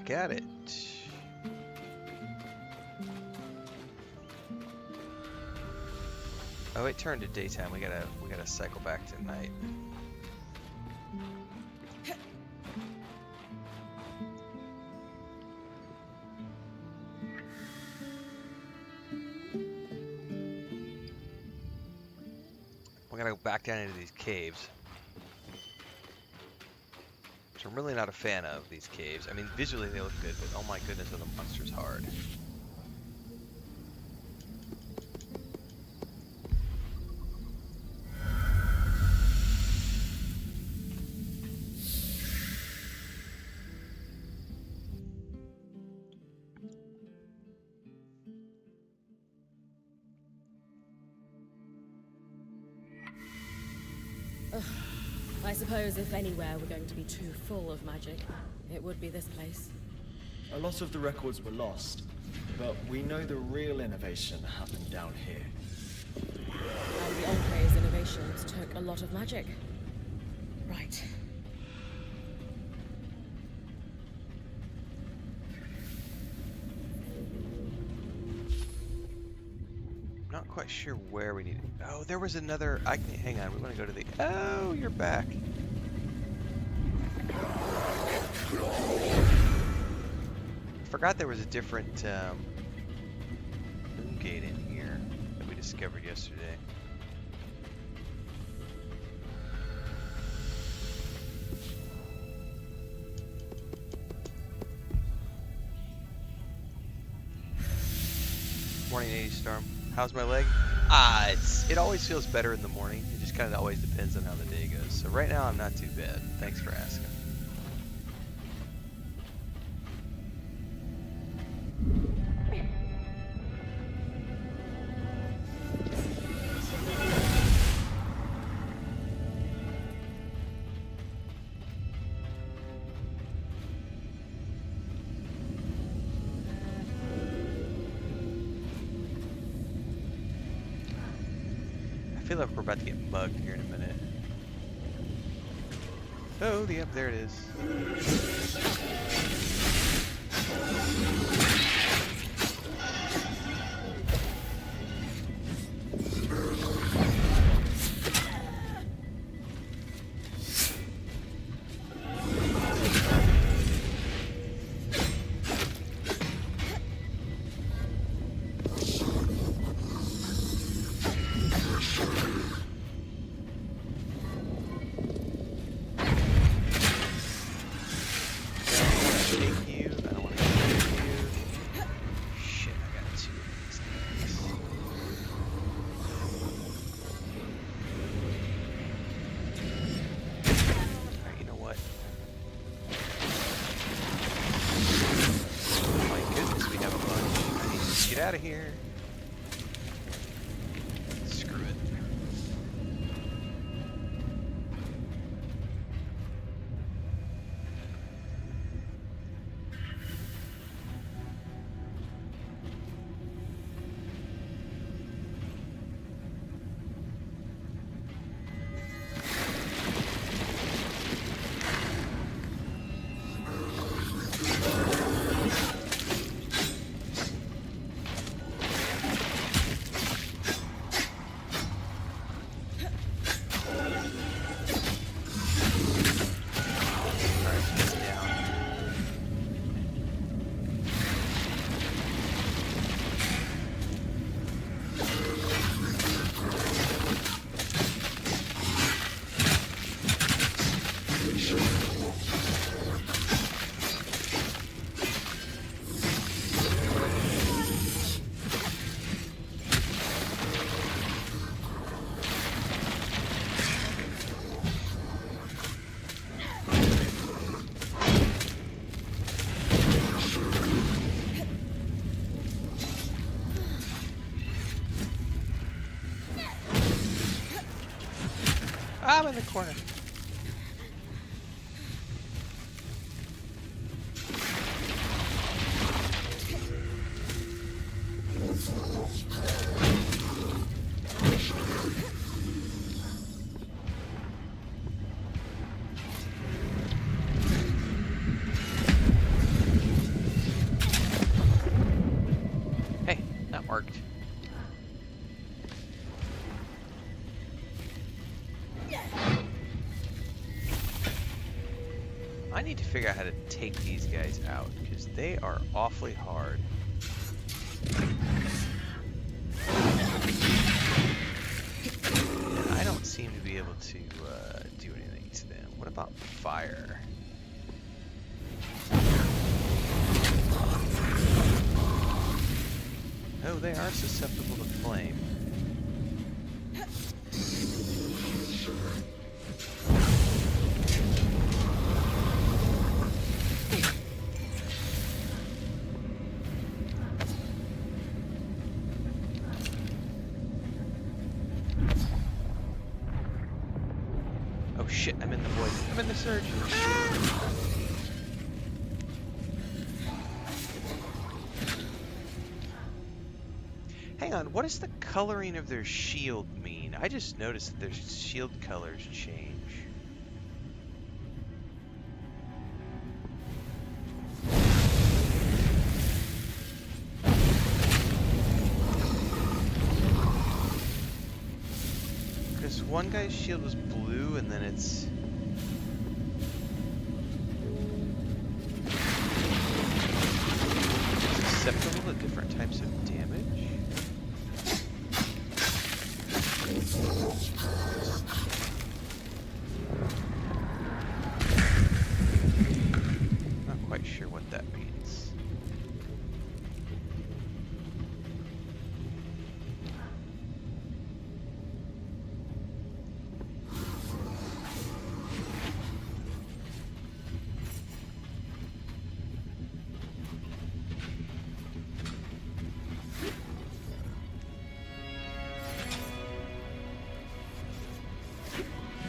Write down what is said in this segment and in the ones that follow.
back at it. Oh, it turned to daytime. We gotta cycle back to night. We're gonna go back down into these caves. Which I'm really not a fan of, these caves. I mean, visually they look good, but oh my goodness, are the monsters hard. I suppose if anywhere we're going to be too full of magic, it would be this place. A lot of the records were lost, but we know the real innovation happened down here. And the Enclave's innovations took a lot of magic. Right. Not quite sure where we need it. Oh, there was another. Hang on. We want to go to the. Oh, you're back. Forgot there was a different Loom gate in here that we discovered yesterday. Morning, 80 Storm. How's my leg? It always feels better in the morning. It just kind of always depends on how the day goes. So right now I'm not too bad. Thanks for asking. I feel like we're about to get mugged here in a minute. Oh, yep, there it is. Out of here. Screw it. I'm in the corner. arced. I need to figure out how to take these guys out, because they are awfully hard. And I don't seem to be able to do anything to them. What about fire? Oh, they are susceptible to flame. Oh shit, I'm in the void. I'm in the surge. Ah! Hang on, what does the coloring of their shield mean? I just noticed that their shield colors change. Because one guy's shield was blue and then it's... susceptible to different types of damage? Not quite sure what that means.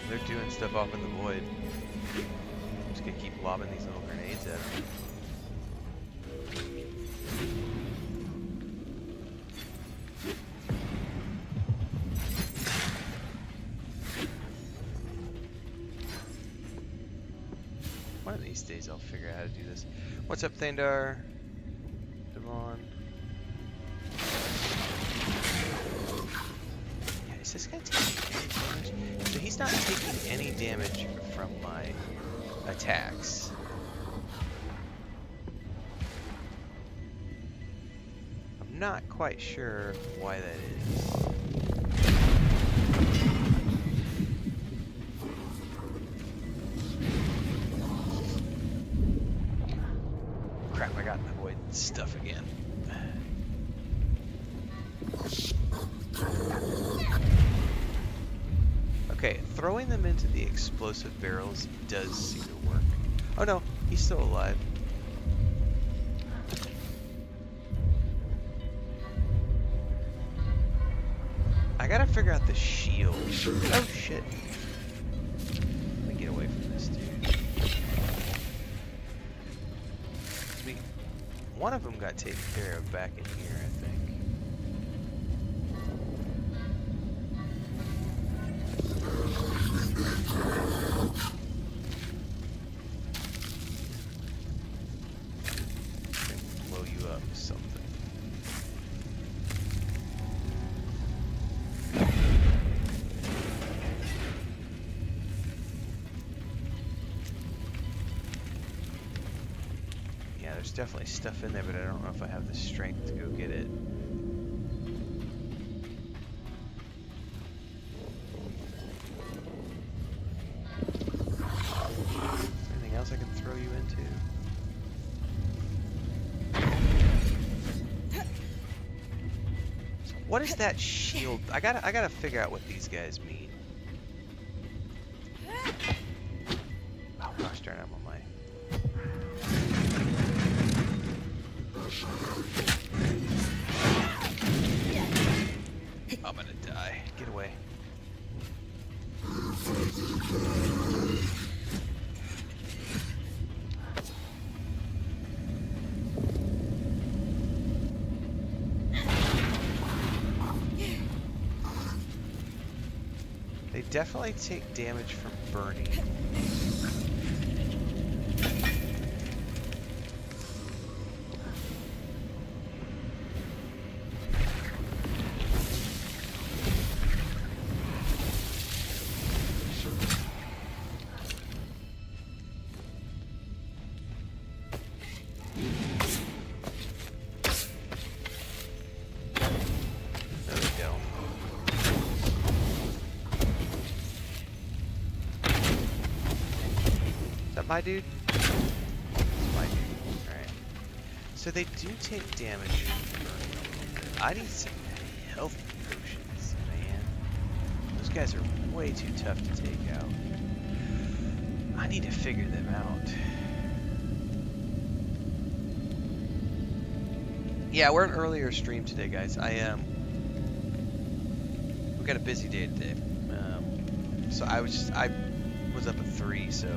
They're doing stuff off in the void. I'm just gonna keep lobbing these little grenades at them. One of these days I'll figure out how to do this. What's up, Thandar? Devon. Yeah, is this guy taking any damage? So he's not taking any damage from my attacks. I'm not quite sure why that is. Crap, I got the void stuff again. Okay, throwing them into the explosive barrels does seem to work. Oh no, he's still alive. I gotta figure out the shield. Oh shit. Let me get away from this dude. One of them got taken care of back in here, I think. Blow you up, something. Yeah, there's definitely stuff in there, but I don't know if I have the strength to go get it. Anything else I can throw you into? So what is that shield? I gotta figure out what these guys mean. Oh gosh darn, I'm on my... I'm gonna die. Get away. They definitely take damage from burning. my dude? It's my dude. Alright. So they do take damage from burning a little bit. I need some health potions, man. Those guys are way too tough to take out. I need to figure them out. Yeah, we're an earlier stream today, guys. We got a busy day today. So I was up at 3, so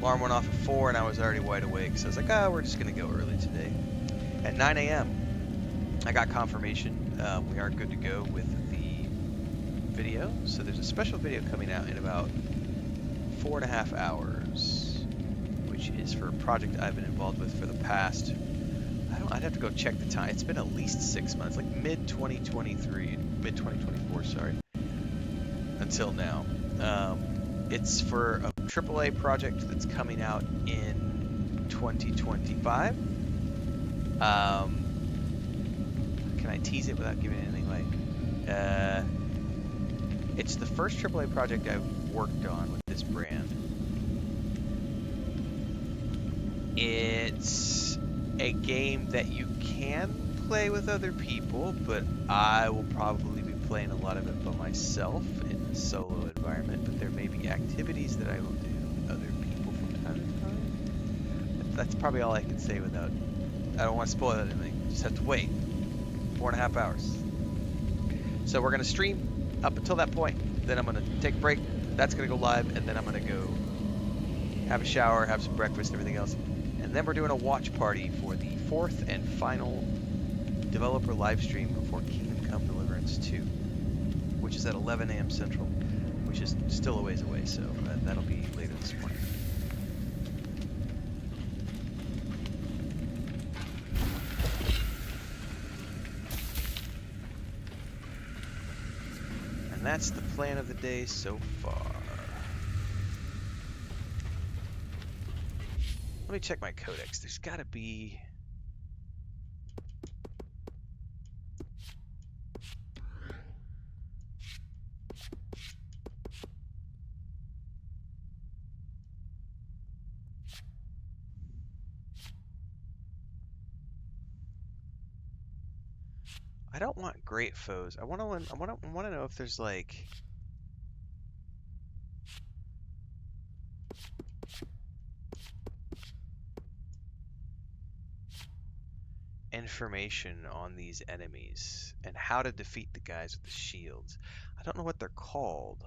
alarm went off at 4, and I was already wide awake. So I was like, oh, we're just gonna go early today. At 9 a.m., I got confirmation. We are good to go with the video. So there's a special video coming out in about 4.5 hours, which is for a project I've been involved with for the past. I'd have to go check the time. It's been at least 6 months, like mid-2023, mid-2024, sorry, until now. It's for a AAA project that's coming out in 2025. Can I tease it without giving anything away? It's the first AAA project I've worked on with this brand. It's a game that you can play with other people, but I will probably be playing a lot of it by myself in a solo environment, but there may be activities that I will do with other people from time to time. That's probably all I can say without... I don't want to spoil anything. Just have to wait. 4.5 hours. So we're going to stream up until that point. Then I'm going to take a break. That's going to go live, and then I'm going to go have a shower, have some breakfast, everything else. And then we're doing a watch party for the 4th and final developer live stream before Kingdom Come Deliverance 2, which is at 11 a.m. Central, which is still a ways away, so that'll be later this morning. And that's the plan of the day so far. Let me check my codex. There's got to be... I don't want great foes. I want to know if there's like... information on these enemies and how to defeat the guys with the shields. I don't know what they're called.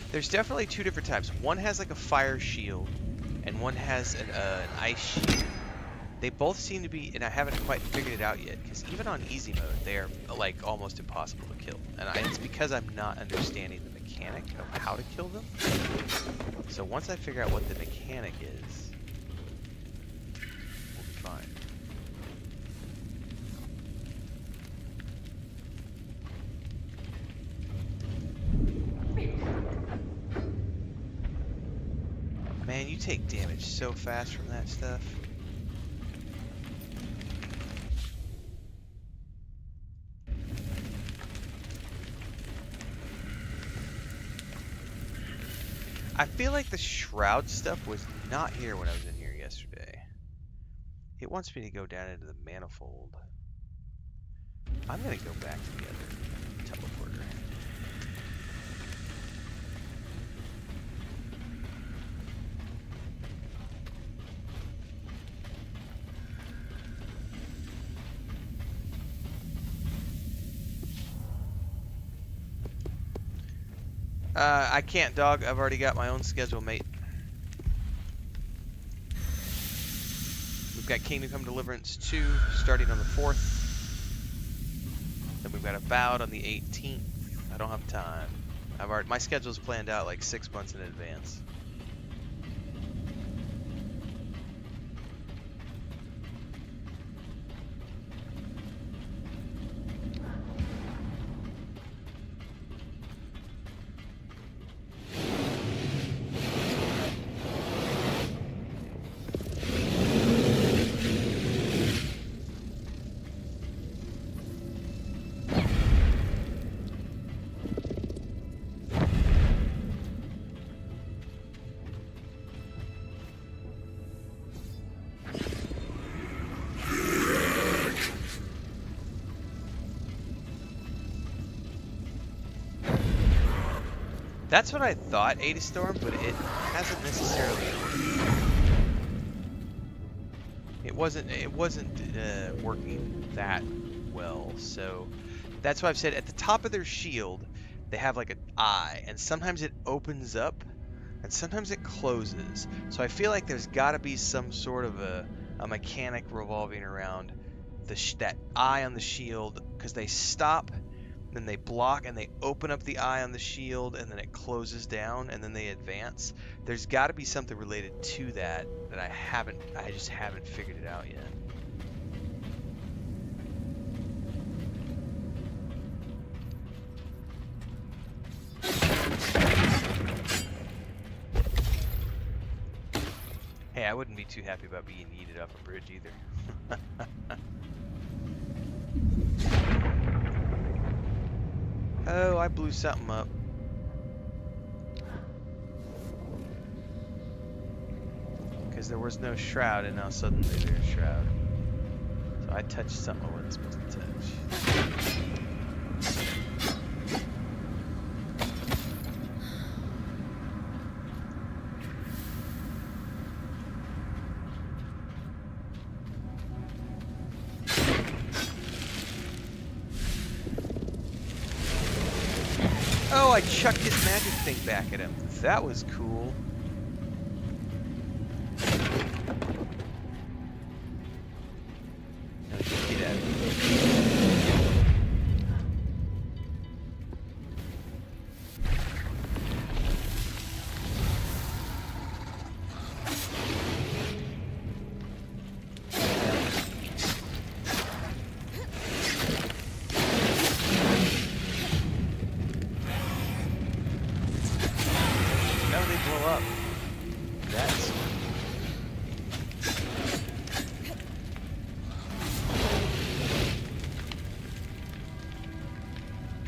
There's definitely two different types. One has like a fire shield, and one has an ice shield. They both seem to be, and I haven't quite figured it out yet, because even on easy mode, they are like almost impossible to kill. And it's because I'm not understanding the mechanic of how to kill them. So once I figure out what the mechanic is, we'll be fine. Man, you take damage so fast from that stuff. I feel like the shroud stuff was not here when I was in here yesterday. It wants me to go down into the manifold. I'm gonna go back to the other teleporter. I can't, dog. I've already got my own schedule, mate. We've got Kingdom Come Deliverance 2 starting on the 4th. Then we've got Avowed on the 18th. I don't have time. My schedule's planned out like 6 months in advance. That's what I thought, Ada Storm, but it hasn't necessarily. It wasn't working that well. So that's why I've said at the top of their shield, they have like an eye, and sometimes it opens up, and sometimes it closes. So I feel like there's got to be some sort of a mechanic revolving around that eye on the shield, because they stop. Then they block and they open up the eye on the shield, and then it closes down, and then they advance. There's got to be something related to that I just haven't figured it out yet. Hey, I wouldn't be too happy about being yeeted off a bridge either. Oh, I blew something up. Because there was no shroud, and now suddenly there's a shroud. So I touched something I wasn't supposed to touch. Oh, I chucked his magic thing back at him. That was cool. Now get out of here.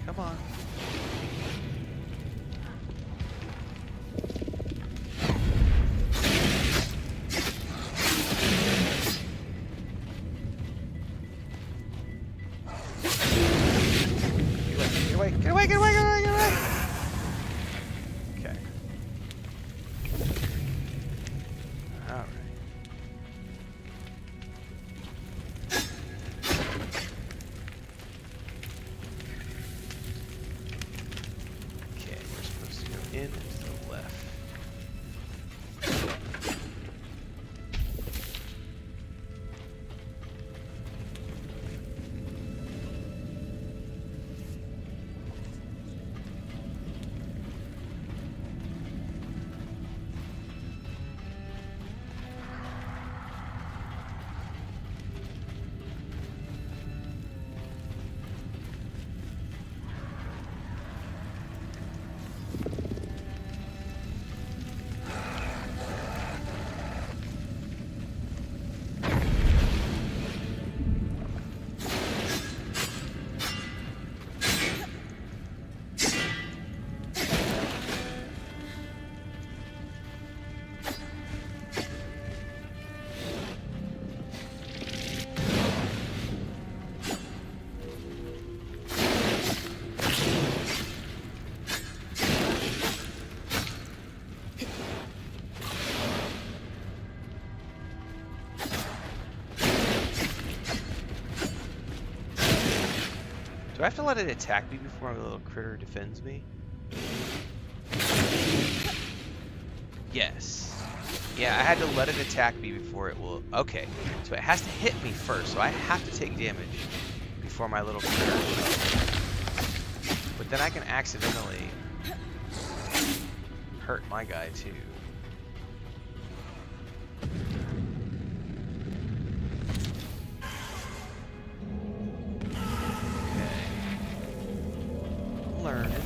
Come on. Get away, get away, get away, get away, get away! Okay. Alright. In and to the left. Do I have to let it attack me before my little critter defends me? Yes. Yeah, I had to let it attack me before it will... Okay, so it has to hit me first, so I have to take damage before my little critter. But then I can accidentally hurt my guy too. Learn it.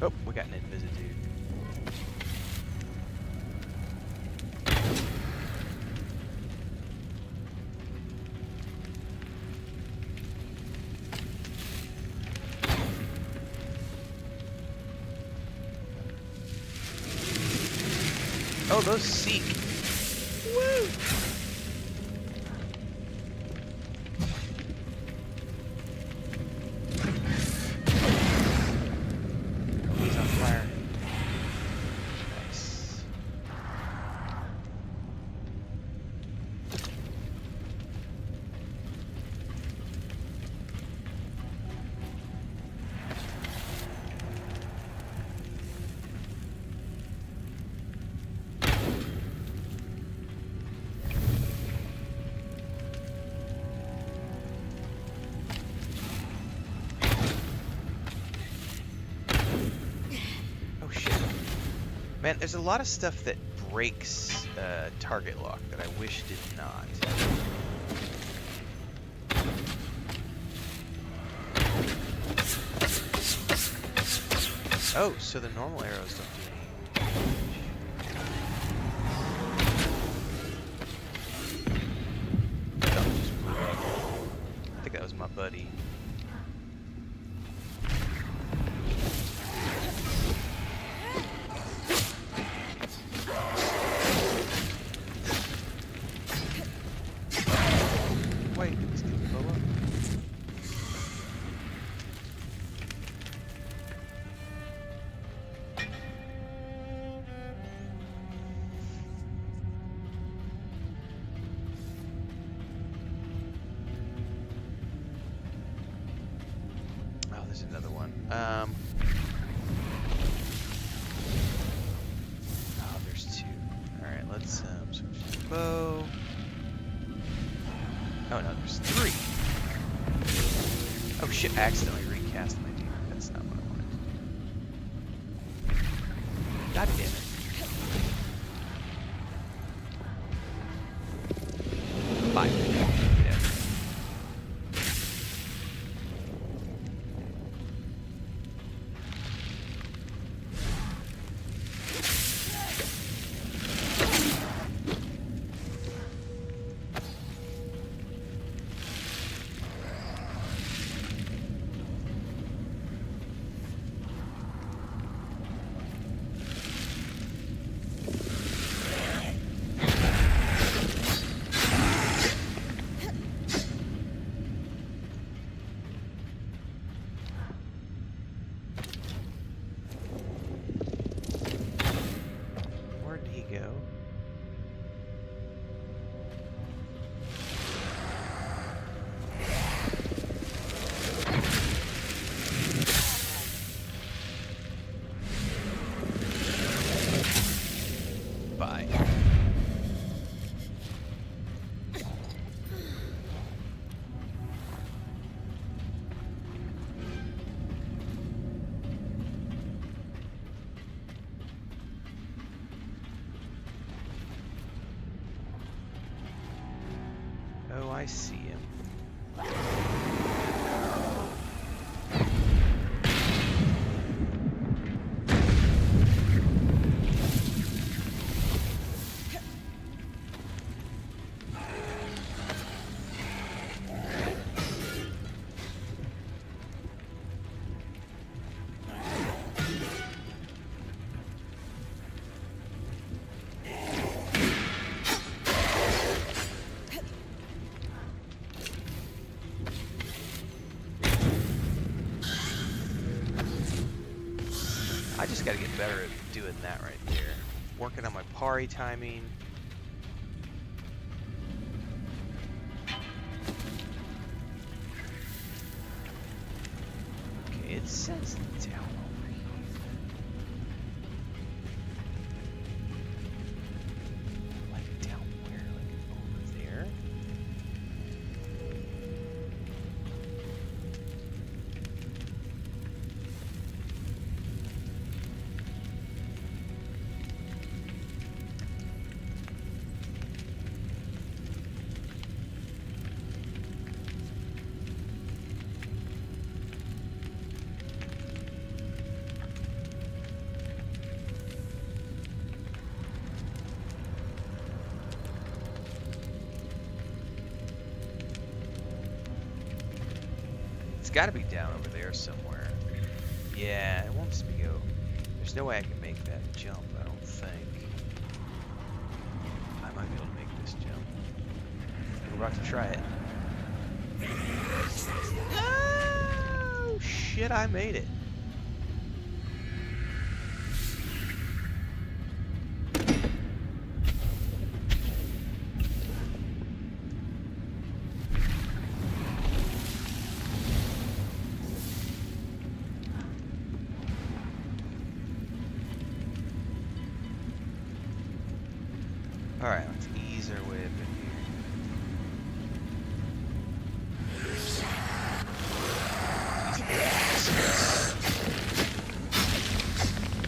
Oh, we got an invisidude. Oh, those seek. Woo! Man, there's a lot of stuff that breaks target lock that I wish did not. Oh, so the normal arrows don't do any damage. Oh, just blew up. I think that was my buddy. Wait, did this dude blow up? There's another one. Oh, there's two. Alright, let's switch to bow. Oh no, there's three. Oh shit, I accidentally recast my dude. That's not what I wanted to do. God damn it. Bye. Yeah. Oh, I see him. I just gotta get better at doing that right there. Working on my parry timing. Okay, it says down over here. Like down where? Like over there? It's got to be down over there somewhere. Yeah, it wants me to go. There's no way I can make that jump, I don't think. I might be able to make this jump. We're about to try it. Oh, shit, I made it. Alright, let's ease our way up in here.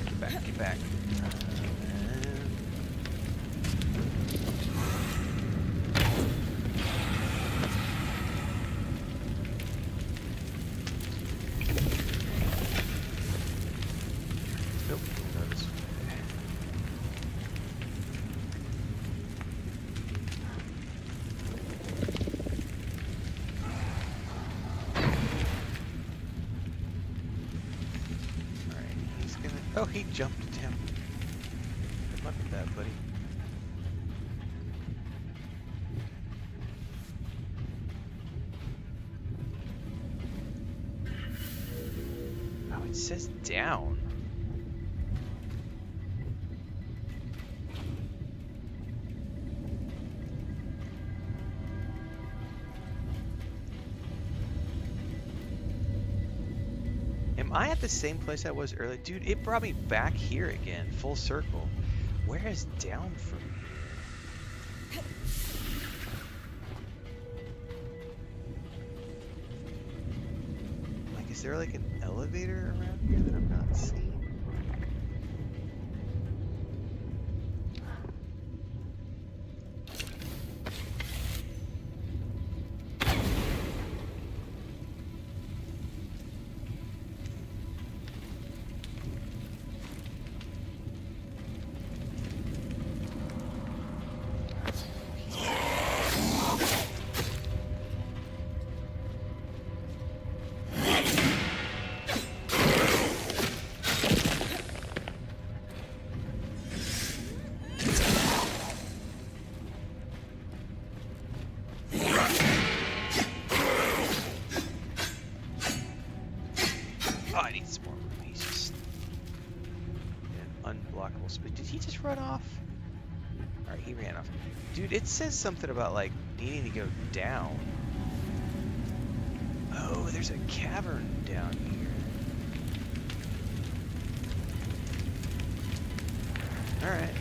Get back, get back. Oh, he jumped down. Good luck with that, buddy. Oh, it says down. Am I at the same place I was earlier? Dude, it brought me back here again, full circle. Where is down from here? Like, is there like an elevator around here that I'm not seeing? Did he just run off? Alright, he ran off. Dude, it says something about, like, needing to go down. Oh, there's a cavern down here. Alright.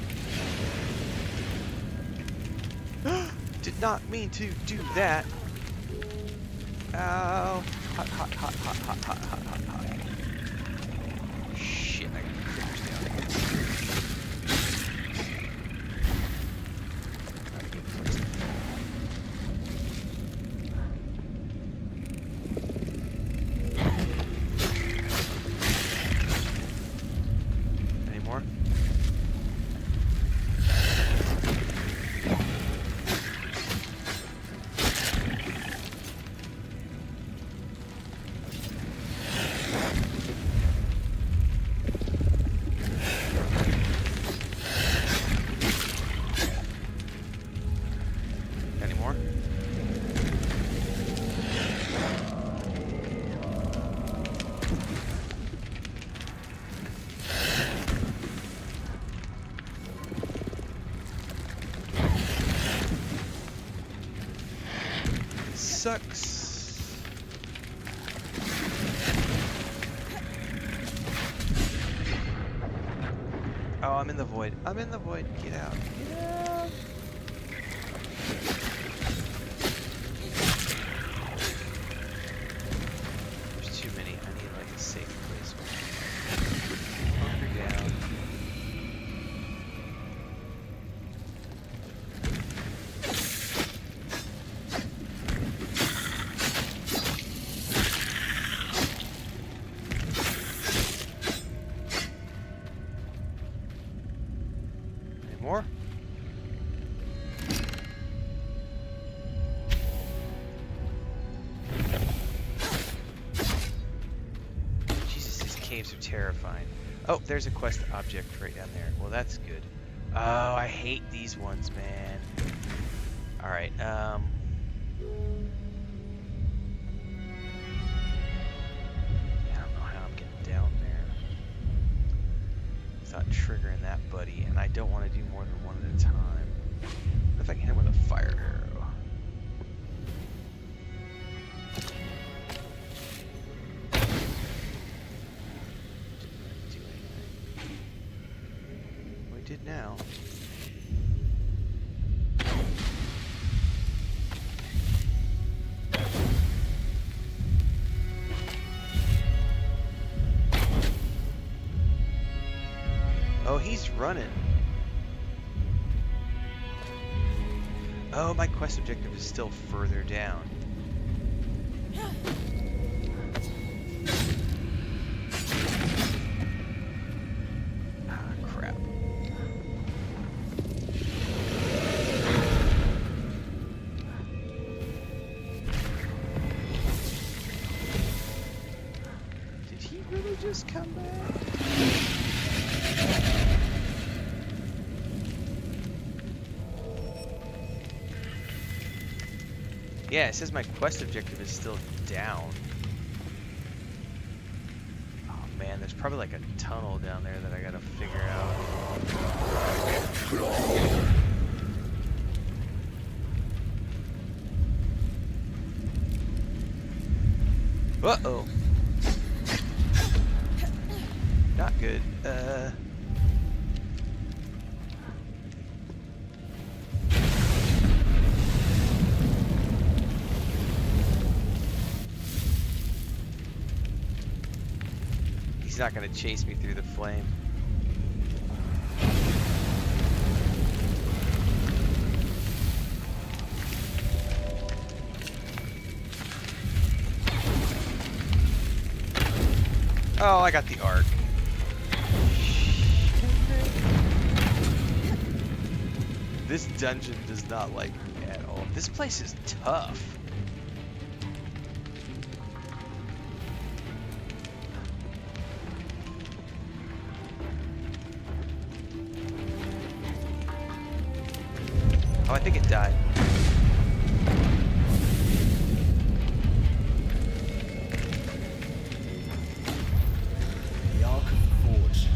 Did not mean to do that. Ow. Hot, hot, hot, hot, hot, hot, hot, hot, hot. Shit, I got critters down here. Sucks. Oh, I'm in the void. I'm in the void. Get out. Get out. There's too many. I need like a safe place. Hunker down. More? Jesus, these caves are terrifying. Oh, there's a quest object right down there. Well, that's good. Oh, I hate these ones, man. Alright, I don't know how I'm getting down there. Without triggering that buddy, and I don't want to do more than one at a time. What if I can hit him with a fire arrow? Didn't really do anything. We did now. Oh, he's running. Oh, my quest objective is still further down. Ah, crap. Did he really just come back? Yeah, it says my quest objective is still down. Oh man, there's probably like a tunnel down there that I gotta figure out. Uh-oh. Not good. He's not gonna chase me through the flame. Oh, I got the arc. This dungeon does not like me at all. This place is tough. Oh, I think it died. The Ark of the Forge,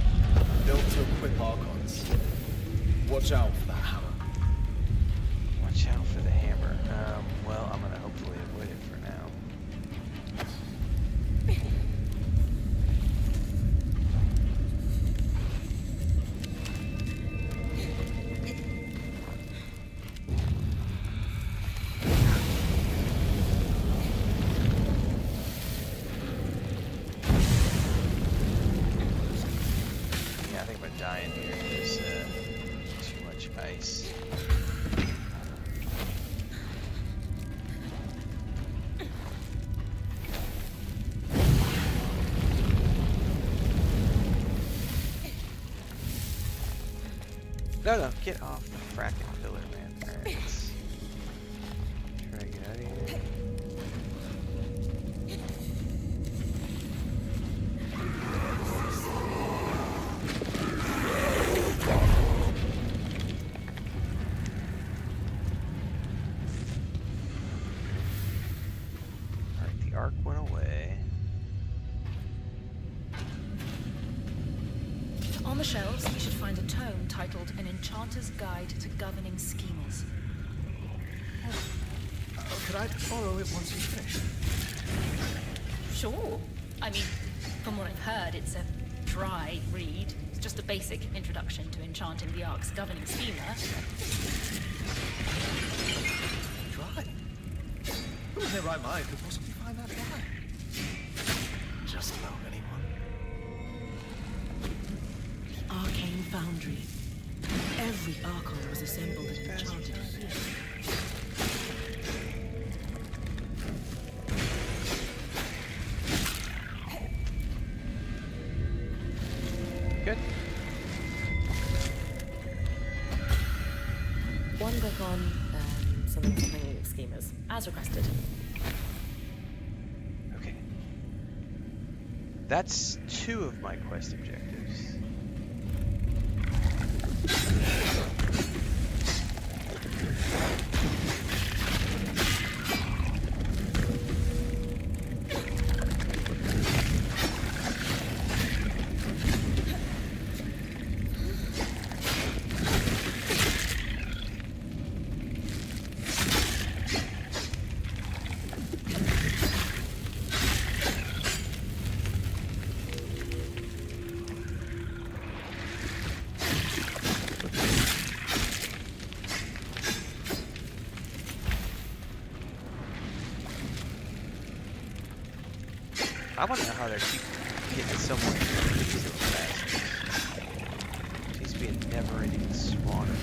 built to equip Arkons. Watch out for that hammer. Watch out for the hammer. Well, I'm gonna hopefully avoid it for now. Yeah, I think I'm gonna die in here. There's too much ice. No, get off the fracking pillar, man. Alright, let's try to get out of here. Alright, the arc went away. On the shelves, you should find a tome titled An Enchanter's Guide to Governing Schemers. Could I borrow it once you finish? Sure. I mean, from what I've heard, it's a dry read. It's just a basic introduction to enchanting the Ark's governing schemer. Dry? Who in their right mind could possibly find that dry? Just about anyone. Arcane Foundry. Every Arkon was assembled and enchanted here. Good. One book on something schemers, as requested. Okay. That's 2 of my quest objectives. I want to know how they keep getting somewhere so fast. Seems to be a never-ending spawner.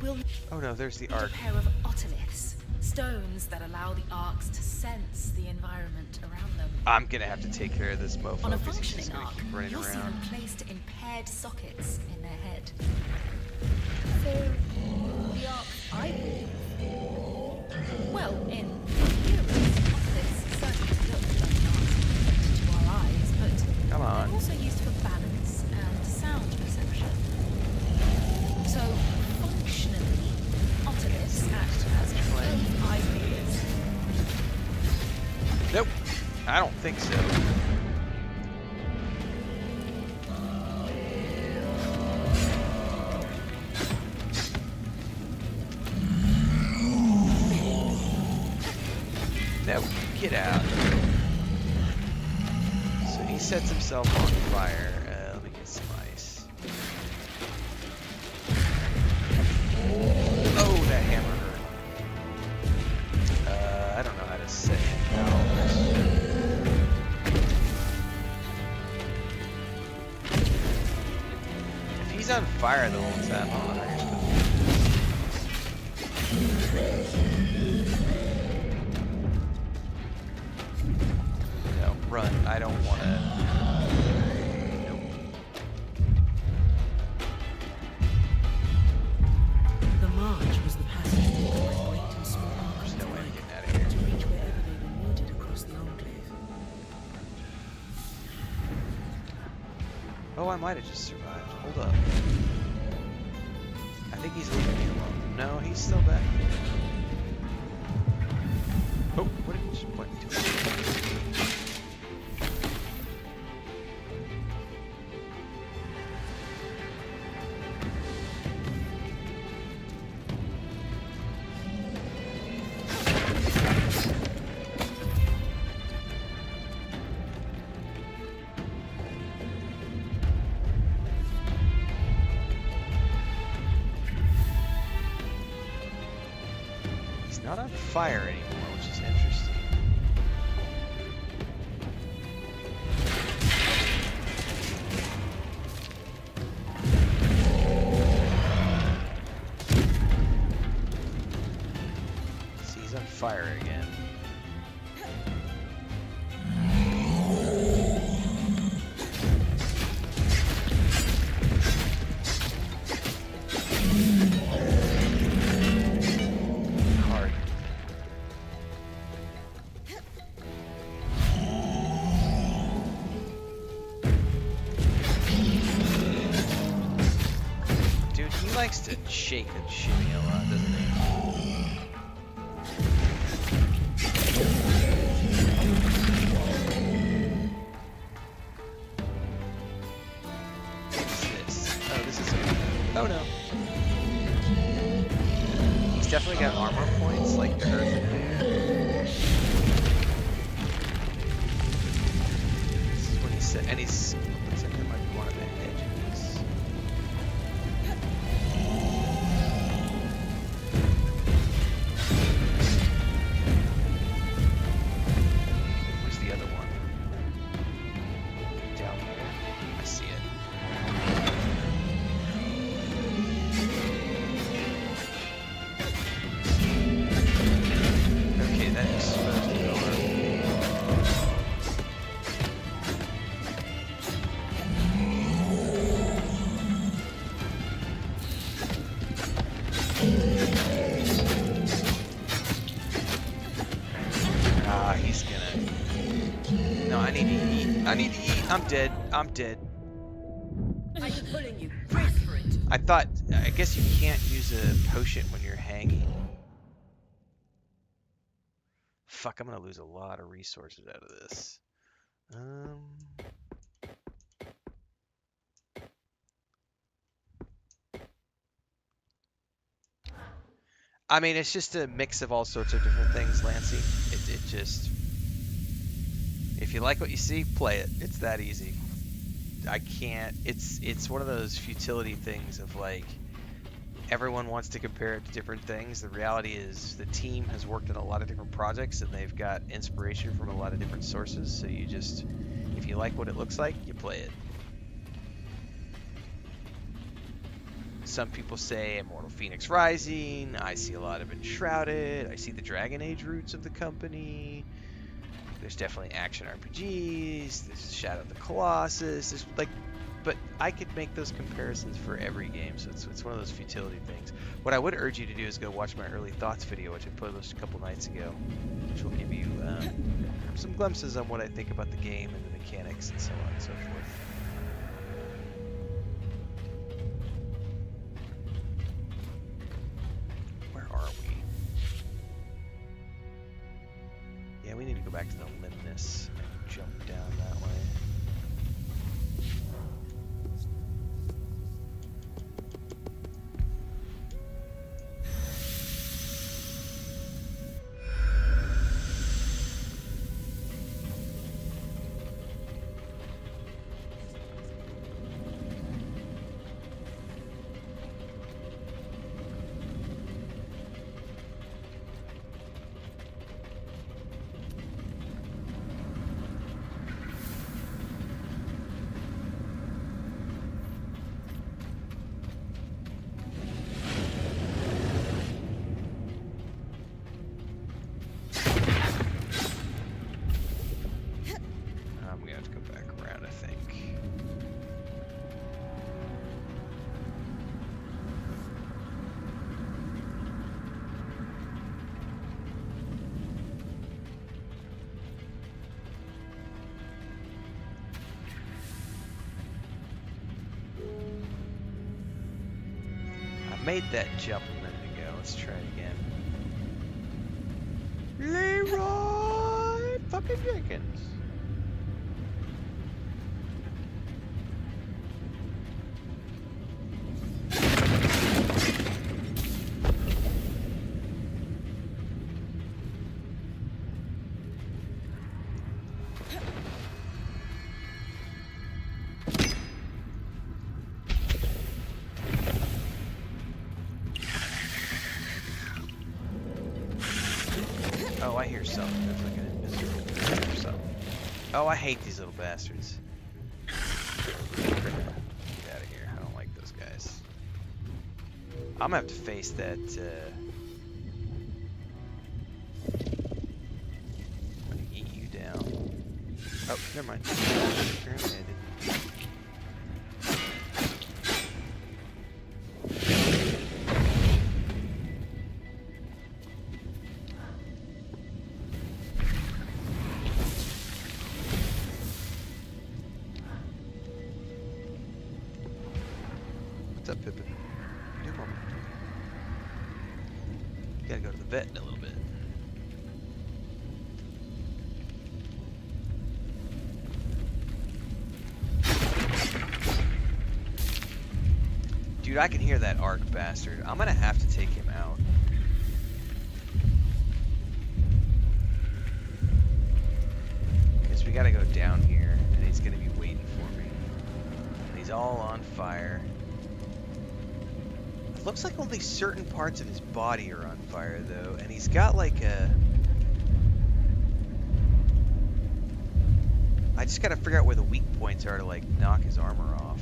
We'll Oh no, there's the need a arc. pair of otoliths, stones that allow the arcs to sense the environment around them. I'm gonna have to take care of this mofo On a because he's functioning just gonna arc, keep running you'll see around. them placed in paired sockets in their head. So, the arc I believe. Well, in theory, otoliths certainly look like arcs to our eyes, but Come on. they're also used for balance and sound perception. So, functionally, otoliths act as both eye readers. Nope, I don't think so. Nope, get out. So he sets himself on fire. Let me get some ice. Oh, that hammer hurt. I don't know how to set him out. If he's on fire the whole time, I don't know how you're supposed to. No, run. I don't want to. Nope. The march was the passage taken by great and small There's archons no way I'm alike getting out of here. to reach wherever they were needed across the enclave. Oh, I might have just survived. Hold up. I think he's leaving me alone. No, he's still back here. Oh, what did he just point me to? He's not on fire anymore, which is interesting. See, he's on fire again. Hard. Dude, he likes to shake and shimmy a lot, doesn't he? What's this? Oh, this is a... Oh no. He's definitely got armor points like the Earth Invader. This is when he said, and he's, looks like there might be one of the edges. Where's the other one? Down here. I see it. Okay, that exposed the door. Ah, he's gonna. No, I need to eat. I need to eat. I'm dead. I'm dead. I'm pulling you. Brace for it. I thought. I guess you can't use a potion when you're hanging. Fuck, I'm gonna lose a lot of resources out of this. I mean, it's just a mix of all sorts of different things, Lancey. It just... If you like what you see, play it. It's that easy. I can't... It's one of those futility things of like... Everyone wants to compare it to different things. The reality is the team has worked on a lot of different projects and they've got inspiration from a lot of different sources. So you just... If you like what it looks like, you play it. some people say Immortal Phoenix Rising. I see a lot of Enshrouded. I see the Dragon Age roots of the company. There's definitely action RPGs. There's Shadow of the Colossus. There's like, but I could make those comparisons for every game, so it's one of those futility things. What I would urge you to do is go watch my early thoughts video, which I published a couple nights ago, which will give you some glimpses on what I think about the game and the mechanics and so on and so forth. Where are we? Yeah, we need to go back to the Limnus and jump down that way. Made that jump a minute ago. Let's try it again. Leroy fucking Jenkins. Oh, I hear something. That's like an invisible thing or something. Oh, I hate these little bastards. Get out of here. I don't like those guys. I'm gonna have to face that. I'm gonna eat you down. Oh, never mind. Apparently I didn't. What's up, Pippin? New moment. You gotta go to the vet in a little bit. Dude, I can hear that Ark bastard. I'm gonna have to take him out. Because we gotta go down here, and he's gonna be waiting for me. And he's all on fire. Looks like only certain parts of his body are on fire, though, and he's got like a... I just gotta figure out where the weak points are to like knock his armor off.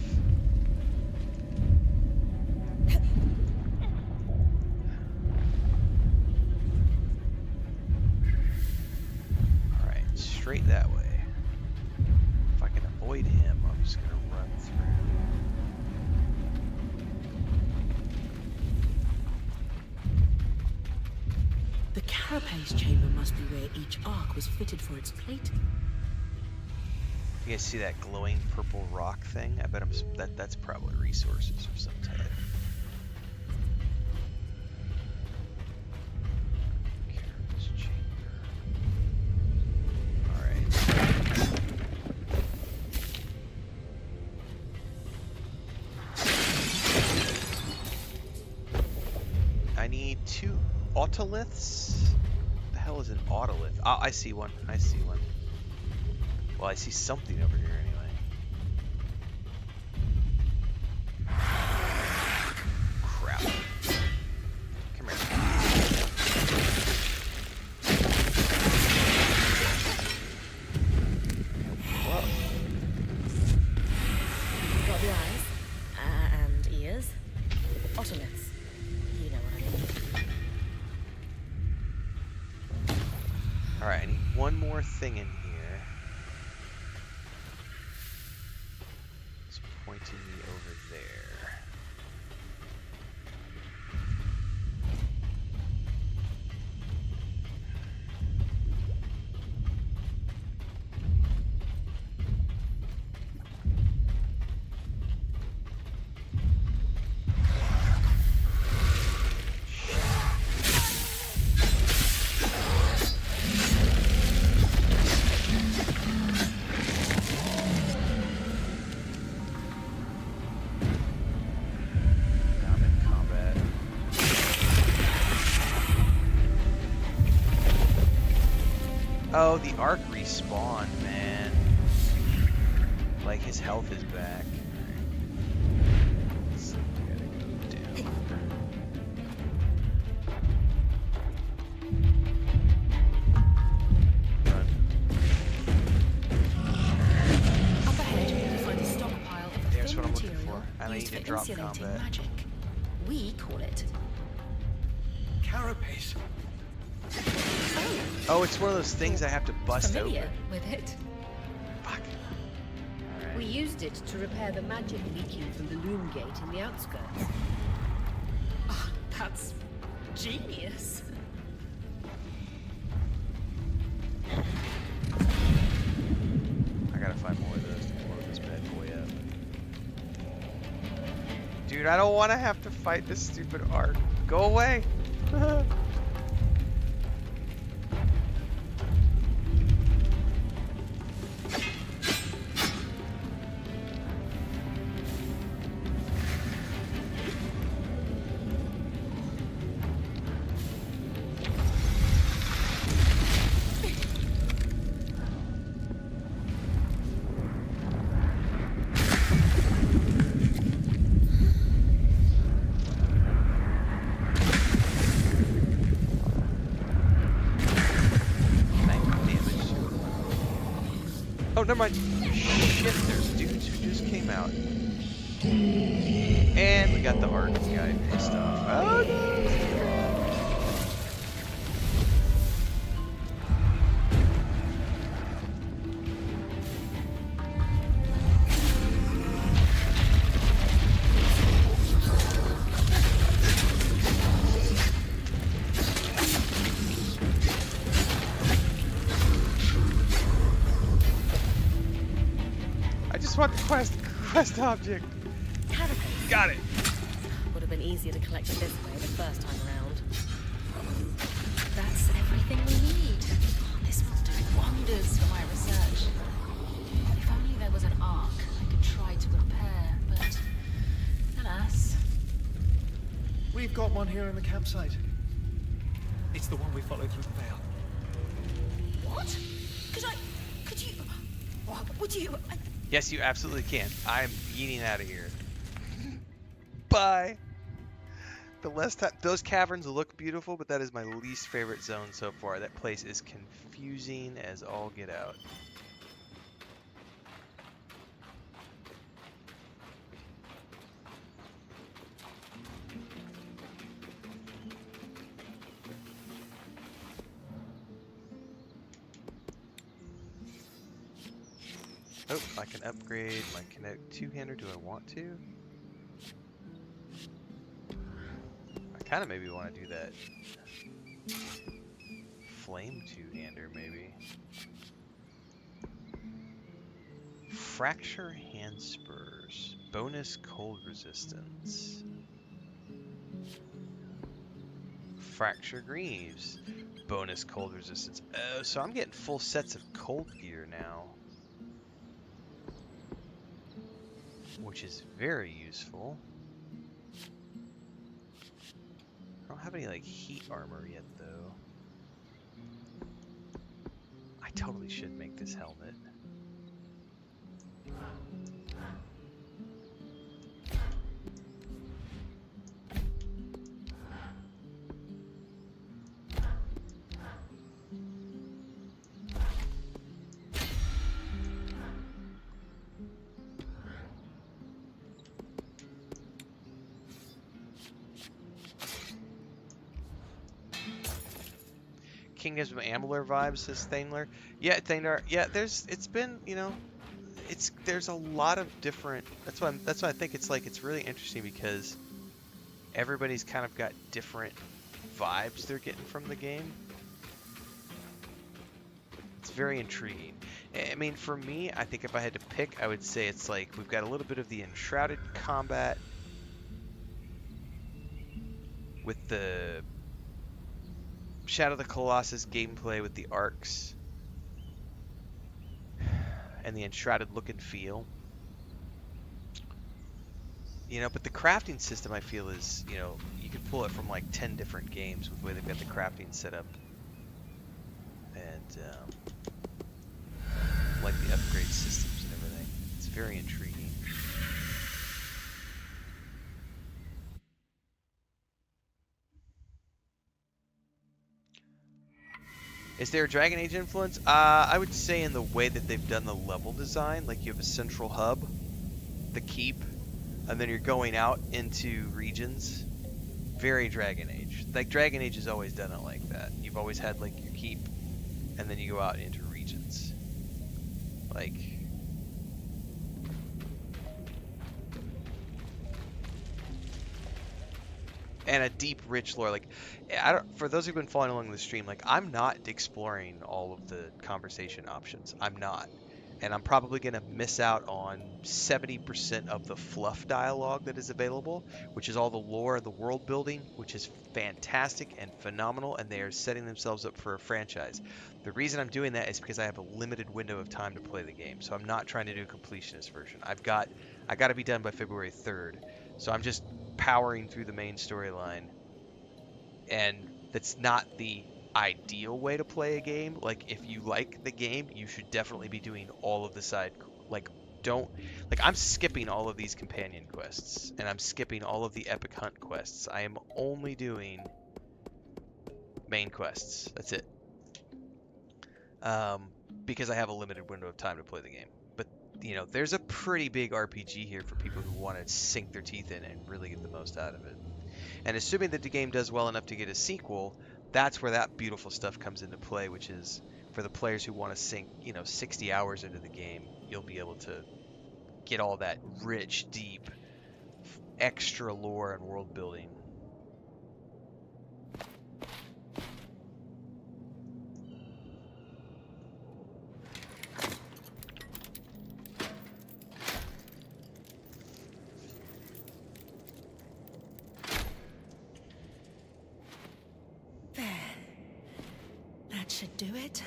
Alright, straight that way. If I can avoid him, I'm just gonna run through. The carapace chamber must be where each arc was fitted for its plating. You guys see that glowing purple rock thing? I bet that's probably resources of some type. Carapace chamber. Alright. I need 2 otoliths. What the hell is an otolith? Oh, I see one. I see one. Well, I see something over here anyway. Crap. Come here. Whoa. Got the eyes and ears. Otoliths. You know what I mean. Alright, I need one more thing in here. It's pointing me over there. Oh, the Ark respawned, man. Like, his health is back. So we gotta go down. Run. Up ahead, you'll find a stockpile of a There's thin what I'm looking material for. I used need to for drop insulating combat. magic. We call it. Carapace. Oh, it's one of those things I have to bust Familiar open. with it. Fuck. Alright. We used it to repair the magic leaking from the Loom gate in the outskirts. Oh, that's genius. I gotta find more of those to blow this bad boy up. Dude, I don't want to have to fight this stupid Ark. Go away! Oh, never mind. Shit, there's dudes who just came out. And we got the Ark guy pissed off. Oh no! I just want the quest object. Carapace. Got it. Would have been easier to collect it this way the first time around. That's everything we need. This will do wonders for my research. If only there was an ark I could try to repair, but alas. We've got one here in the campsite. It's the one we followed through the veil. What? Could you... Would you... Yes, you absolutely can. I'm yeeting out of here. Bye. The less time, those caverns look beautiful, but that is my least favorite zone so far. That place is confusing as all get out. Oh, I can upgrade my Kinetic two-hander. Do I want to? I kind of maybe want to do that. Flame two-hander, maybe. Fracture hand spurs. Bonus cold resistance. Fracture greaves. Bonus cold resistance. Oh, so I'm getting full sets of cold gear now. Which is very useful. I don't have any like heat armor yet though. I totally should make this helmet. Kingdoms of Amalur vibes, says Thainler. Yeah, Thainler. Yeah, it's been, there's a lot of different. That's why I think it's really interesting because everybody's kind of got different vibes they're getting from the game. It's very intriguing. I mean, for me, I think if I had to pick, I would say it's like we've got a little bit of the enshrouded combat with the Shadow of the Colossus gameplay with the arcs and the enshrouded look and feel. But the crafting system I feel is, you could pull it from like 10 different games with the way they've got the crafting set up. And like the upgrade systems and everything. It's very intriguing. Is there a Dragon Age influence? I would say in the way that they've done the level design. Like you have a central hub, the keep, and then you're going out into regions. Very Dragon Age. Like Dragon Age has always done it like that. You've always had like your keep, and then you go out into regions. Like, and a deep, rich lore. Like, for those who've been following along the stream, like I'm not exploring all of the conversation options. I'm not. And I'm probably going to miss out on 70% of the fluff dialogue that is available, which is all the lore and the world building, which is fantastic and phenomenal, and they are setting themselves up for a franchise. The reason I'm doing that is because I have a limited window of time to play the game, so I'm not trying to do a completionist version. I got to be done by February 3rd, so I'm just powering through the main storyline, and that's not the ideal way to play a game. Like, if you like the game, you should definitely be doing all of the side, I'm skipping all of these companion quests, and I'm skipping all of the epic hunt quests. I am only doing main quests. That's it. Because I have a limited window of time to play the game. But, there's a pretty big RPG here for people who want to sink their teeth in and really get the most out of it. And assuming that the game does well enough to get a sequel, that's where that beautiful stuff comes into play, which is for the players who want to sink, 60 hours into the game, you'll be able to get all that rich, deep, extra lore and world building. Should do it.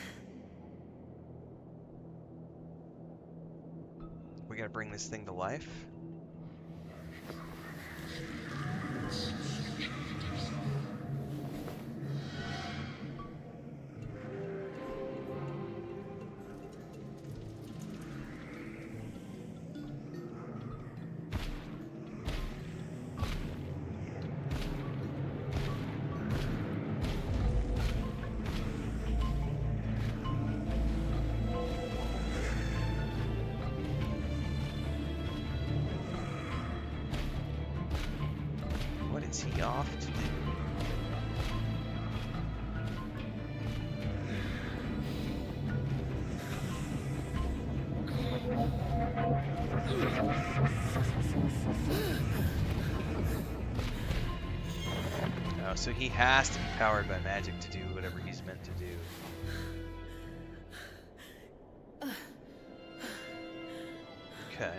We gotta bring this thing to life. He off to do? Oh, so he has to be powered by magic to do whatever he's meant to do. Okay.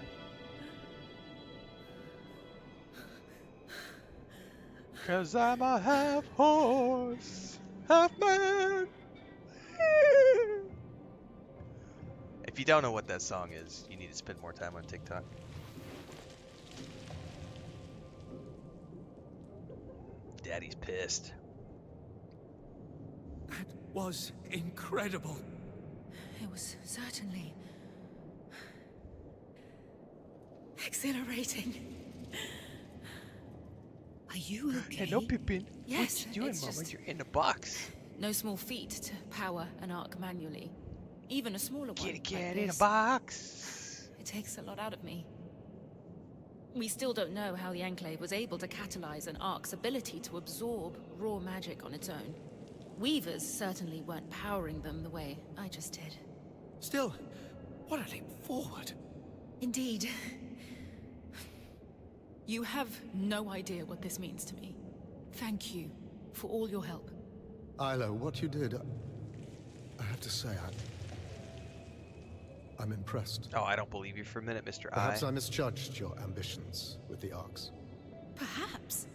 Cause I'm a half horse, half man. If you don't know what that song is, you need to spend more time on TikTok. Daddy's pissed. That was incredible. It was certainly exhilarating. Are you okay? Hello, Pippin. Yes, what you doing, it's Mama? just You're in a box. No small feat to power an arc manually. Even a smaller one. Get like in a this. box. It takes a lot out of me. We still don't know how the Enclave was able to catalyze an arc's ability to absorb raw magic on its own. Weavers certainly weren't powering them the way I just did. Still, what a leap forward. Indeed. You have no idea what this means to me. Thank you for all your help. Isla, what you did, I have to say, I'm impressed. Oh, I don't believe you for a minute, Mr. Perhaps I. I misjudged your ambitions with the Arks. Perhaps.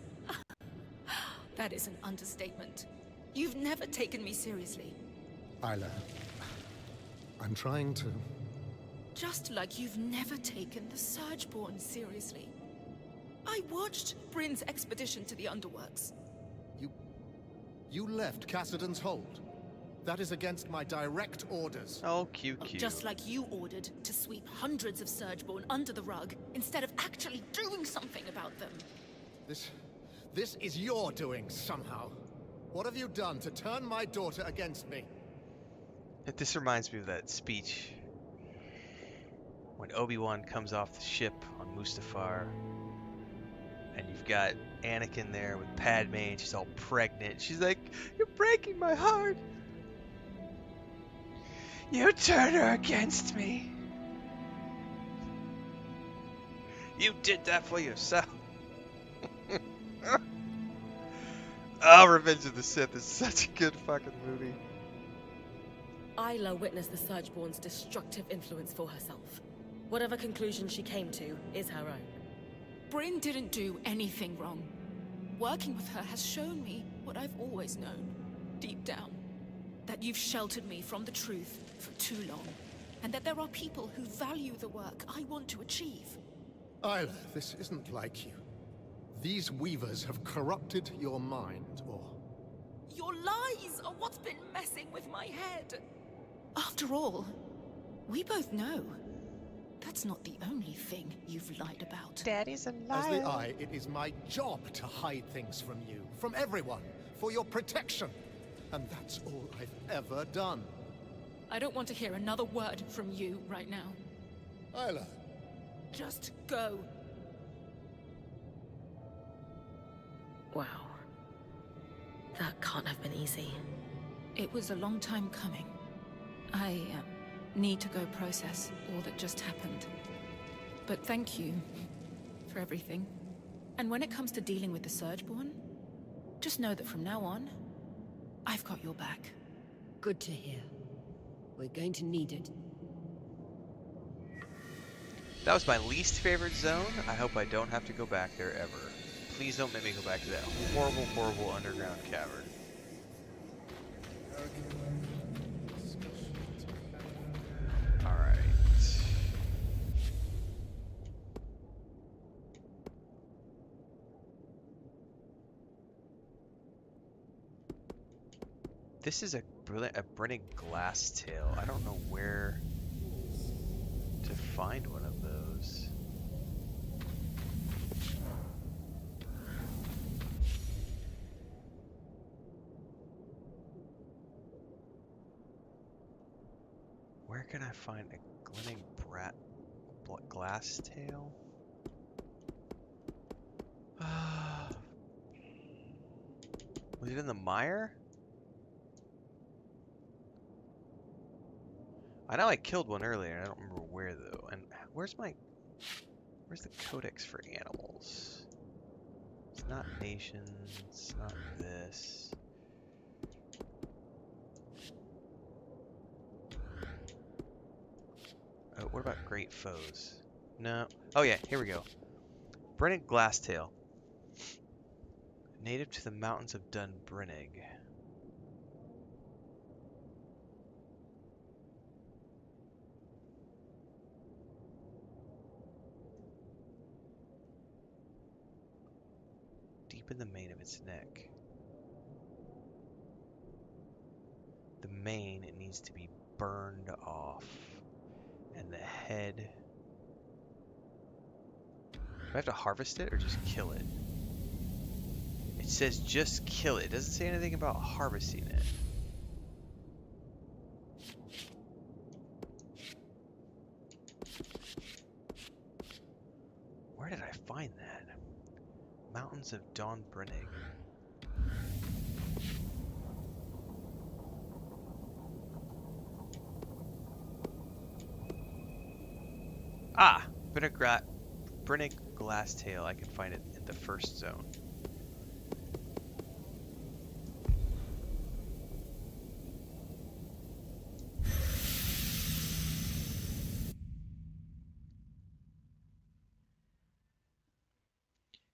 That is an understatement. You've never taken me seriously. Isla, I'm trying to... Just like you've never taken the Surgeborn seriously. I watched Bryn's expedition to the Underworks. You left Cassidon's hold. That is against my direct orders. Oh, QQ. Just like you ordered to sweep hundreds of Surgeborn under the rug instead of actually doing something about them. This is your doing, somehow. What have you done to turn my daughter against me? This reminds me of that speech when Obi-Wan comes off the ship on Mustafar, and you've got Anakin there with Padme, and she's all pregnant. She's like, "You're breaking my heart. You turned her against me. You did that for yourself." Oh, Revenge of the Sith is such a good fucking movie. Isla witnessed the Surgeborn's destructive influence for herself. Whatever conclusion she came to is her own. Bryn didn't do anything wrong. Working with her has shown me what I've always known, deep down. That you've sheltered me from the truth for too long, and that there are people who value the work I want to achieve. Isla, this isn't like you. These weavers have corrupted your mind, or... Your lies are what's been messing with my head. After all, we both know that's not the only thing you've lied about. Daddy's a liar. As the Eye, it is my job to hide things from you, from everyone, for your protection. And that's all I've ever done. I don't want to hear another word from you right now. Isla. Just go. Wow. That can't have been easy. It was a long time coming. I need to go process all that just happened. But thank you for everything. And when it comes to dealing with the Surgeborn, just know that from now on, I've got your back. Good to hear. We're going to need it. That was my least favorite zone. I hope I don't have to go back there ever. Please don't make me go back to that horrible, horrible underground cavern. Alright. This is a burning glass tail. I don't know where to find one of those. Where can I find a glinting glass tail? Was it in the mire? I know I killed one earlier, I don't remember where though. And where's the codex for animals? It's not nations, it's not this. Oh, what about great foes? No. Oh yeah, here we go. Brennan Glasstail. Native to the mountains of Dunbrennig. Deep in the mane of its neck. The mane, it needs to be burned off. And the head... Do I have to harvest it or just kill it? It says just kill it. It doesn't say anything about harvesting it. Where did I find that? Mountains of Dawn Brennig. Brennig Glasstail, I can find it in the first zone.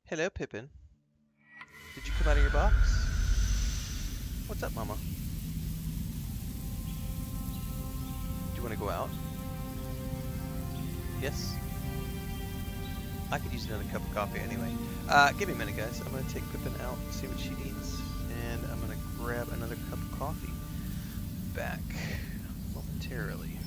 Hello, Pippin. Did you come out of your box? What's up, Mama? Do you want to go out? Yes? I could use another cup of coffee anyway. Give me a minute, guys. I'm going to take Pippin out, see what she needs, and I'm going to grab another cup of coffee. Back momentarily.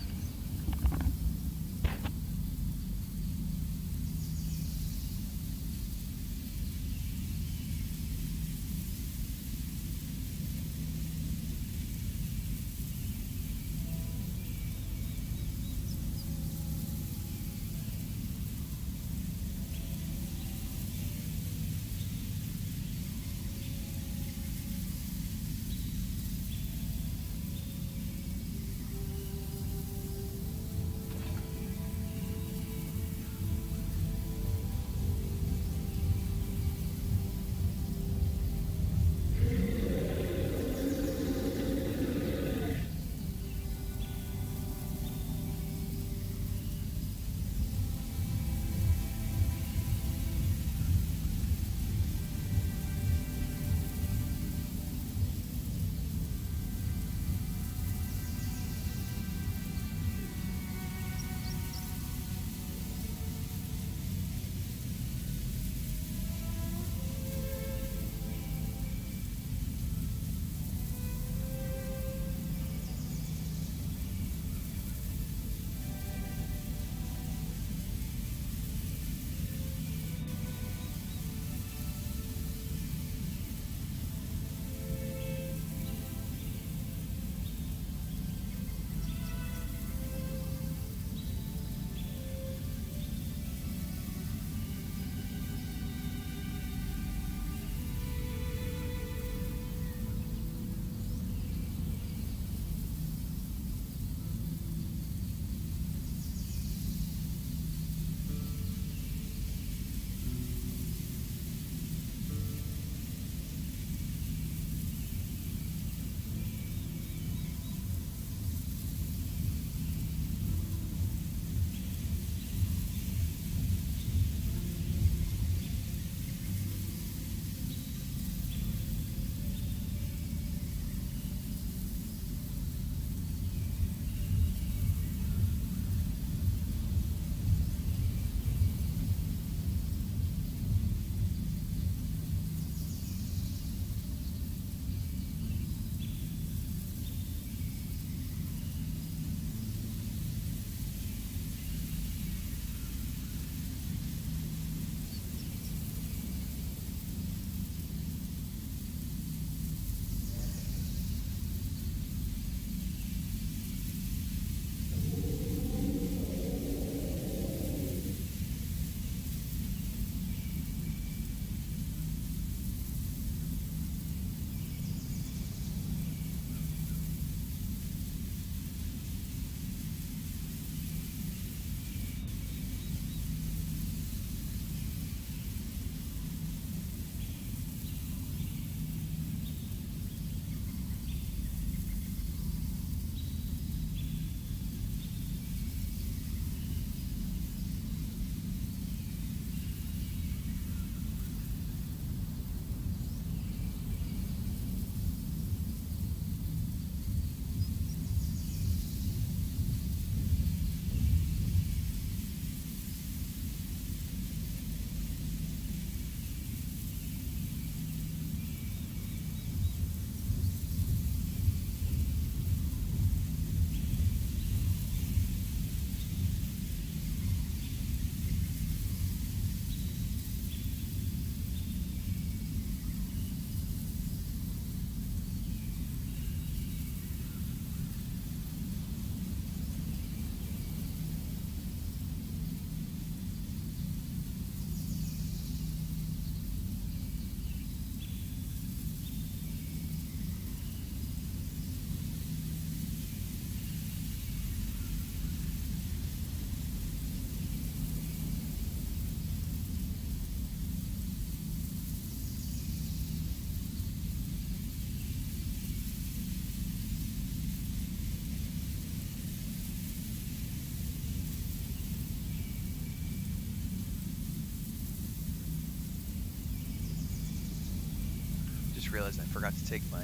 just realized I forgot to take my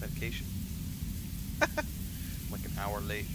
medication. I'm like an hour late.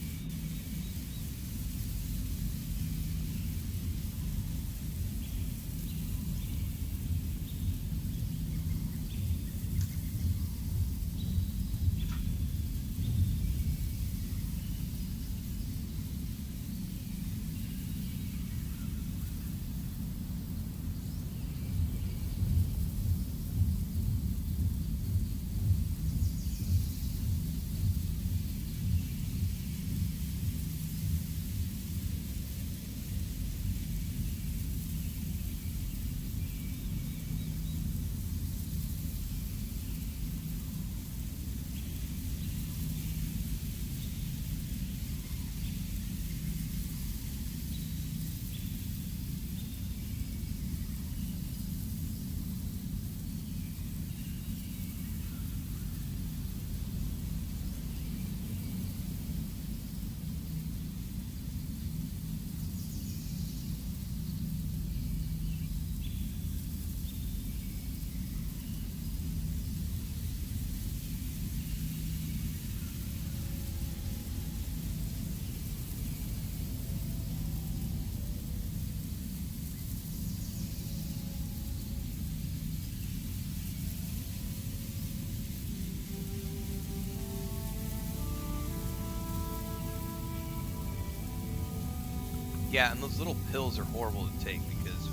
Yeah, and those little pills are horrible to take because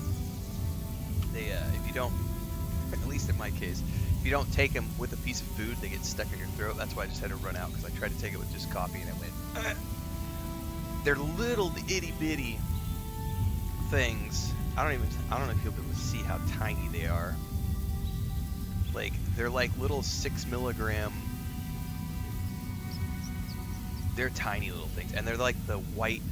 they, if you don't, at least in my case, if you don't take them with a piece of food, they get stuck in your throat. That's why I just had to run out because I tried to take it with just coffee and it went. They're little itty bitty things. I don't know if you'll be able to see how tiny they are. Like they're like little 6 milligram. They're tiny little things, and they're like the white,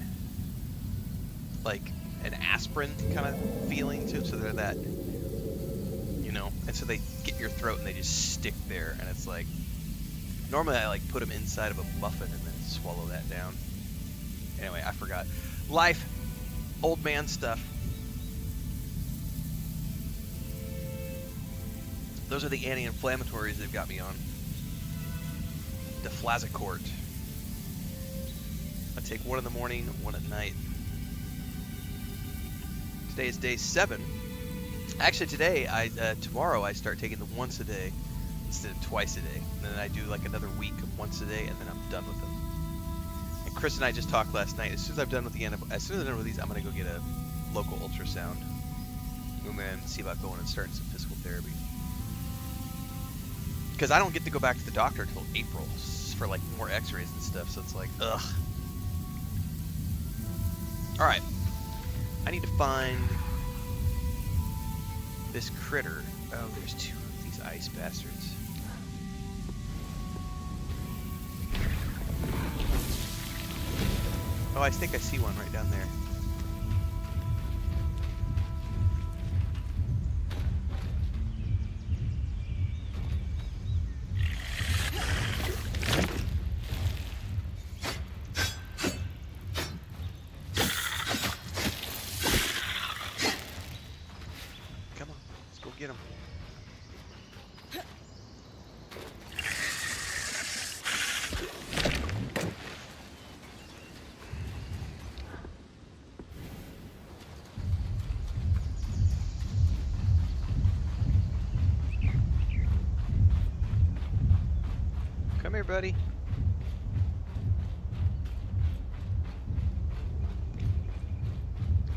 like an aspirin kind of feeling to them. So they're that, you know, and so they get your throat and they just stick there, and it's like normally I like put them inside of a muffin and then swallow that down. Anyway, I forgot. Life, old man stuff. Those are the anti-inflammatories they've got me on. Deflazacort. I take one in the morning, one at night. Today is day 7. Actually, tomorrow I start taking them once a day instead of twice a day. And then I do like another week of once a day, and then I'm done with them. And Chris and I just talked last night. As soon as I'm done with these, I'm gonna go get a local ultrasound. Go in and see about going and starting some physical therapy. Because I don't get to go back to the doctor until April for like more X-rays and stuff. So it's like, ugh. All right. I need to find this critter. Oh, there's 2 of these ice bastards. Oh, I think I see one right down there. Get him. Come here, buddy.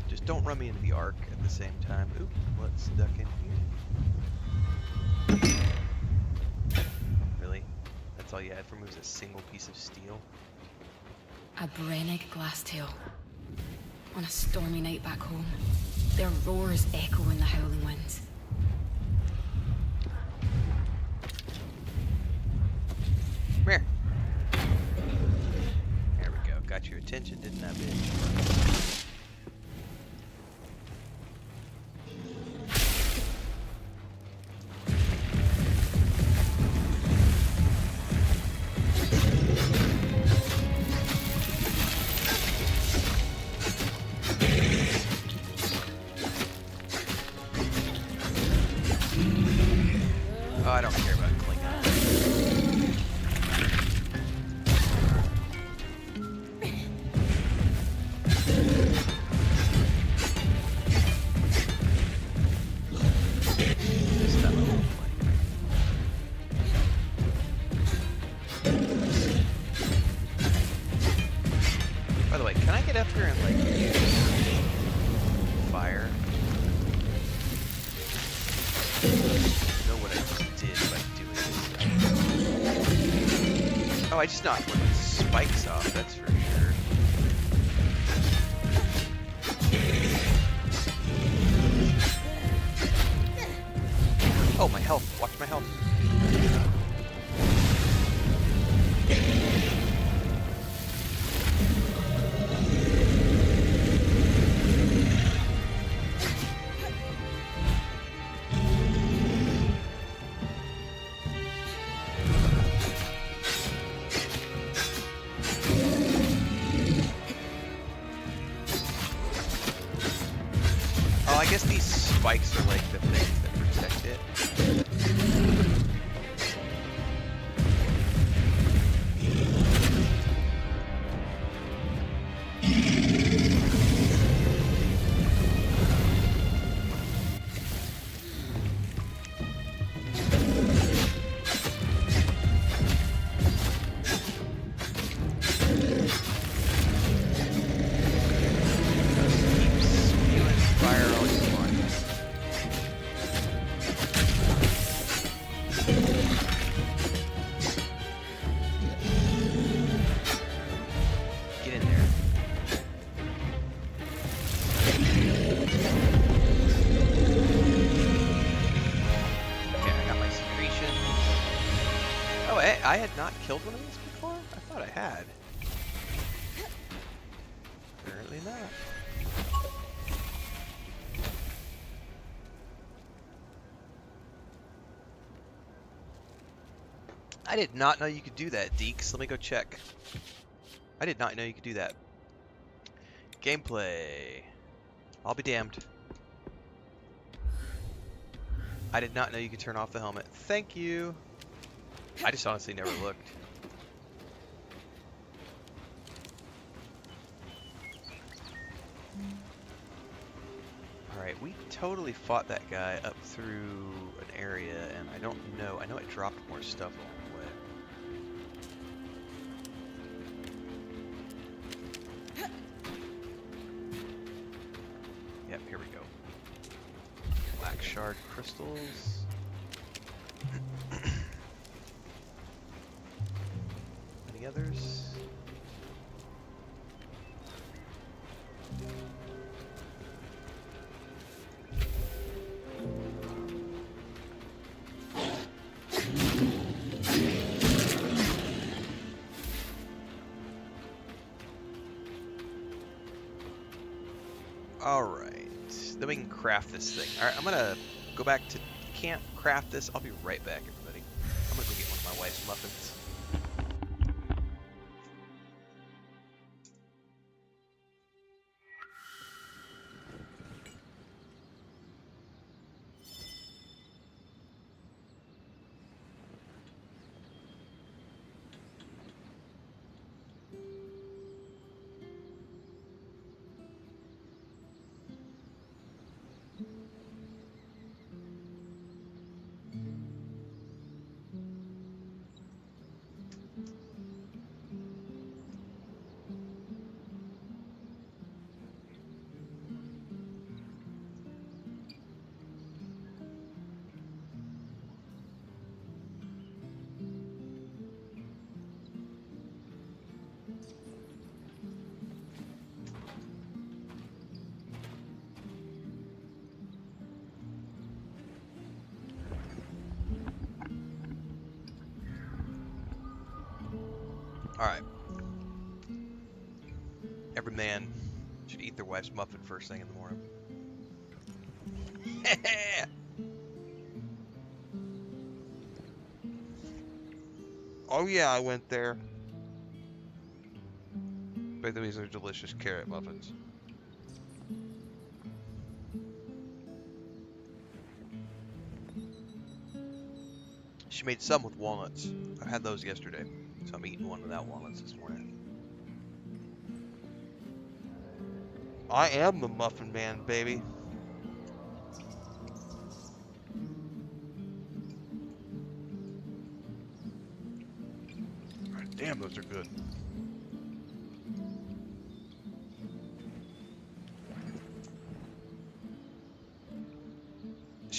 Just don't run me into the Ark at the same time. Oop, what's stuck in here? Really? That's all you had for me was a single piece of steel? A Brennig glasstail. On a stormy night back home, their roars echo in the howling winds. Come here. There we go. Got your attention, didn't I, bitch? Oh, I don't care about clay. after and like use fire? I don't know what I just did by doing this. Oh, I just knocked one of the spikes off, that's for sure. Oh, my health. Watch my health. Oh, I guess these spikes are like the things that protect it. I had not killed one of these before? I thought I had. Apparently not. I did not know you could do that, Deeks. Let me go check. I did not know you could do that. Gameplay. I'll be damned. I did not know you could turn off the helmet. Thank you. I just honestly never looked. Alright, we totally fought that guy up through an area, and I don't know. I know it dropped more stuff along the way. Yep, here we go. Black shard crystals. Any others? Alright, then we can craft this thing. Alright, I'm gonna go back to camp, craft this. I'll be right back, everybody. I'm gonna go get one of my wife's muffins. Alright. Every man should eat their wife's muffin first thing in the morning. Oh yeah, I went there. But these are delicious carrot muffins. She made some with walnuts. I had those yesterday, so I'm eating one without walnuts this morning. I am the muffin man, baby. Damn, those are good.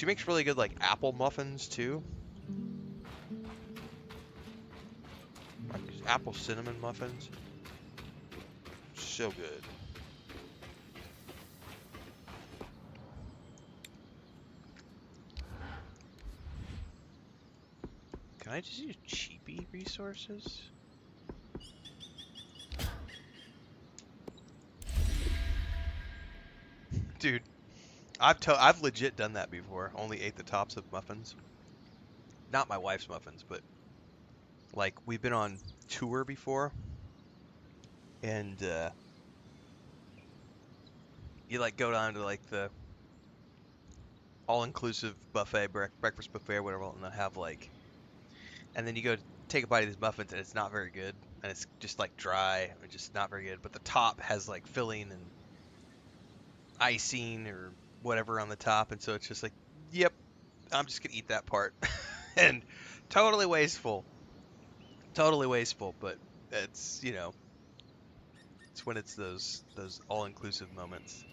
She makes really good, like, apple muffins, too. Like, apple cinnamon muffins. So good. Can I just use cheapy resources? Dude, I've legit done that before. Only ate the tops of muffins. Not my wife's muffins, but like we've been on tour before, and you like go down to like the all-inclusive buffet, breakfast buffet, or whatever, and they'll have like, and then you go take a bite of these muffins, and it's not very good, and it's just like dry, and just not very good. But the top has like filling and icing or whatever on the top, and so it's just like, yep, I'm just gonna eat that part, and totally wasteful, but it's, you know, it's when it's those all-inclusive moments.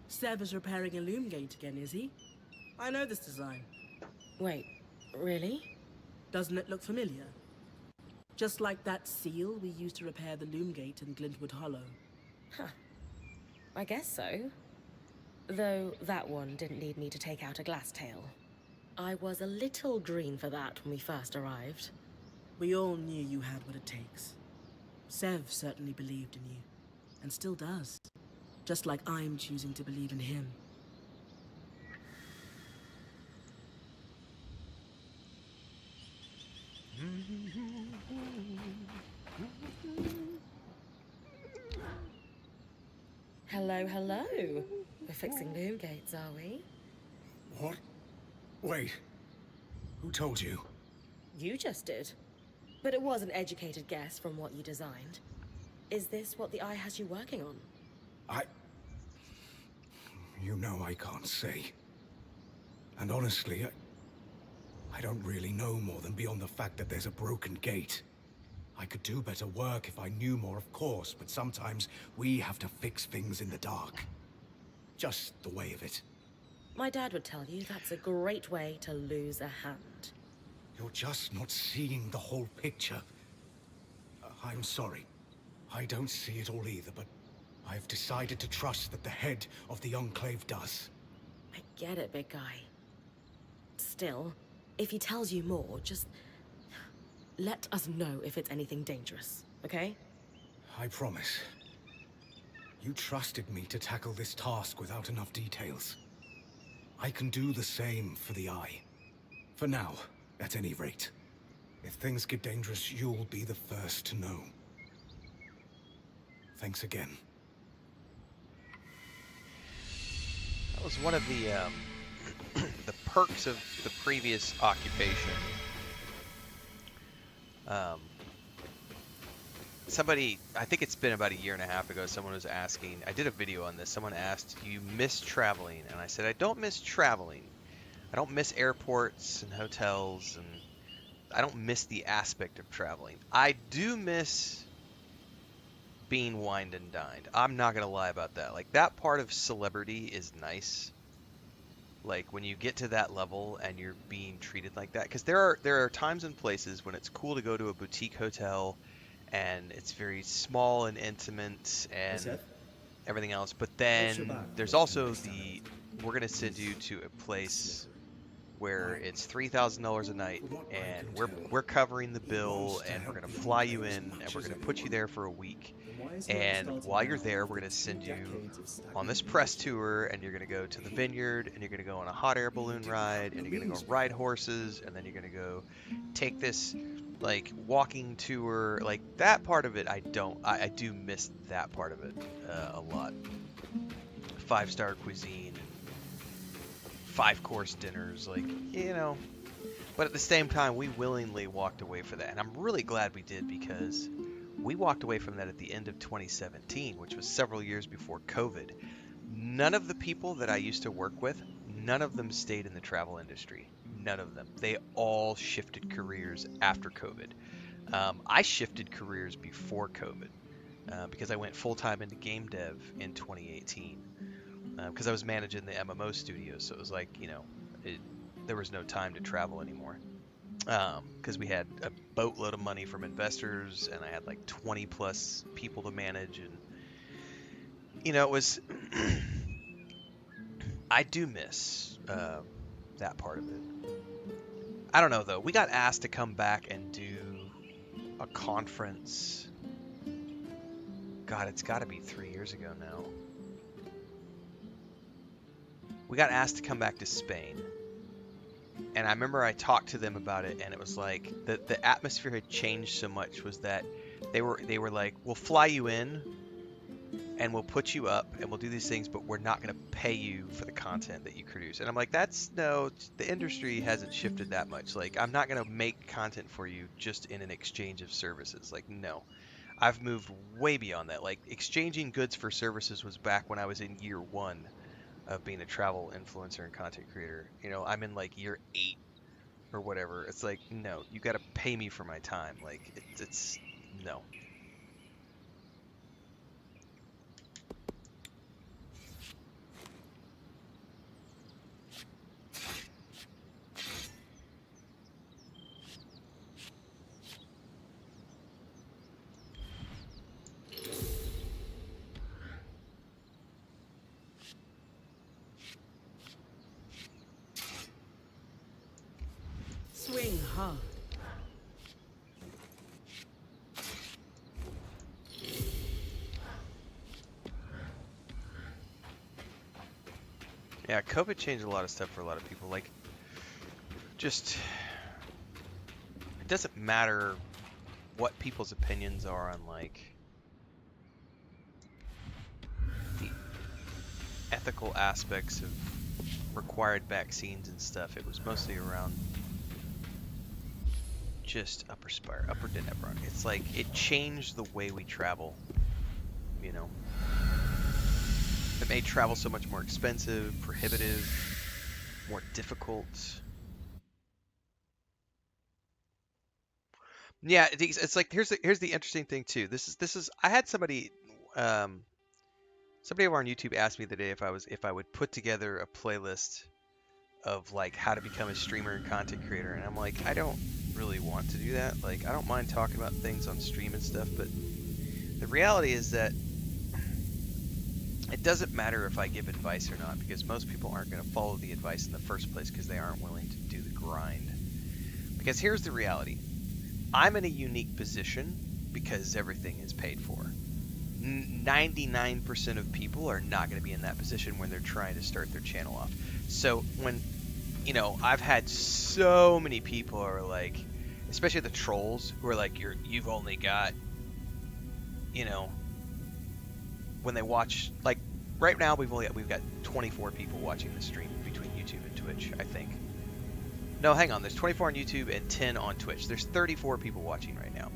Sev is repairing a loom gate again, is he? I know this design. Wait, really? Doesn't it look familiar? Just like that seal we used to repair the loom gate in Glintwood Hollow. Huh. I guess so. Though that one didn't need me to take out a glass tail. I was a little green for that when we first arrived. We all knew you had what it takes. Sev certainly believed in you, and still does. Just like I'm choosing to believe in him. Hello, hello. We're fixing loom gates, are we? What? Wait. Who told you? You just did. But it was an educated guess from what you designed. Is this what the Eye has you working on? You know I can't say. And honestly, I don't really know more than beyond the fact that there's a broken gate. I could do better work if I knew more, of course, but sometimes we have to fix things in the dark. Just the way of it. My dad would tell you that's a great way to lose a hand. You're just not seeing the whole picture. I'm sorry. I don't see it all either, but I've decided to trust that the head of the Enclave does. I get it, big guy. Still, if he tells you more, just let us know if it's anything dangerous, okay? I promise. You trusted me to tackle this task without enough details. I can do the same for the Eye. For now, at any rate. If things get dangerous, you'll be the first to know. Thanks again. That was one of the the perks of the previous occupation. Somebody, I think it's been about a year and a half ago, someone was asking, I did a video on this, someone asked, do you miss traveling? And I said, I don't miss traveling. I don't miss airports and hotels, and I don't miss the aspect of traveling. I do miss being wined and dined. I'm not going to lie about that. Like, that part of celebrity is nice. Like, when you get to that level and you're being treated like that. Because there are times and places when it's cool to go to a boutique hotel and it's very small and intimate and everything else. But then there's also the, we're going to send you to a place where it's $3,000 a night and we're covering the bill and we're going to fly you in and we're going to put you there for a week. And while you're there, we're going to send you on this press tour, and you're going to go to the vineyard, and you're going to go on a hot air balloon ride, and you're going to go ride horses, and then you're going to go take this like walking tour. Like, that part of it, I do miss that part of it a lot. 5-star cuisine, 5-course dinners, like, you know. But at the same time, we willingly walked away for that, and I'm really glad we did, because we walked away from that at the end of 2017, which was several years before COVID. None of the people that I used to work with, none of them stayed in the travel industry. None of them. They all shifted careers after COVID. I shifted careers before COVID because I went full-time into game dev in 2018. because I was managing the MMO studio, so it was like, there was no time to travel anymore. Because we had a boatload of money from investors, and I had like 20 plus people to manage, and it was. I do miss that part of it. I don't know though. We got asked to come back and do a conference. God, it's got to be 3 years ago now. We got asked to come back to Spain. And I remember I talked to them about it, and it was like the atmosphere had changed so much. Was that they were like, we'll fly you in, and we'll put you up, and we'll do these things, but we're not going to pay you for the content that you produce. And I'm like, the industry hasn't shifted that much. Like, I'm not going to make content for you just in an exchange of services. Like, no, I've moved way beyond that. Like, exchanging goods for services was back when I was in year 1 of being a travel influencer and content creator. I'm in like year 8 or whatever. It's like, no, you got to pay me for my time. Like, it's no. Swing hard. Yeah, COVID changed a lot of stuff for a lot of people. Like, just, it doesn't matter what people's opinions are on, like, the ethical aspects of required vaccines and stuff. It was mostly around just upper Denebron. It's like, it changed the way we travel, It made travel so much more expensive, prohibitive, more difficult. Yeah, it's like, here's the interesting thing too. This is I had somebody over on YouTube asked me the day if I would put together a playlist of like how to become a streamer and content creator, and I'm like, I don't really want to do that. Like, I don't mind talking about things on stream and stuff, but the reality is that it doesn't matter if I give advice or not, because most people aren't going to follow the advice in the first place because they aren't willing to do the grind. Because here's the reality. I'm in a unique position because everything is paid for. 99% of people are not going to be in that position when they're trying to start their channel off. So when, I've had so many people who are like, especially the trolls, who are like, you've only got, when they watch, like, right now we've got 24 people watching the stream between YouTube and Twitch, I think. No, hang on, there's 24 on YouTube and 10 on Twitch. There's 34 people watching right now.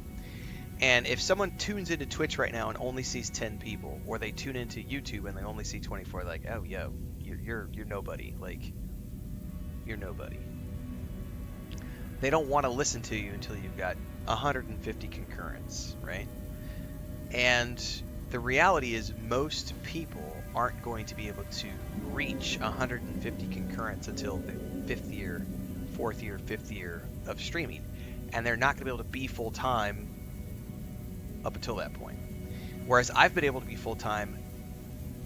And if someone tunes into Twitch right now and only sees 10 people, or they tune into YouTube and they only see 24, like, oh, yo, you're nobody. Like, you're nobody. They don't want to listen to you until you've got 150 concurrents, right? And the reality is most people aren't going to be able to reach 150 concurrents until the 4th year, 5th year of streaming. And they're not going to be able to be full-time up until that point. Whereas I've been able to be full-time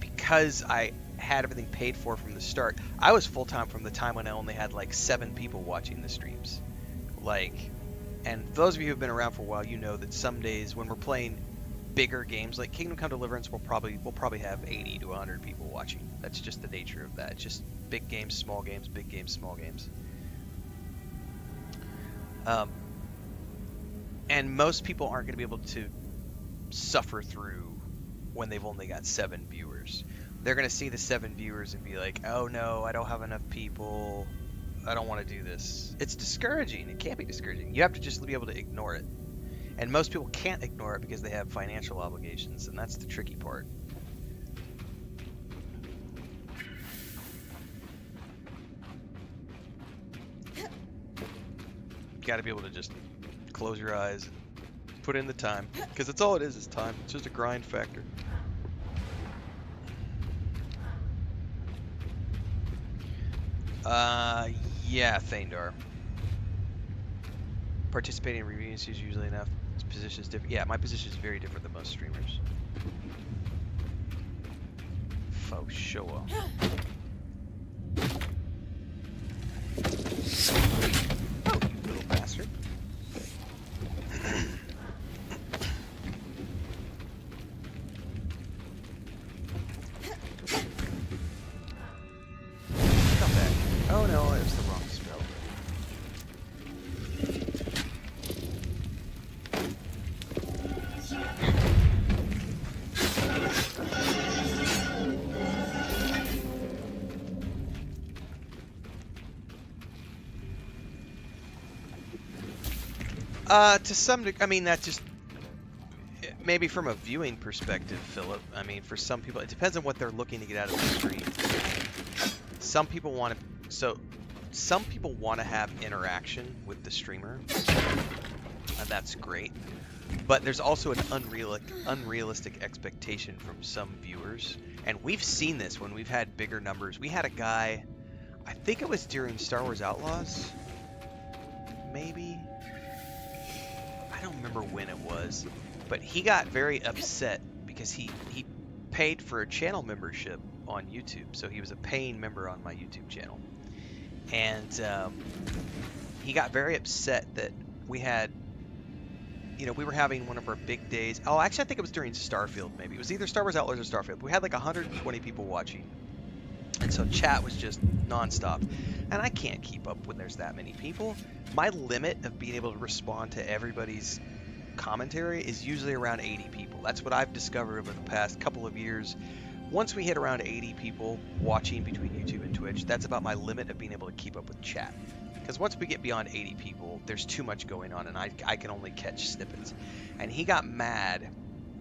because I had everything paid for from the start. I was full-time from the time when I only had like 7 people watching the streams. Like, and those of you who have been around for a while, you know that some days when we're playing bigger games like Kingdom Come Deliverance, we'll probably have 80 to 100 people watching. That's just the nature of that. It's just big games, small games, big games, small games. And most people aren't going to be able to suffer through when they've only got 7 viewers. They're going to see the 7 viewers and be like, oh no, I don't have enough people. I don't want to do this. It's discouraging. It can't be discouraging. You have to just be able to ignore it. And most people can't ignore it because they have financial obligations, and that's the tricky part. You got to be able to just close your eyes and put in the time, because that's all it is time. It's just a grind factor. Yeah, Thandar. Participating in reviews is usually enough. His position is different. Yeah, my position is very different than most streamers. Faux sure. Oh, you little bastard. Come back. Oh no, it was the wrong spell. To some degree, I mean, that just, maybe from a viewing perspective, Philip, I mean, for some people, it depends on what they're looking to get out of the stream. Some people want to have interaction with the streamer, and that's great. But there's also an unrealistic expectation from some viewers, and we've seen this when we've had bigger numbers. We had a guy, I think it was during Star Wars Outlaws, maybe? I don't remember when it was, but he got very upset because he paid for a channel membership on YouTube, so he was a paying member on my YouTube channel, and he got very upset that we had, you know, we were having one of our big days. Oh, actually, I think it was during Starfield. Maybe it was either Star Wars Outlaws or Starfield. We had like 120 people watching, and so chat was just nonstop. And I can't keep up when there's that many people. My limit of being able to respond to everybody's commentary is usually around 80 people. That's what I've discovered over the past couple of years. Once we hit around 80 people watching between YouTube and Twitch, that's about my limit of being able to keep up with chat. Because once we get beyond 80 people, there's too much going on, and I can only catch snippets. And he got mad.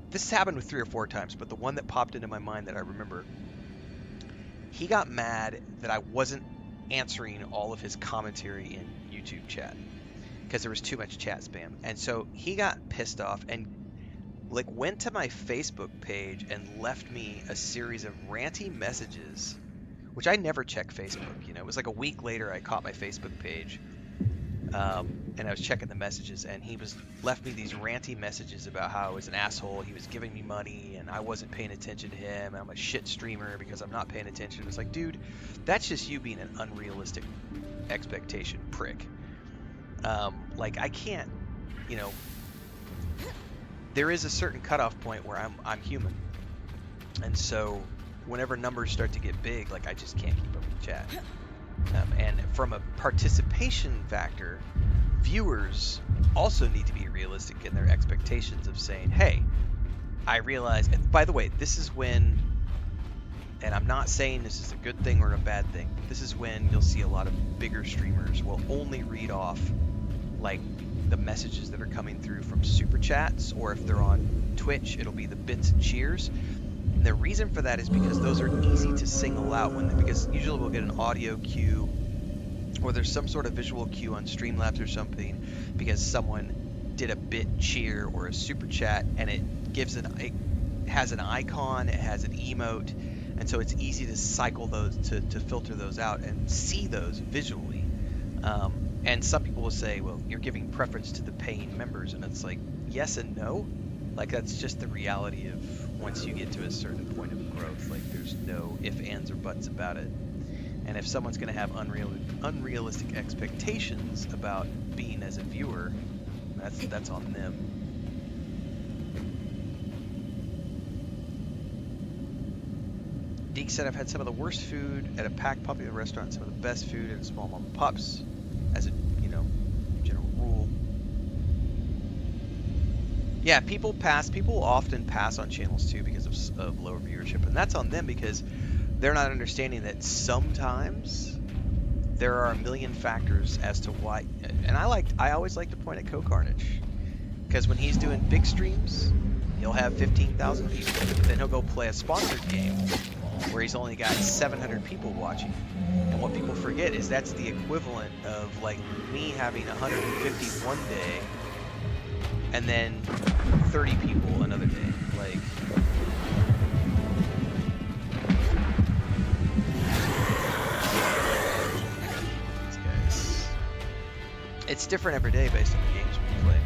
This has happened with 3 or 4 times, but the one that popped into my mind that I remember, he got mad that I wasn't answering all of his commentary in YouTube chat because there was too much chat spam. And so he got pissed off and like went to my Facebook page and left me a series of ranty messages, which I never check Facebook. You know, it was like a week later I caught my Facebook page, and I was checking the messages, and he left me these ranty messages about how I was an asshole. He was giving me money, and I wasn't paying attention to him, and I'm a shit streamer because I'm not paying attention. It was like, dude, that's just you being an unrealistic expectation prick. Like, I can't, you know, there is a certain cutoff point where I'm human, and so whenever numbers start to get big, like, I just can't keep up with chat. And from a participation factor, viewers also need to be realistic in their expectations of saying, hey, I realize, and by the way, this is when, and I'm not saying this is a good thing or a bad thing, this is when you'll see a lot of bigger streamers will only read off like the messages that are coming through from super chats, or if they're on Twitch, it'll be the bits and cheers. And the reason for that is because those are easy to single out because usually we'll get an audio cue or there's some sort of visual cue on Streamlabs or something because someone did a bit cheer or a super chat, and it has an icon, it has an emote, and so it's easy to cycle those to filter those out and see those visually. And some people will say, well, you're giving preference to the paying members, and it's like, yes and no. Like, that's just the reality of once you get to a certain point of growth. Like, there's no ifs, ands, or buts about it. And if someone's going to have unrealistic expectations about being as a viewer, that's on them. Deke said, I've had some of the worst food at a packed popular restaurant, some of the best food at small mom and pops, as a, you know, general rule. Yeah, people often pass on channels too because of lower viewership, and that's on them because they're not understanding that sometimes there are a million factors as to why. And I always like to point at Co-Carnage, because when he's doing big streams, he'll have 15,000 people. Then he'll go play a sponsored game where he's only got 700 people watching. And what people forget is that's the equivalent of like me having 150 one day and then 30 people another day. Like, It's different every day based on the games we play.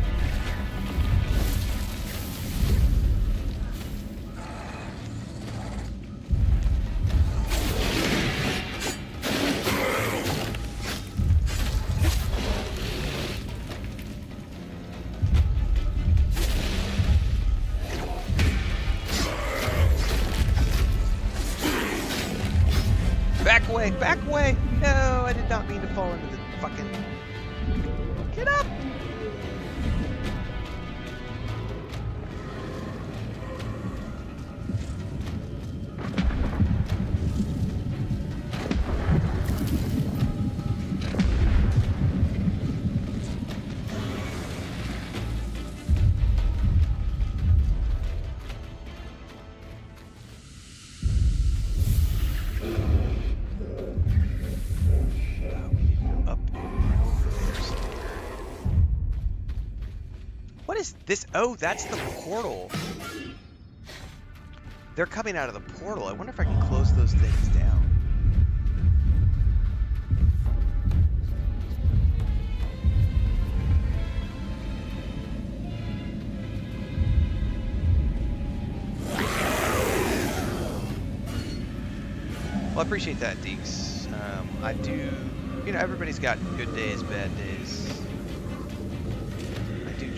Back away! Back away! No, I did not mean to fall into the fucking... Get up! What is this? Oh, that's the portal. They're coming out of the portal. I wonder if I can close those things down. Well, I appreciate that, Deeks. I do... You know, everybody's got good days, bad days.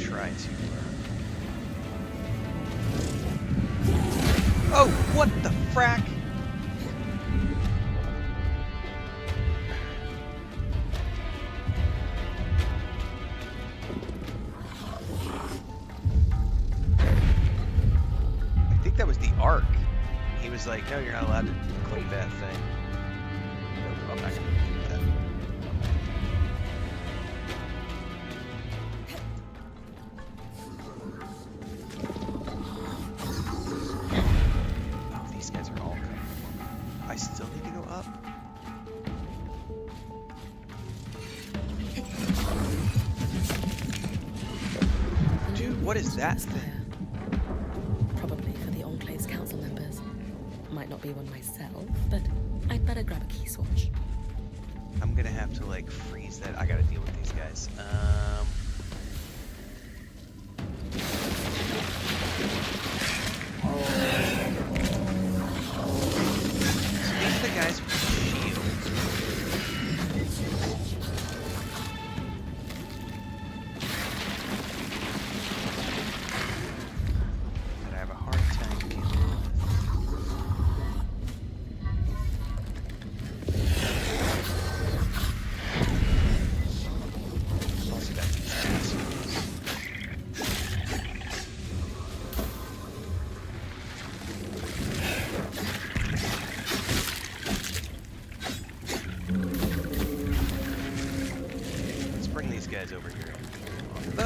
Try to. Oh, what the frack? I think that was the Ark. He was like, no, you're not allowed to clean that thing. Nope, I'm not gonna do that. I still need to go up. Dude, what is that thing? Probably for the Enclave's council members. Might not be one myself, but I'd better grab a key swatch. I'm gonna have to like freeze that. I gotta deal with these guys. Guys with shields. That I have a hard time dealing with. Also got these assholes. Guys over here. Oh,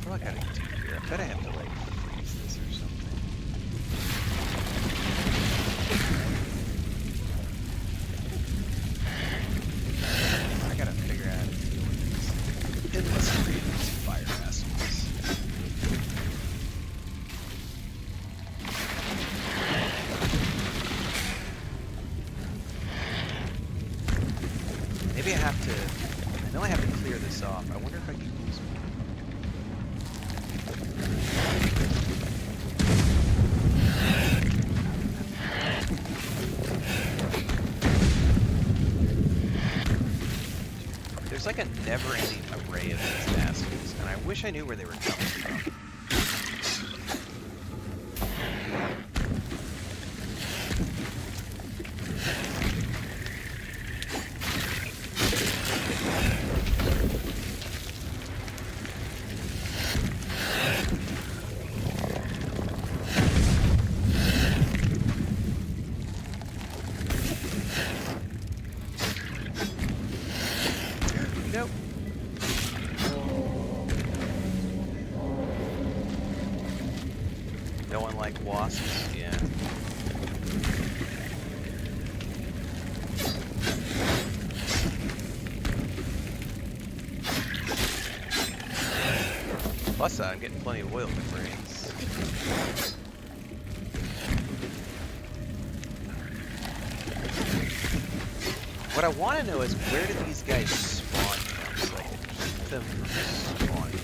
what do I gotta do here? I bet I have to like freeze this or something. I gotta figure out how to deal with these endless creatures, fire assholes. Maybe I have to... I know I have to clear this off. I wonder if I can use one. There's like a never-ending array of these assholes, and I wish I knew where they were coming from. Nope. No one like wasps? Yeah. Plus, I'm getting plenty of oil difference. What I want to know is where do these guys spawn from so I can keep them from spawning.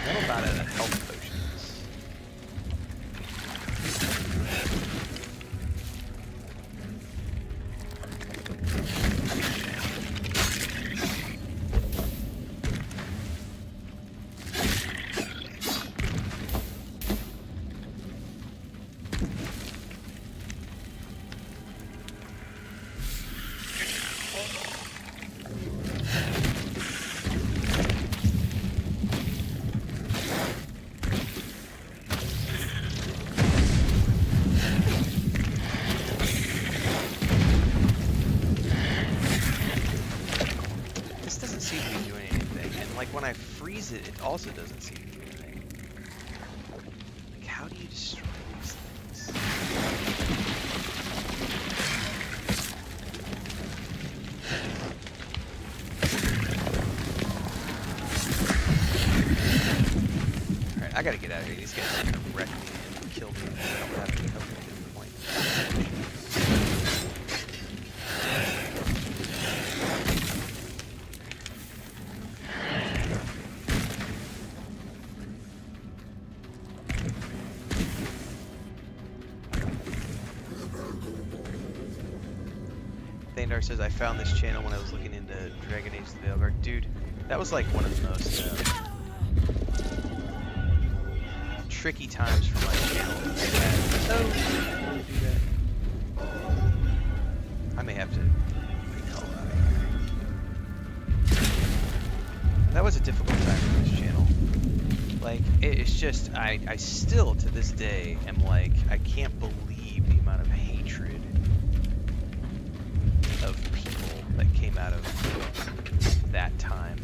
I'm about out of health potions. When I freeze it, it also doesn't seem to do anything. Like, how do you destroy these things? Alright, I gotta get out of here. These guys are gonna wreck me and kill me if I don't have any hope at this point. Thandar says, I found this channel when I was looking into Dragon Age the Veilguard. Dude, that was like one of the most tricky times for my channel. I may have to recall that. That was a difficult time for this channel. Like, it's just, I still, to this day, am like, I can't believe the amount of hatred of people that came out of that time.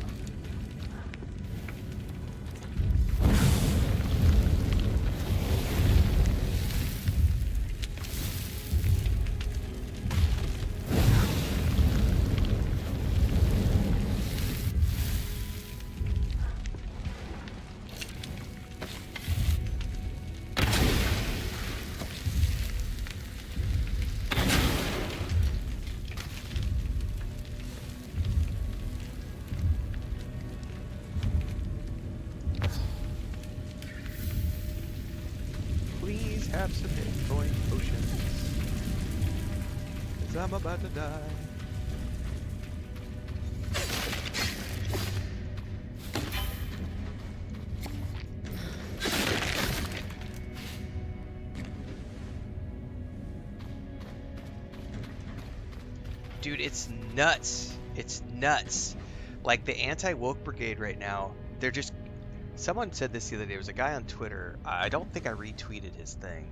Have some hit point potions, 'cause I'm about to die. Dude, it's nuts. It's nuts. Like, the anti-woke brigade right now, they're just... Someone said this the other day. There was a guy on Twitter. I don't think I retweeted his thing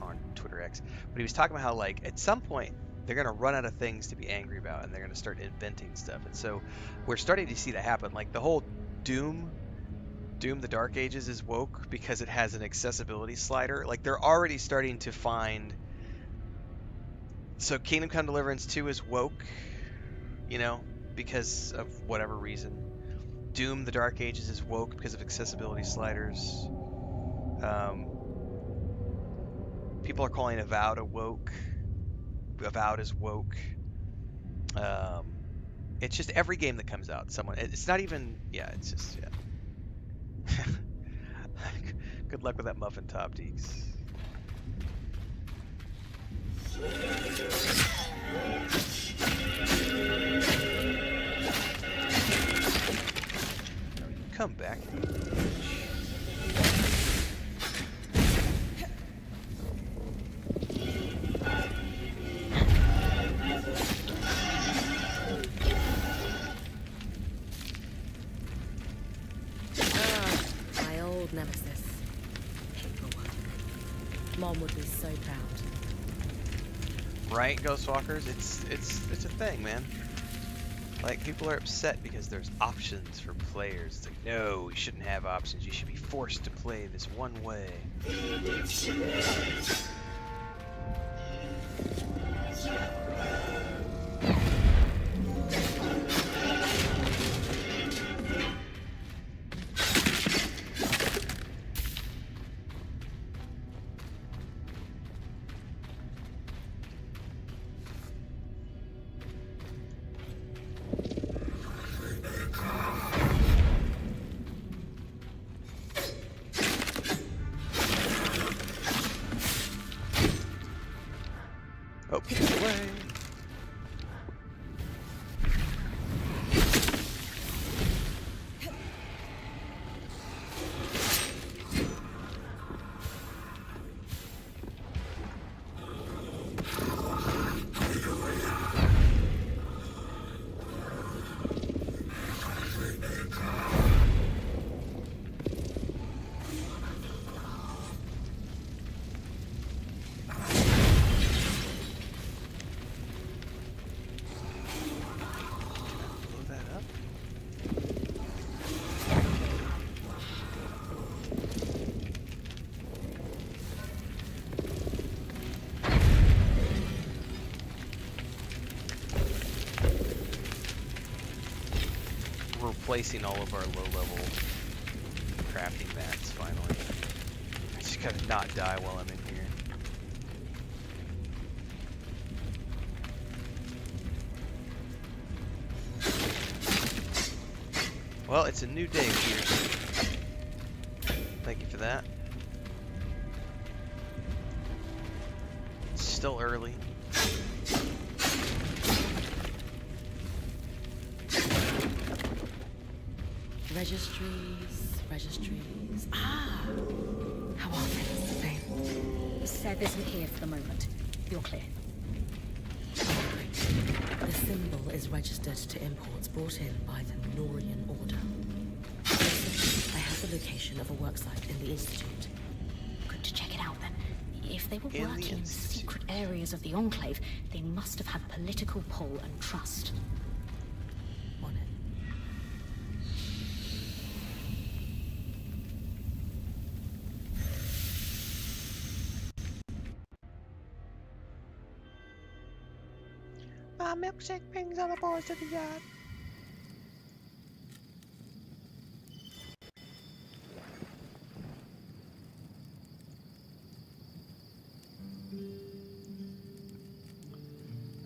on Twitter X, but he was talking about how, like, at some point they're gonna run out of things to be angry about, and they're gonna start inventing stuff. And so we're starting to see that happen. Like, the whole Doom the Dark Ages is woke because it has an accessibility slider. Like, they're already starting to find. So Kingdom Come Deliverance 2 is woke, you know, because of whatever reason. Doom the Dark Ages is woke because of accessibility sliders. People are calling Avowed a woke. Avowed is woke. It's just every game that comes out, someone. It's not even. Yeah, it's just yeah. Good luck with that muffin top, Deeks. Come back. My old nemesis. Paperwork. Mom would be so proud. Right, Ghostwalkers? It's a thing, man. Like, people are upset because there's options for players. It's like, no, you shouldn't have options. You should be forced to play this one way. Oh, get away. Blow that up. We're replacing all of our low-level crafting mats, finally. I just gotta not die while I'm in here. Well, it's a new day, Peterson. Thank you for that. It's still early. Registries. Ah! How are things today? Sev isn't here for the moment. You're clear. The symbol is registered to imports brought in by the Norian Order. Also, I have the location of a worksite in the Institute. Good to check it out then. If they were In the working in Institute. secret areas of the Enclave, they must have had political pull and trust. On it. My milkshake brings all the boys to the yard.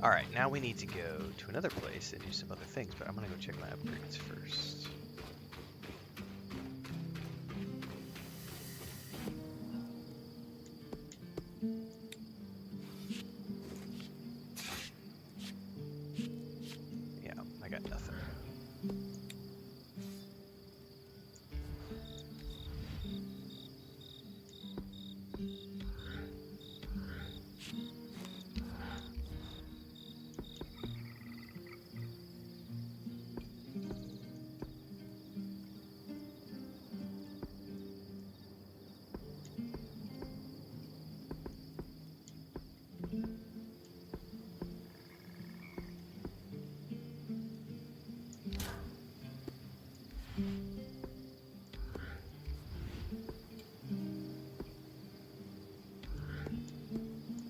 Alright, now we need to go to another place and do some other things, but I'm gonna go check my upgrades first. Yeah, I got nothing.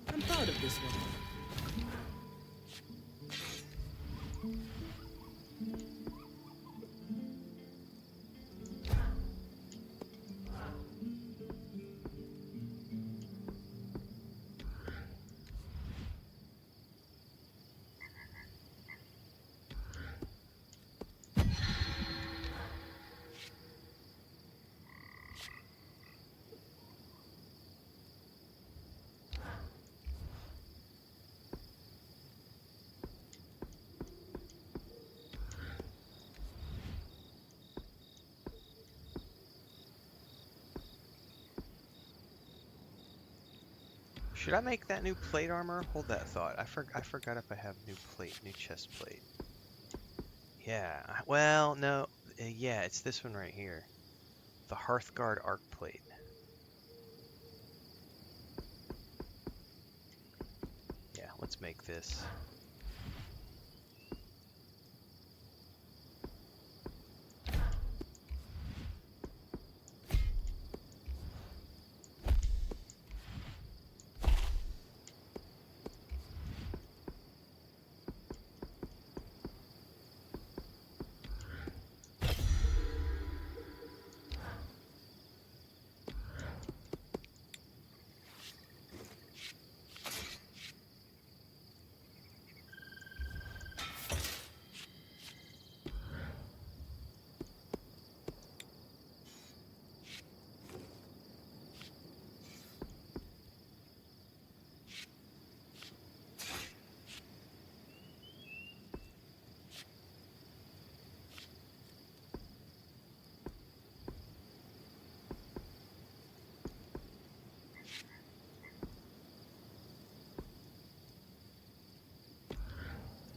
I'm proud of this one. Should I make that new plate armor? Hold that thought. I forgot if I have new chest plate. Yeah, well, no. Yeah, it's this one right here. The Hearthguard arc plate. Yeah, let's make this.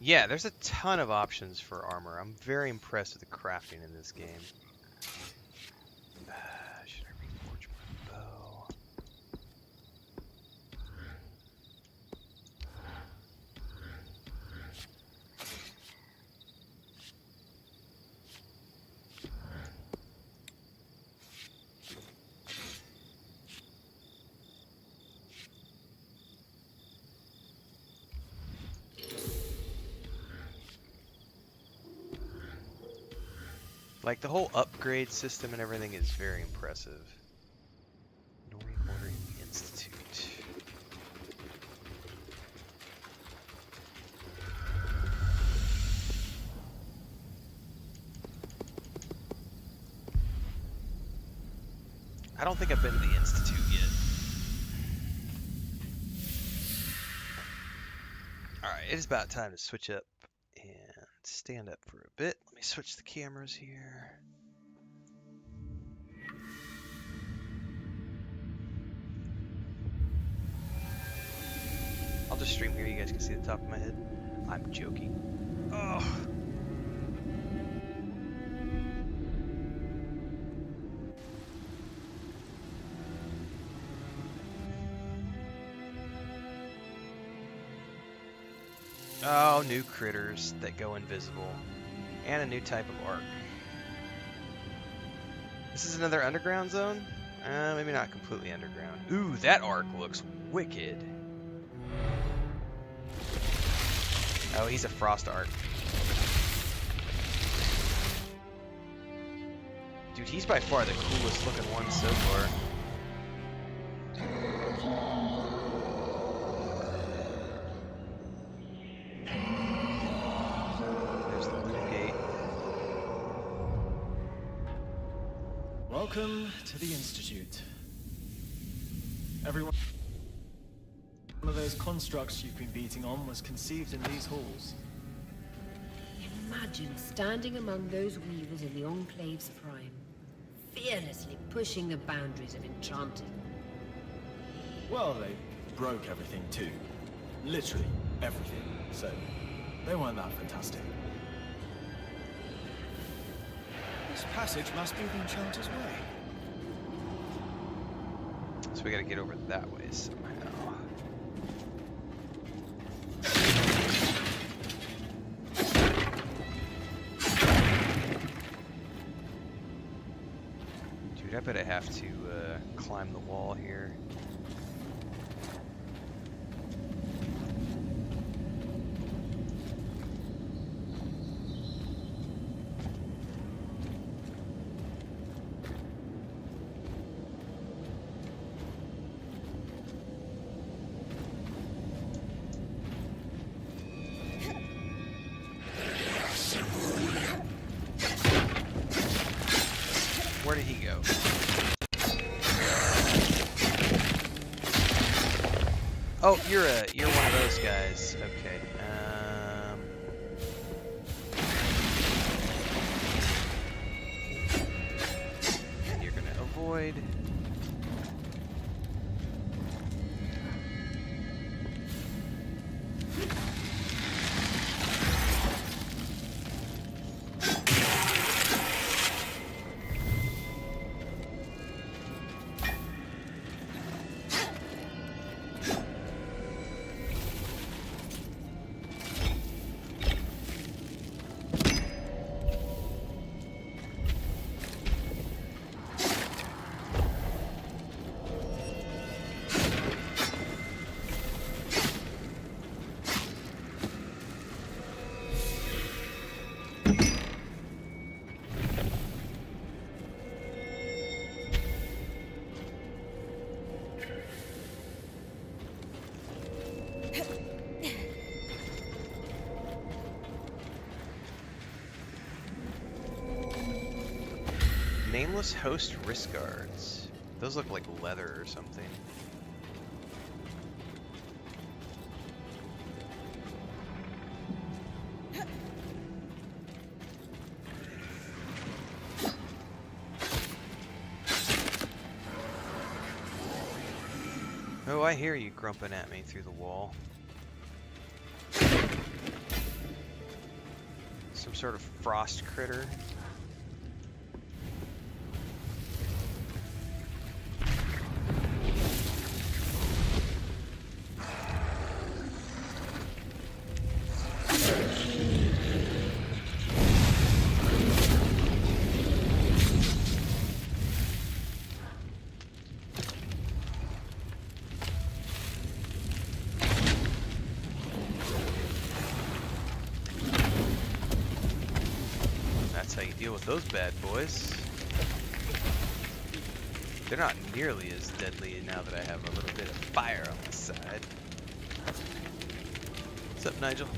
Yeah, there's a ton of options for armor. I'm very impressed with the crafting in this game. Should I reforge my bow? Like, the whole upgrade system and everything is very impressive. Reordering the Institute. I don't think I've been to the Institute yet. Alright, it is about time to switch up and stand up for a bit. Let me switch the cameras here. I'll just stream here, you guys can see the top of my head. I'm joking. Oh. Oh, new critters that go invisible. And a new type of arc. This is another underground zone? Maybe not completely underground. Ooh, that arc looks wicked. Oh, he's a frost arc. Dude, he's by far the coolest looking one so far. There's the Loom gate. Welcome to the Institute. Everyone. One of those constructs you've been beating on was conceived in these halls. Imagine standing among those weavers in the Enclave's prime, fearlessly pushing the boundaries of enchanting. Well, they broke everything too. Literally everything. So, they weren't that fantastic. This passage must be the Enchanter's Way. So we gotta get over that way somehow. Dude, I bet I have to climb the wall here. Where did he go? Oh, you're one of those guys. Okay. You're gonna avoid. Nameless host wrist guards. Those look like leather or something. Oh, I hear you grumping at me through the wall. Some sort of frost critter. That's how you deal with those bad boys. They're not nearly as deadly now that I have a little bit of fire on the side. What's up, Nigel?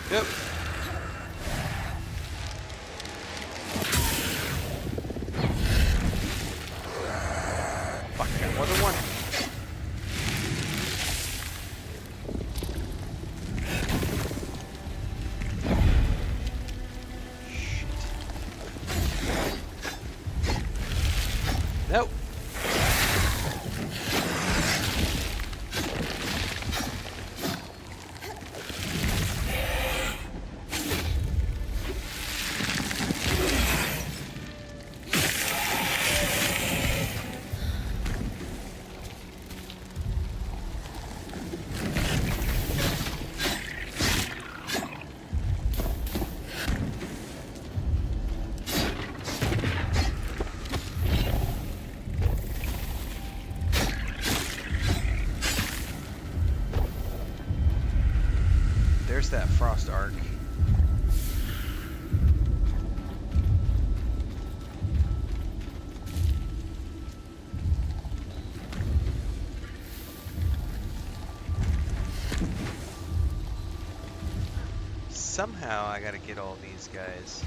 Yep. Fuck, I got more than one. Shit. Nope. There's that frost arc. Somehow I gotta get all these guys.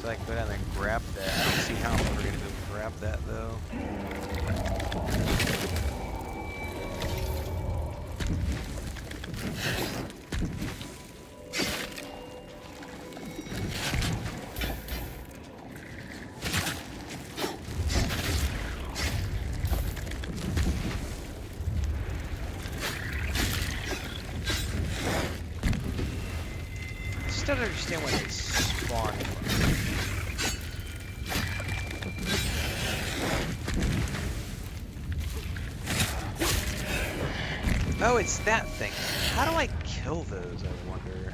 So I can go down there and grab that. I don't see how I'm ever gonna go grab that though. I just don't understand why they spawn. Oh, it's that thing. How do I kill those, I wonder?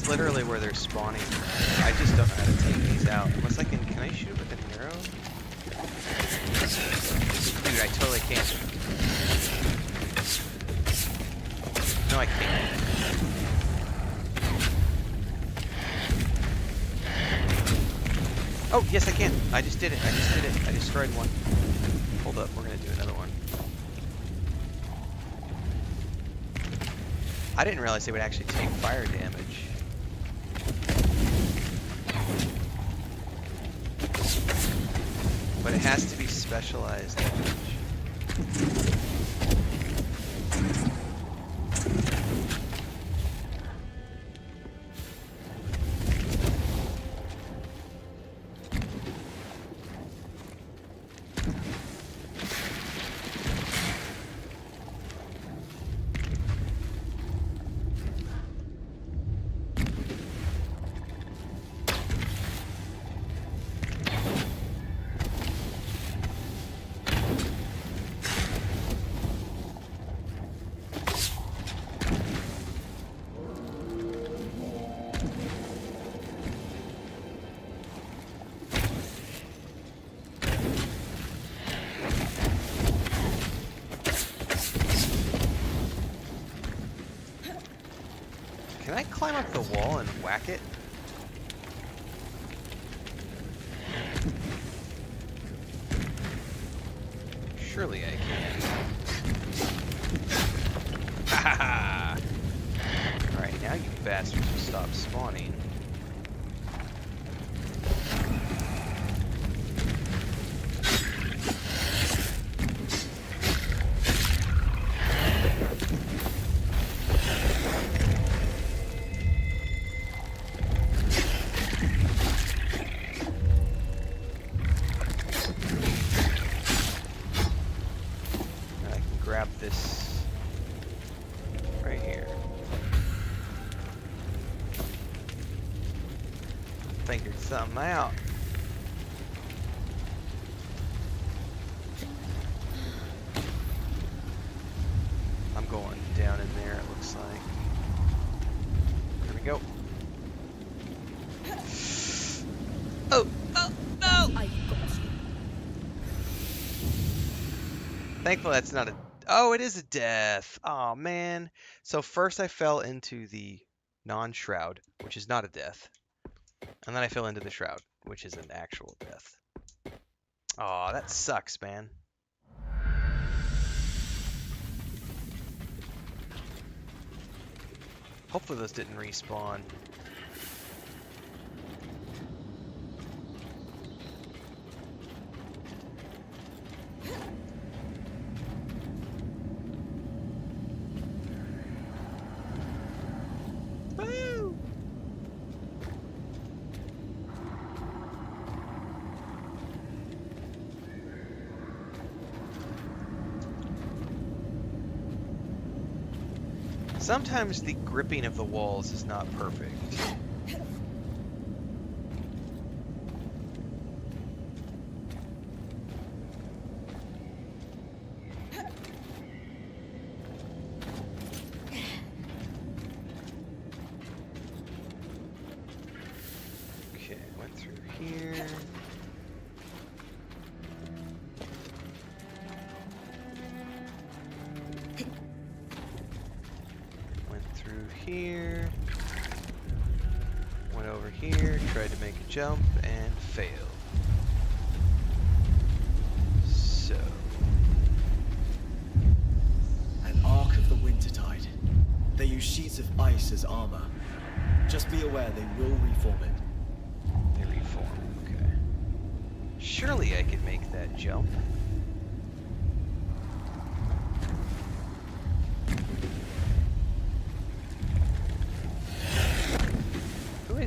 Literally where they're spawning. I just don't know how to take these out. Unless I can I shoot with an arrow? Dude, I totally can't. No, I can't. Oh, yes I can. I just did it. I just did it. I destroyed one. Hold up, we're gonna do another one. I didn't realize they would actually take fire damage. But it has to be specialized damage. Can I climb up the wall and whack it? Surely I can. Ha ha! Alright, now you bastards will stop spawning. Grab this right here. Figured something out. I'm going down in there, it looks like. There we go. Oh, no! Thankfully that's not a... Oh, it is a death. Oh, man. So first I fell into the non-shroud, which is not a death. And then I fell into the shroud, which is an actual death. Oh, that sucks, man. Hopefully those didn't respawn. Sometimes the gripping of the walls is not perfect. Okay, went through here. Here, went over here, tried to make a jump, and failed. So... An Ark of the Wintertide. They use sheets of ice as armor. Just be aware they will reform it. They reform, okay. Surely I could make that jump.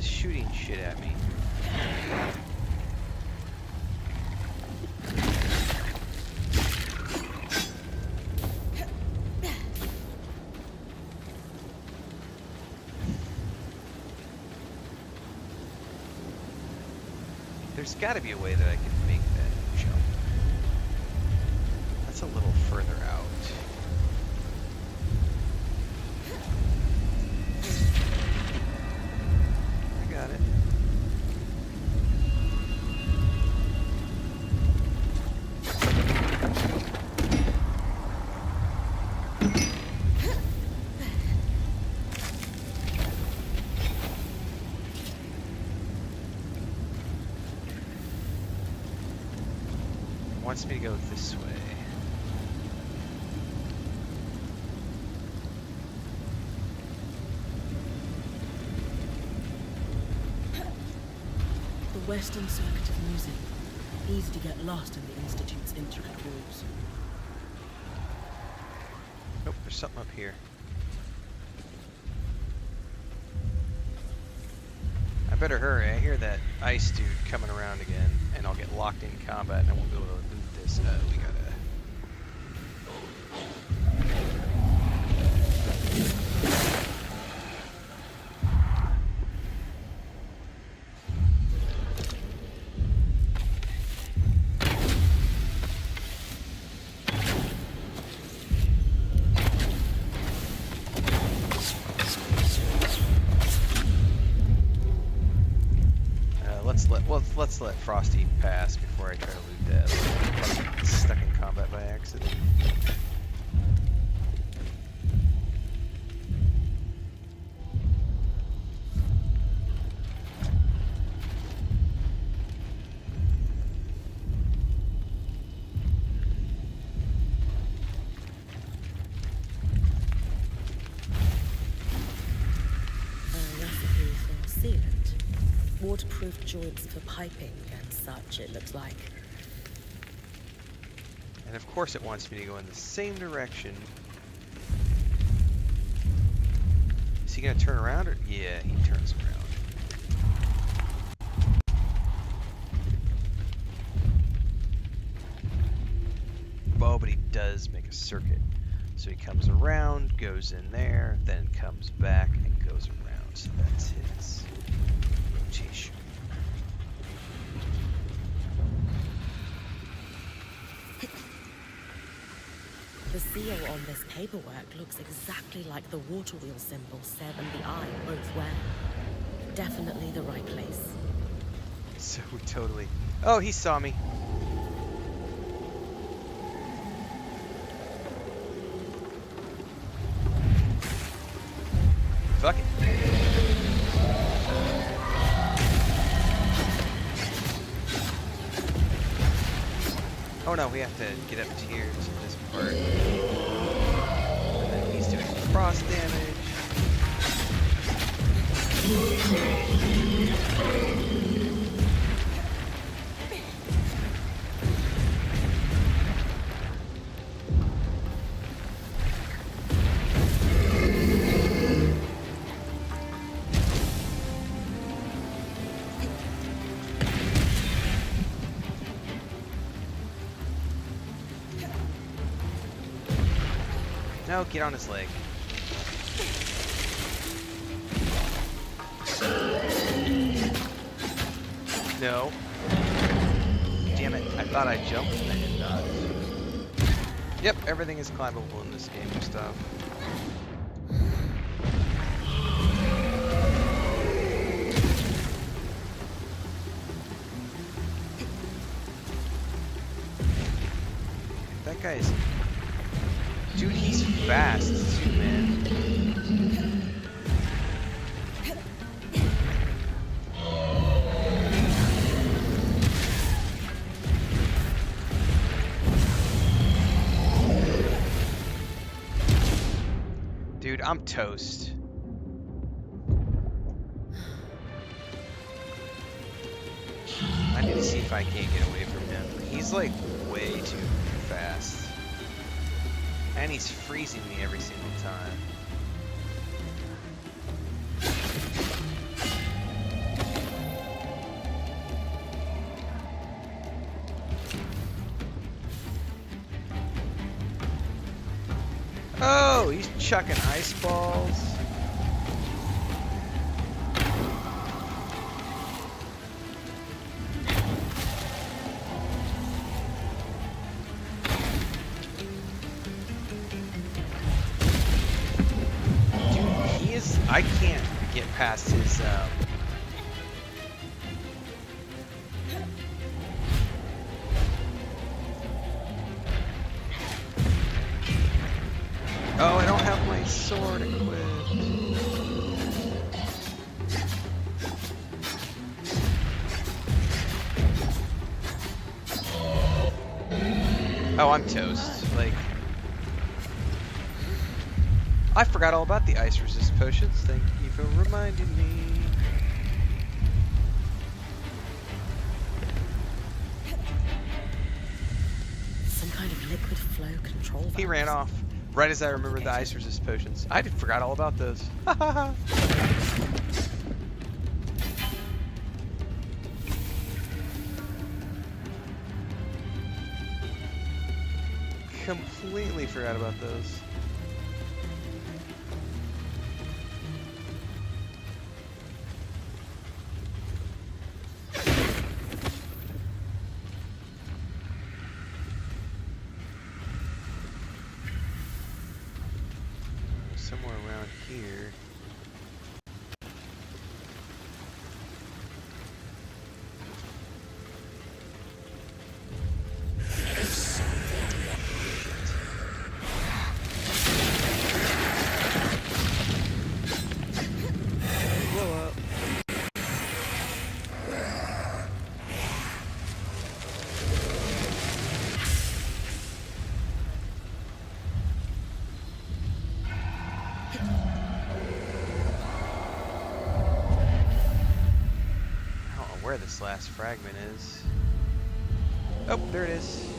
Shooting shit at me. There's got to be a way that I can make that jump. That's a little further out. Wants me to go this way. The western circuit of music. Easy to get lost in the Institute's intricate rules. Nope, there's something up here. I better hurry. I hear that ice dude coming around again, and I'll get locked in combat and I won't be able to loot this. We gotta... Let's let Frosty pass before I try to loot that. I'm stuck in combat by accident. waterproof joints for piping and such, it looks like. And of course it wants me to go in the same direction. Is he gonna turn around or? Yeah, he turns around. Oh, but he does make a circuit. So he comes around, goes in there, then comes back and goes around. So that's his rotation. The seal on this paperwork looks exactly like the water wheel symbol Seb and the Eye both wear. Definitely the right place. So we totally... Oh, he saw me. Fuck it. Oh no, we have to get up here to this part. And then he's doing cross damage. No, get on his leg. No. Damn it, I thought I jumped and I did not. Yep, everything is climbable in this game of stuff. That guy's... Dude, he's fast too, man. Dude, I'm toast. I need to see if I can't get away from him. He's like way too fast. And he's freezing me every single time. Oh, he's chucking ice balls. I can't get past his, Oh, I don't have my sword equipped. Oh, I'm toast. Like... I forgot all about the ice resist potions. Thank you for reminding me. Some kind of liquid flow control valve. He ran off right as I remembered the ice resist potions. I forgot all about those. Completely forgot about those. Somewhere around here. Blow up. where this last fragment is. Oh, there it is.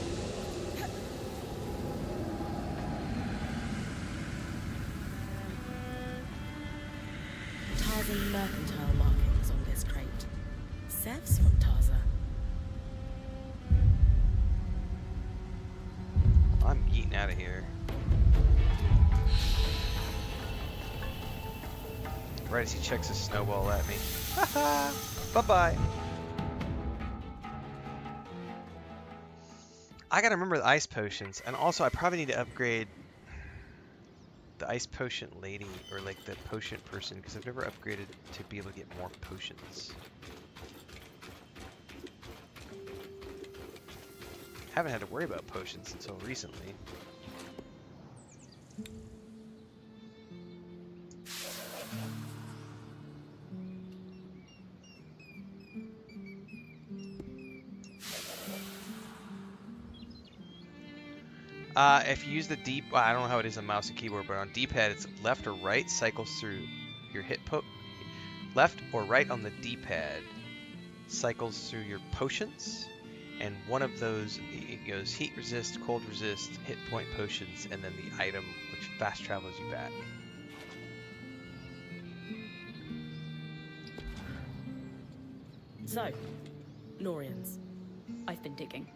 Tarzan mercantile markings on this crate. Sev's from Tarza. I'm yeeting out of here. Right as he checks his snowball at me. Haha! Bye-bye! I gotta remember the ice potions, and also I probably need to upgrade the ice potion lady, or like the potion person, because I've never upgraded to be able to get more potions. Haven't had to worry about potions until recently. If you use the well, I don't know how it is on mouse and keyboard, but on D-pad it's left or right, cycles through your left or right on the D-pad cycles through your potions, and one of those, it goes heat resist, cold resist, hit point potions, and then the item which fast travels you back. So, Norians. I've been digging.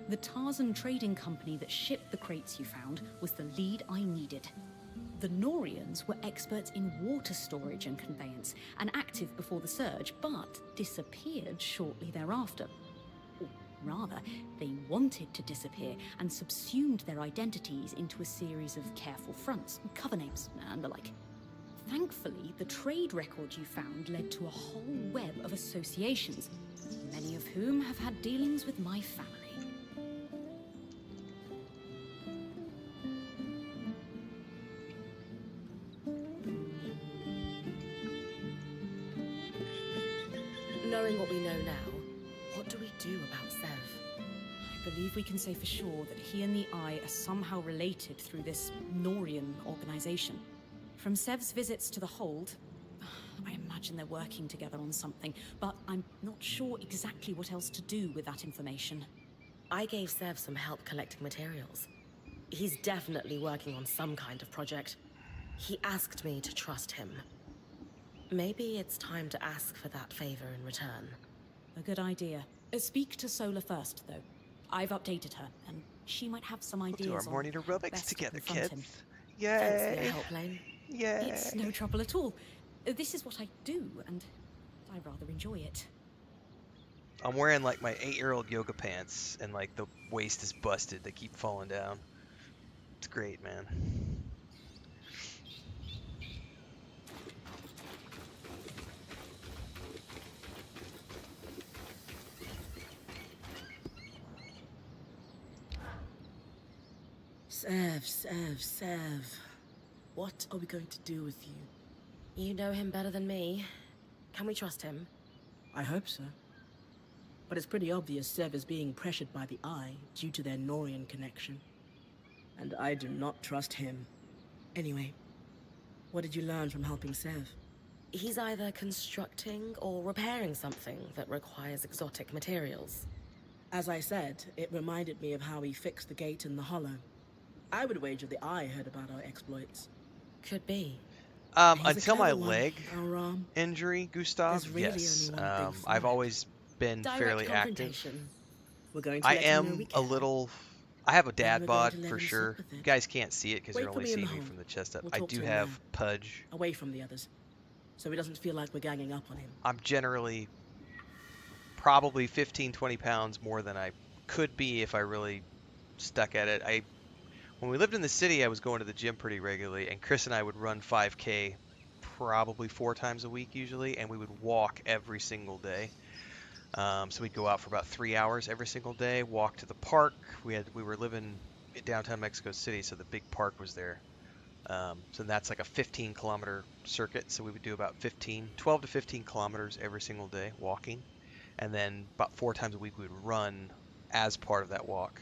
The Tarzan trading company that shipped the crates you found was the lead I needed. The Norians were experts in water storage and conveyance, and active before the surge, but disappeared shortly thereafter. Or rather, they wanted to disappear and subsumed their identities into a series of careful fronts, cover names, and the like. Thankfully, the trade record you found led to a whole web of associations, many of whom have had dealings with my family. Knowing what we know now, what do we do about Sev? I believe we can say for sure that he and the Eye are somehow related through this Norian organization. From Sev's visits to the hold, I imagine they're working together on something, but I'm not sure exactly what else to do with that information. I gave Sev some help collecting materials. He's definitely working on some kind of project. He asked me to trust him. Maybe it's time to ask for that favor in return. A good idea. Speak to Sola first, though. I've updated her, and she might have some ideas. We'll do our morning aerobics together, kids. Yay! Thanks for your help, Lane. Yay! It's no trouble at all. This is what I do, and I rather enjoy it. I'm wearing like my 8-year-old yoga pants, and like the waist is busted. They keep falling down. It's great, man. Sev. What are we going to do with you? You know him better than me. Can we trust him? I hope so. But it's pretty obvious Sev is being pressured by the Eye due to their Norian connection. And I do not trust him. Anyway, what did you learn from helping Sev? He's either constructing or repairing something that requires exotic materials. As I said, it reminded me of how he fixed the gate in the Hollow. I would wager the Eye heard about our exploits. Could be. Until my leg our, injury, Gustav, really yes. only one big I've fight. always been Direct fairly active. confrontation. We're going to I let you know am we a can. little... I have a dad we're going bod to let for him sit sure. with it. You guys can't see it because Wait you're for only me in seeing the me hall. from the chest up. We'll I talk do to him have now. pudge. Away from the others, so he doesn't feel like we're ganging up on him. I'm generally probably 15, 20 pounds more than I could be if I really stuck at it. When we lived in the city, I was going to the gym pretty regularly, and Chris and I would run 5K probably 4 times a week usually, and we would walk every single day. So we'd go out for about 3 hours every single day, walk to the park. We were living in downtown Mexico City, so the big park was there. So that's like a 15-kilometer circuit, so we would do about 12 to 15 kilometers every single day walking, and then about 4 times a week we would run as part of that walk.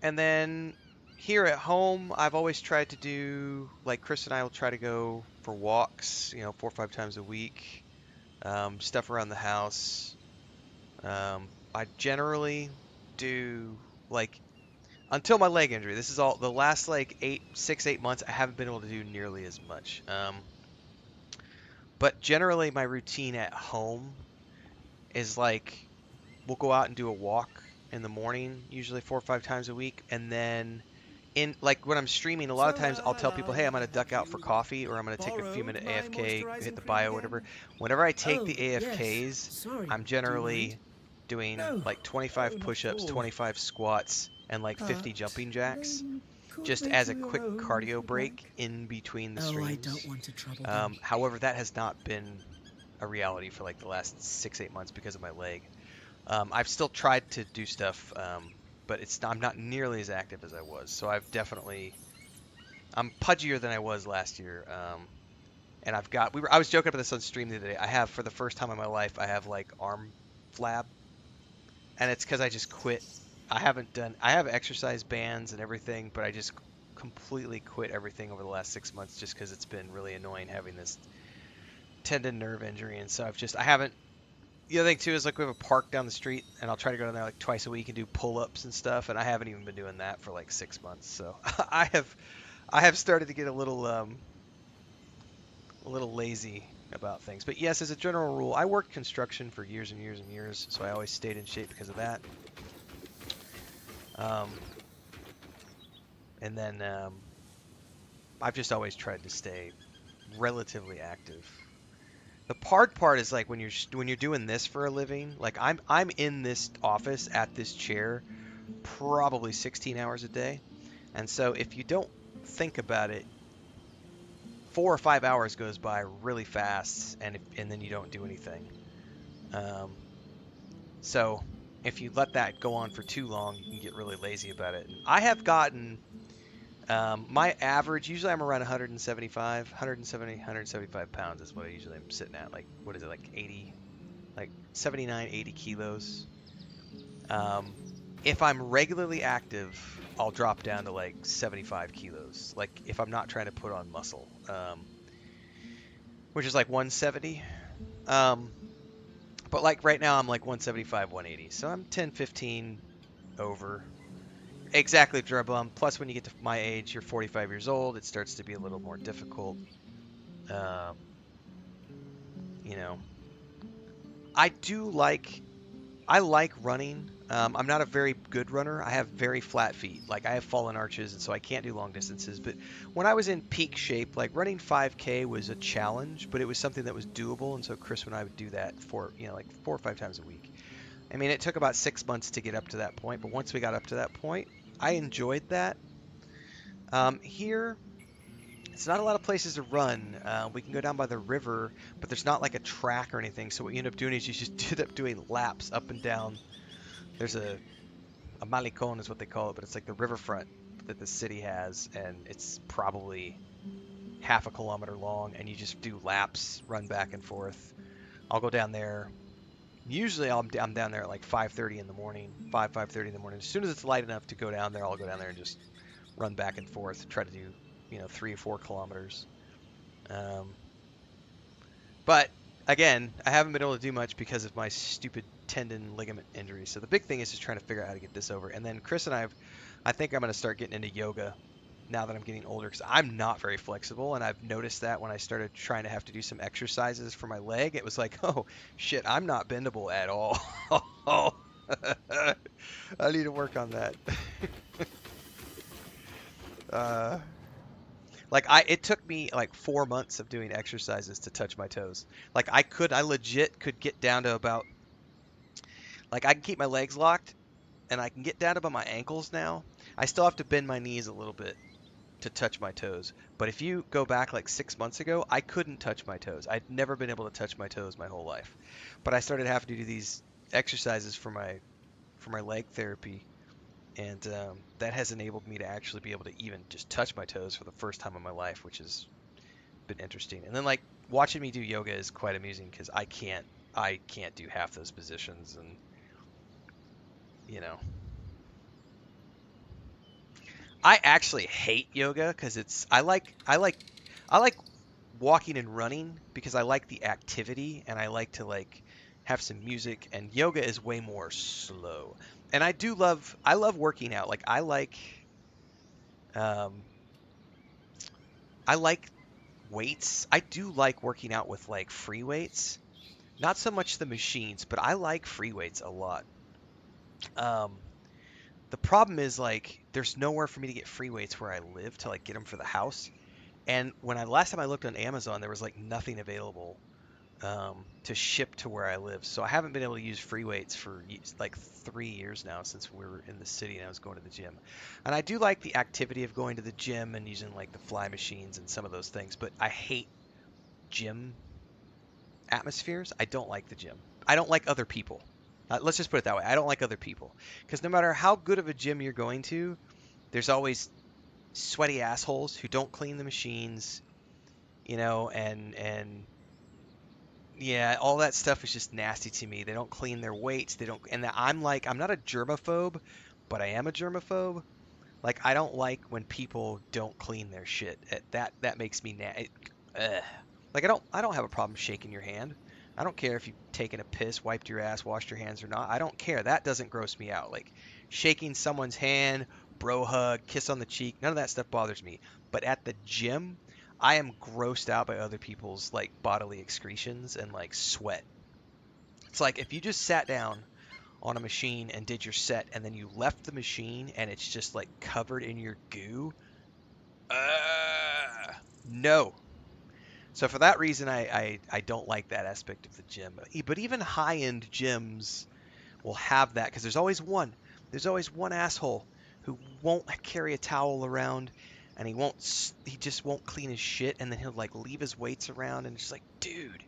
And then here at home, I've always tried to do, like Chris and I will try to go for walks, 4 or 5 times a week. stuff around the house. I generally do like until my leg injury. This is all the last like 8 months. I haven't been able to do nearly as much. But generally, my routine at home is like we'll go out and do a walk in the morning, usually 4 or 5 times a week, and then in like when I'm streaming, a lot of times I'll tell people, "Hey, I'm gonna duck out for coffee, or I'm gonna take a few minute AFK, hit the bio, whatever." Whenever I take the AFKs, Sorry. I'm generally doing like 25 push-ups, 25 squats, and like 50 jumping jacks, just as a quick cardio break in between the streams. I don't want to trouble them. However, that has not been a reality for like the last 6-8 months because of my leg. I've still tried to do stuff, but I'm not nearly as active as I was. So I'm pudgier than I was last year. And I was joking about this on stream the other day. I have, for the first time in my life, I have like arm flab, and it's because I just quit. I have exercise bands and everything, but I just completely quit everything over the last 6 months just because it's been really annoying having this tendon nerve injury. And so I haven't. The other thing too is like we have a park down the street, and I'll try to go down there like twice a week and do pull-ups and stuff, and I haven't even been doing that for like 6 months. So I have started to get a little lazy about things. But yes, as a general rule, I worked construction for years and years and years, so I always stayed in shape because of that. And then I've just always tried to stay relatively active. The hard part is like when you're doing this for a living. Like I'm in this office at this chair probably 16 hours a day, and so if you don't think about it, 4 or 5 hours goes by really fast, and then you don't do anything. So if you let that go on for too long, you can get really lazy about it. And I have gotten my average, usually I'm around 175 pounds is what I usually am sitting at. Like, what is it, like 80, like 79, 80 kilos. If I'm regularly active, I'll drop down to like 75 kilos. Like if I'm not trying to put on muscle, which is like 170. But like right now I'm like 175, 180. So I'm 10, 15 over. Exactly, Drubum. Plus, when you get to my age, you're 45 years old, it starts to be a little more difficult. You know, I like running. I'm not a very good runner. I have very flat feet. Like, I have fallen arches, and so I can't do long distances. But when I was in peak shape, like running 5K was a challenge, but it was something that was doable. And so Chris and I would do that for, like 4 or 5 times a week. I mean, it took about 6 months to get up to that point, but once we got up to that point, I enjoyed that. Here, it's not a lot of places to run. We can go down by the river, but there's not like a track or anything. So what you end up doing is you just end up doing laps up and down. There's a malecón is what they call it, but it's like the riverfront that the city has, and it's probably half a kilometer long, and you just do laps, run back and forth. I'll go down there. Usually I'm down there at like 5:30 in the morning, 5:30 in the morning. As soon as it's light enough to go down there, I'll go down there and just run back and forth, try to do, 3 or 4 kilometers. But again, I haven't been able to do much because of my stupid tendon ligament injury. So the big thing is just trying to figure out how to get this over. And then Chris and I think I'm going to start getting into yoga now that I'm getting older, because I'm not very flexible, and I've noticed that when I started trying to have to do some exercises for my leg, it was like, oh shit, I'm not bendable at all. I need to work on that. It took me like 4 months of doing exercises to touch my toes. Like I legit could get down to about, like I can keep my legs locked, and I can get down to about my ankles now. I still have to bend my knees a little bit to touch my toes. But if you go back like 6 months ago, I couldn't touch my toes. I'd never been able to touch my toes my whole life. But I started having to do these exercises for my leg therapy, and that has enabled me to actually be able to even just touch my toes for the first time in my life, which has been interesting. And then like watching me do yoga is quite amusing, because I can't do half those positions, and I actually hate yoga because I like walking and running because I like the activity and I like to like have some music, and yoga is way more slow. And I love working out. Like um I like weights. I do like working out with like free weights. Not so much the machines, but I like free weights a lot. Um the problem is like there's nowhere for me to get free weights where I live to like get them for the house. And when I last time I looked on Amazon, there was like nothing available to ship to where I live. So I haven't been able to use free weights for like 3 years now since we were in the city and I was going to the gym. And I do like the activity of going to the gym and using like the fly machines and some of those things, but I hate gym atmospheres. I don't like the gym. I don't like other people. Let's just put it that way. I don't like other people because no matter how good of a gym you're going to, there's always sweaty assholes who don't clean the machines, you know, and yeah, all that stuff is just nasty to me. They don't clean their weights. They don't, and I'm like, I'm not a germaphobe, but I am a germaphobe. Like, I don't like when people don't clean their shit. That makes me like I don't have a problem shaking your hand. I don't care if you've taken a piss, wiped your ass, washed your hands or not. I don't care. That doesn't gross me out. Like shaking someone's hand, bro hug, kiss on the cheek, none of that stuff bothers me. But at the gym, I am grossed out by other people's like bodily excretions and like sweat. It's like if you just sat down on a machine and did your set and then you left the machine and it's just like covered in your goo. No. So for that reason, I don't like that aspect of the gym. But even high-end gyms will have that because there's always one. There's always one asshole who won't carry a towel around and he just won't clean his shit, and then he'll like leave his weights around and it's just like, dude,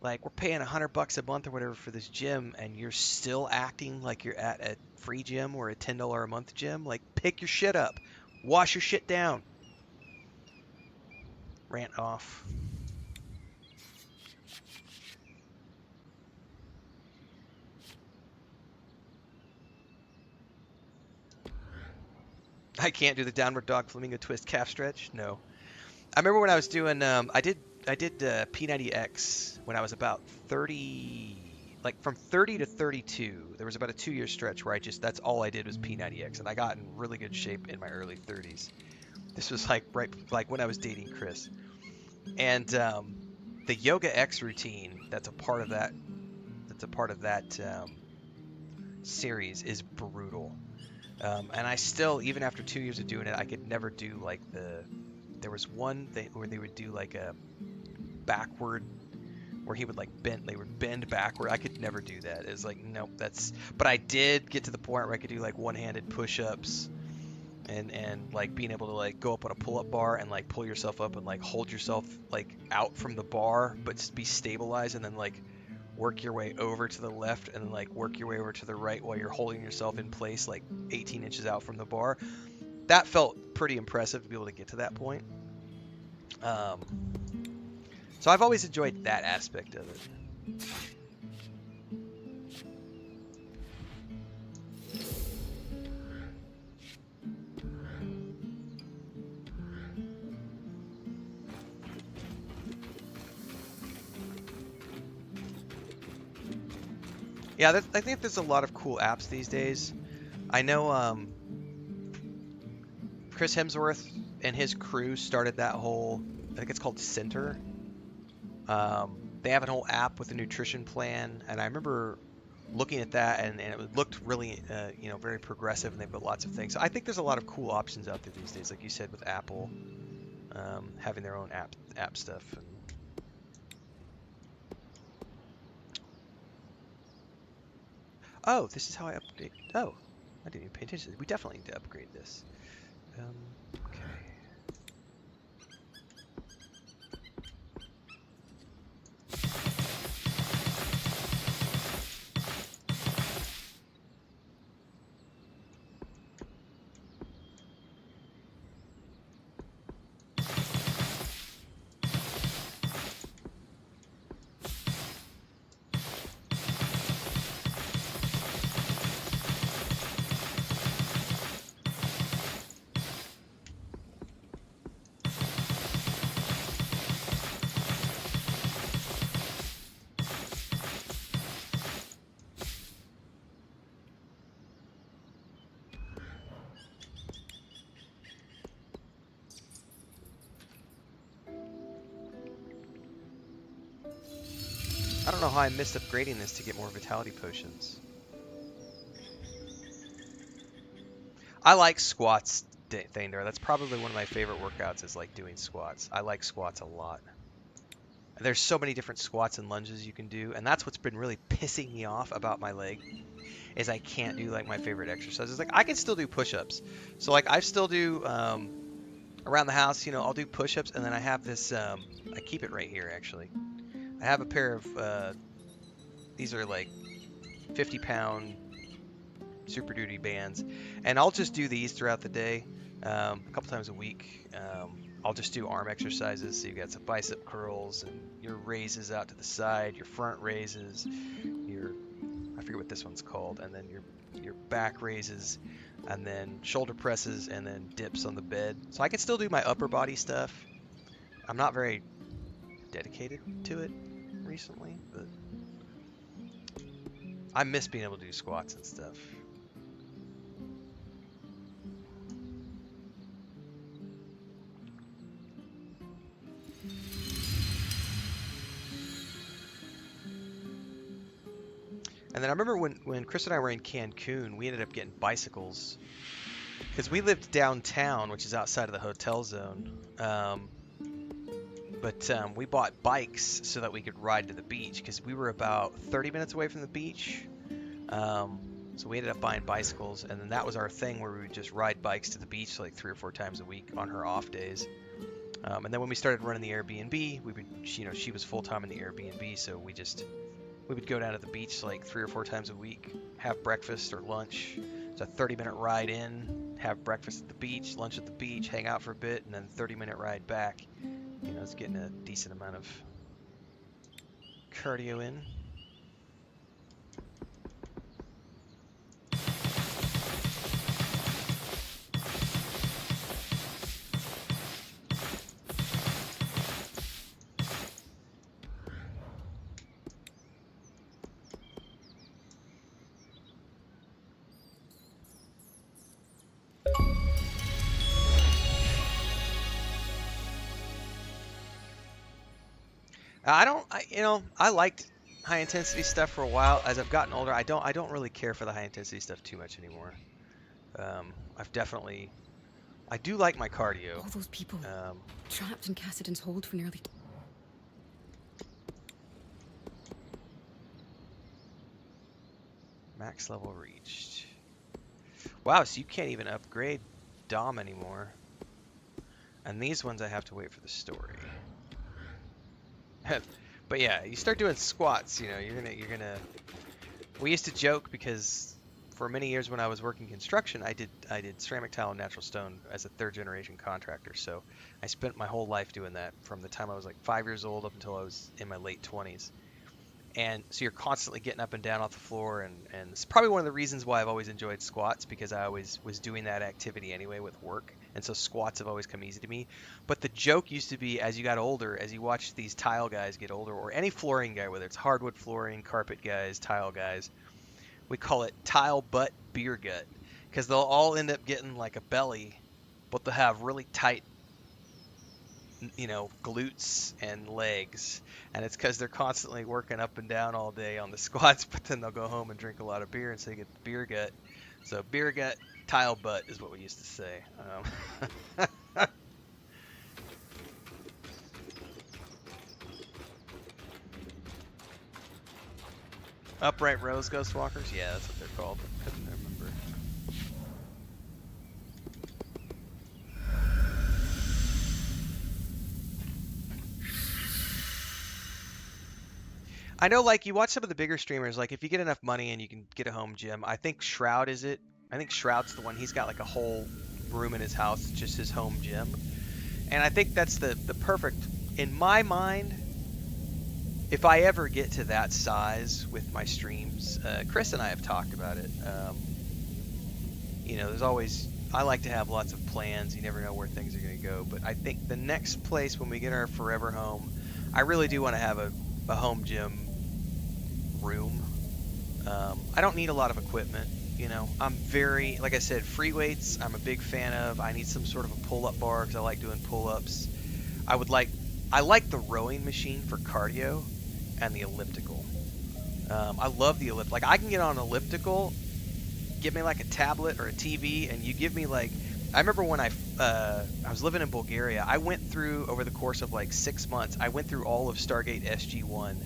like we're paying $100 a month or whatever for this gym and you're still acting like you're at a free gym or a $10 a month gym. Like pick your shit up. Wash your shit down. Rant off. I can't do the downward dog flamingo twist calf stretch. No. I remember when I was doing I did P90X when I was about 30, like from 30 to 32. There was about a 2-year stretch where that's all I did was P90X, and I got in really good shape in my early 30s. This was like like when I was dating Chris. And the Yoga X routine that's a part of that series is brutal. And I still, even after 2 years of doing it, I could never do like there was one thing where they would do like a backward, where they would bend backward. I could never do that. It's like, nope, but I did get to the point where I could do like one-handed push-ups and like being able to like go up on a pull-up bar and like pull yourself up and like hold yourself like out from the bar, but be stabilized, and then like work your way over to the left and then like work your way over to the right while you're holding yourself in place like 18 inches out from the bar. That felt pretty impressive to be able to get to that point. So I've always enjoyed that aspect of it. Yeah, I think there's a lot of cool apps these days. I know Chris Hemsworth and his crew started that whole, I think it's called Center. They have an whole app with a nutrition plan, and I remember looking at that, and it looked really, very progressive, and they've got lots of things. So I think there's a lot of cool options out there these days, like you said, with Apple having their own app stuff. Oh, this is how I update. Oh, I didn't even pay attention. We definitely need to upgrade this. Okay. don't know how I missed upgrading this to get more vitality potions. I like squats, Thander. That's probably one of my favorite workouts is like doing squats. I like squats a lot. There's so many different squats and lunges you can do, and that's what's been really pissing me off about my leg, is I can't do like my favorite exercises. Like I can still do push-ups. So like I still do around the house, you know, I'll do push-ups, and then I have this, I keep it right here actually. I have a pair of, these are like 50-pound Super Duty bands, and I'll just do these throughout the day, a couple times a week. I'll just do arm exercises, so you got some bicep curls and your raises out to the side, your front raises, your, I forget what this one's called, and then your back raises, and then shoulder presses, and then dips on the bed. So I can still do my upper body stuff. I'm not very dedicated to it recently, but I miss being able to do squats and stuff. And then I remember when Chris and I were in Cancun, we ended up getting bicycles because we lived downtown, which is outside of the hotel zone. But we bought bikes so that we could ride to the beach because we were about 30 minutes away from the beach. So we ended up buying bicycles, and then that was our thing where we would just ride bikes to the beach like 3 or 4 times a week on her off days. And then when we started running the Airbnb, we would, you know, she was full time in the Airbnb, so we would go down to the beach like 3 or 4 times a week, have breakfast or lunch. It's a 30-minute ride in, have breakfast at the beach, lunch at the beach, hang out for a bit, and then 30-minute ride back. You know, it's getting a decent amount of cardio in. I liked high intensity stuff for a while. As I've gotten older, I don't really care for the high intensity stuff too much anymore. I do like my cardio. All those people trapped in Cassidon's hold for nearly... Max level reached. Wow, so you can't even upgrade Dom anymore. And these ones I have to wait for the story. But yeah, you start doing squats, you know, you're gonna. We used to joke because for many years when I was working construction, I did ceramic tile and natural stone as a 3rd generation contractor. So I spent my whole life doing that from the time I was like 5 years old up until I was in my late 20s. And so you're constantly getting up and down off the floor, and it's probably one of the reasons why I've always enjoyed squats, because I always was doing that activity anyway with work, and so squats have always come easy to me. But the joke used to be, as you got older, as you watch these tile guys get older, or any flooring guy, whether it's hardwood flooring, carpet guys, tile guys, we call it tile butt beer gut, because they'll all end up getting like a belly, but they'll have really tight, you know, glutes and legs, and it's because they're constantly working up and down all day on the squats, but then they'll go home and drink a lot of beer, and so you get the beer gut. So beer gut, tile butt is what we used to say. Upright rows, ghost walkers? Yeah, that's what they're called. Couldn't remember. I know, like, you watch some of the bigger streamers, like, if you get enough money and you can get a home gym, I think Shroud is it. I think Shroud's the one. He's got, like, a whole room in his house, just his home gym. And I think that's the perfect, in my mind, if I ever get to that size with my streams, Chris and I have talked about it. You know, there's always, I like to have lots of plans. You never know where things are going to go. But I think the next place when we get our forever home, I really do want to have a home gym room. I don't need a lot of equipment, you know. I'm very, like I said, free weights I'm a big fan of. I need some sort of a pull-up bar because I like doing pull-ups. I like the rowing machine for cardio, and the elliptical. I love the elliptical. Like, I can get on an elliptical, give me like a tablet or a TV, and you give me like, I remember when I was living in Bulgaria, I went through, over the course of like 6 months, I went through all of Stargate SG-1,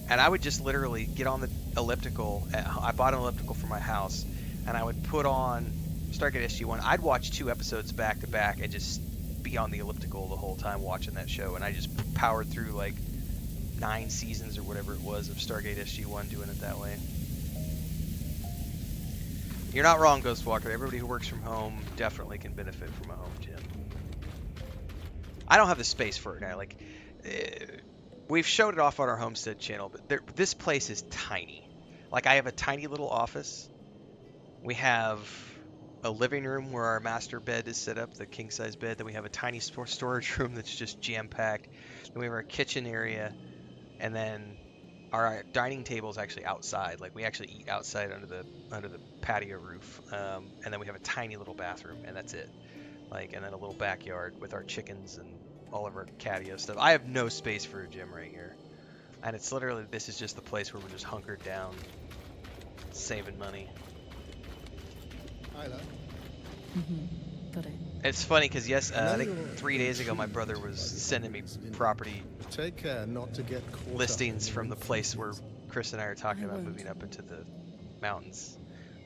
and I would just literally get on the elliptical. I bought an elliptical for my house, and I would put on Stargate SG-1. I'd watch 2 episodes back to back and just be on the elliptical the whole time watching that show, and I just powered through like 9 seasons or whatever it was of Stargate SG-1 doing it that way. You're not wrong, Ghostwalker. Everybody who works from home definitely can benefit from a home gym. I don't have the space for it now. Like, we've showed it off on our Homestead channel, but this place is tiny. Like, I have a tiny little office. We have a living room where our master bed is set up, the king-size bed. Then we have a tiny storage room that's just jam-packed. Then we have our kitchen area, and then our dining table is actually outside. Like, we actually eat outside under the patio roof. And then we have a tiny little bathroom, and that's it. Like, and then a little backyard with our chickens and all of our catio stuff. I have no space for a gym right here. And it's literally, this is just the place where we're just hunkered down, saving money. Isla. Got it. It's funny because I think 3 days ago my brother was sending me property Take care not to get caught listings up in from the place where intricacies. Chris and I are talking about won't. moving up into the mountains.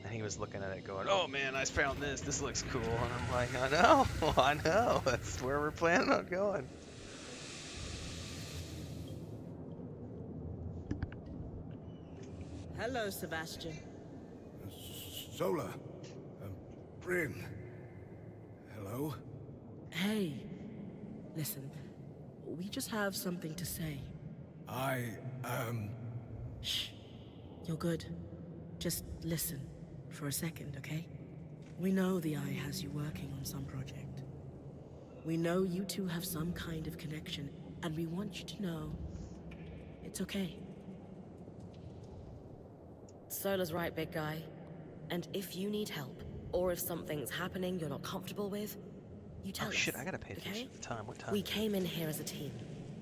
And he was looking at it going, oh man, I found this. This looks cool. And I'm like, I know. That's where we're planning on going. Hello, Sebastian. Zola. Bryn. Hello? Hey. Listen, we just have something to say. Shh. You're good. Just listen for a second, okay? We know the Eye has you working on some project. We know you two have some kind of connection, and we want you to know it's okay. Sola's right, big guy. And if you need help, or if something's happening you're not comfortable with, you tell us. Oh shit, I gotta pay attention okay? to the time. What time? We came in here as a team,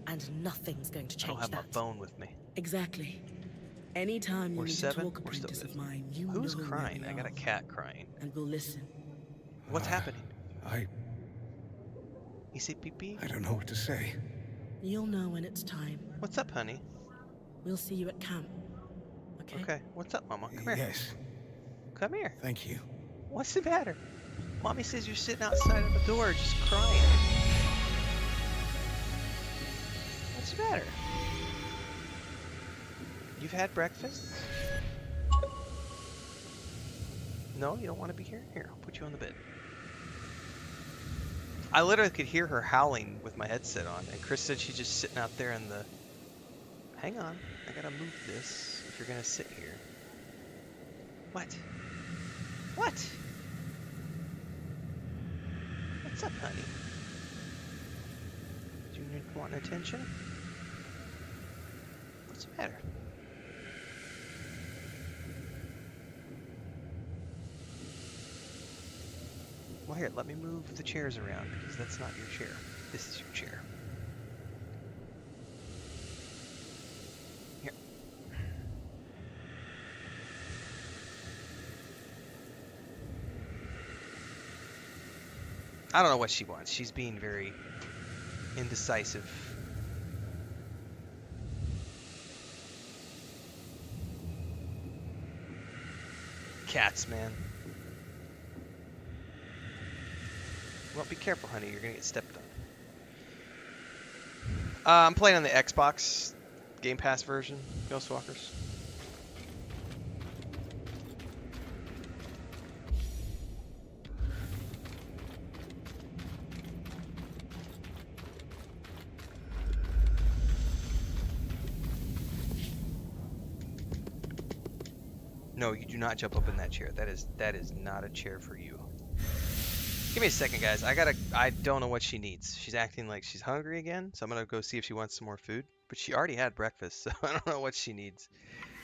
and nothing's going to I change don't have that. my phone with me. Exactly. Anytime you We're need 7. to talk, We're still apprentice good. of mine, you Who's know crying? where I we got a are, cat crying. and we'll listen. What's happening? I You say pee pee? don't know what to say. You'll know when it's time. What's up, honey? We'll see you at camp. Okay? Okay. What's up, Mama? Come here. Yes, Come here. thank you. What's the matter? Mommy says you're sitting outside of the door just crying. What's the matter? You've had breakfast? No, you don't want to be here? Here, I'll put you on the bed. I literally could hear her howling with my headset on, and Chris said she's just sitting out there in the... Hang on, I gotta move this if you're gonna sit here. What? What? What's up, honey? Do you want attention? What's the matter? Well, here, let me move the chairs around, because that's not your chair. This is your chair. Here. I don't know what she wants. She's being very indecisive. Cats, man. Well, be careful, honey. You're gonna get stepped on. I'm playing on the Xbox Game Pass version, Ghostwalkers. No, you do not jump up in that chair. That is not a chair for you. Give me a second, guys. I don't know what she needs. She's acting like she's hungry again, so I'm gonna go see if she wants some more food. But she already had breakfast, so I don't know what she needs.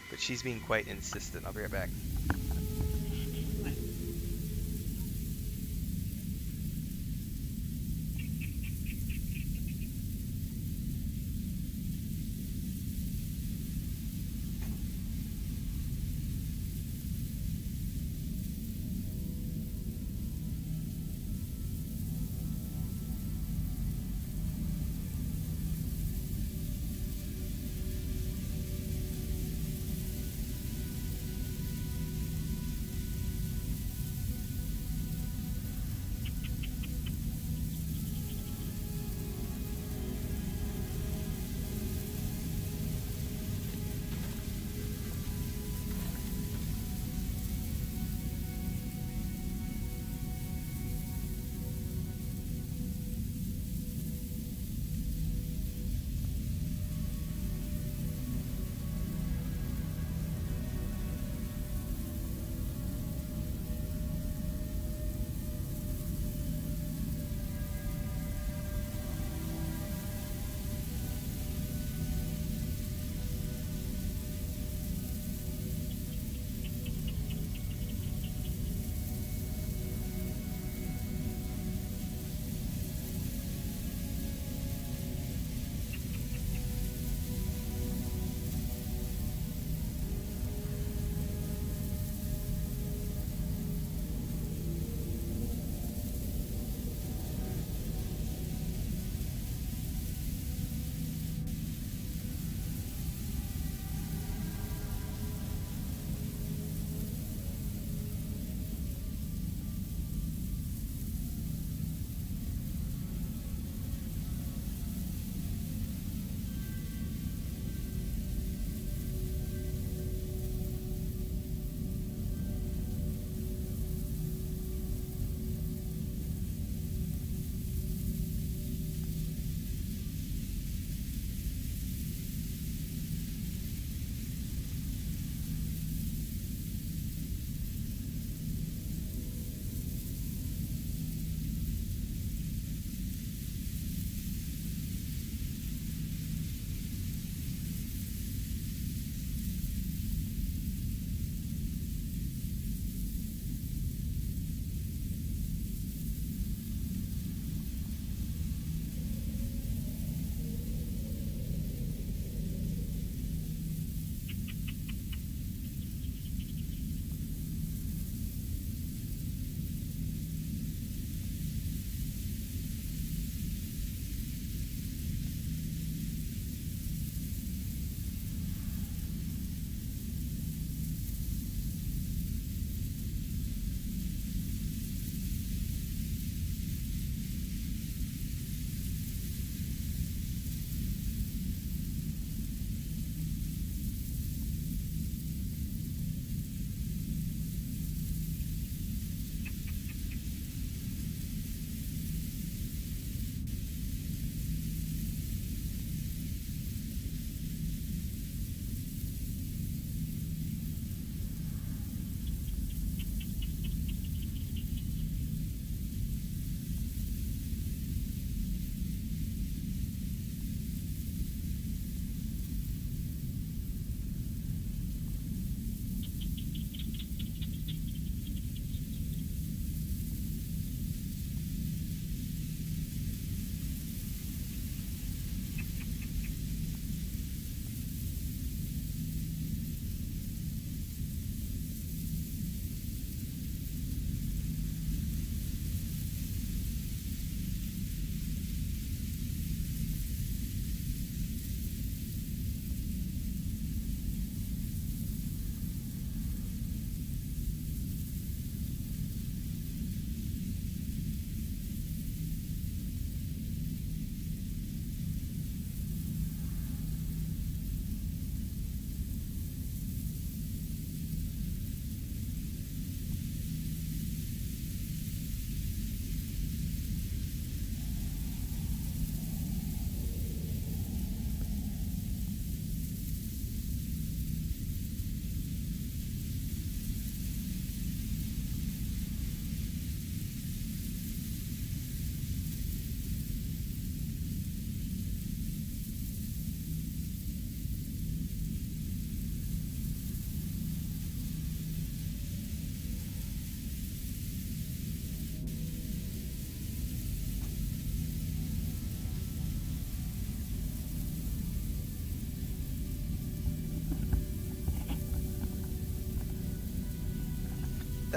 But she's being quite insistent. I'll be right back.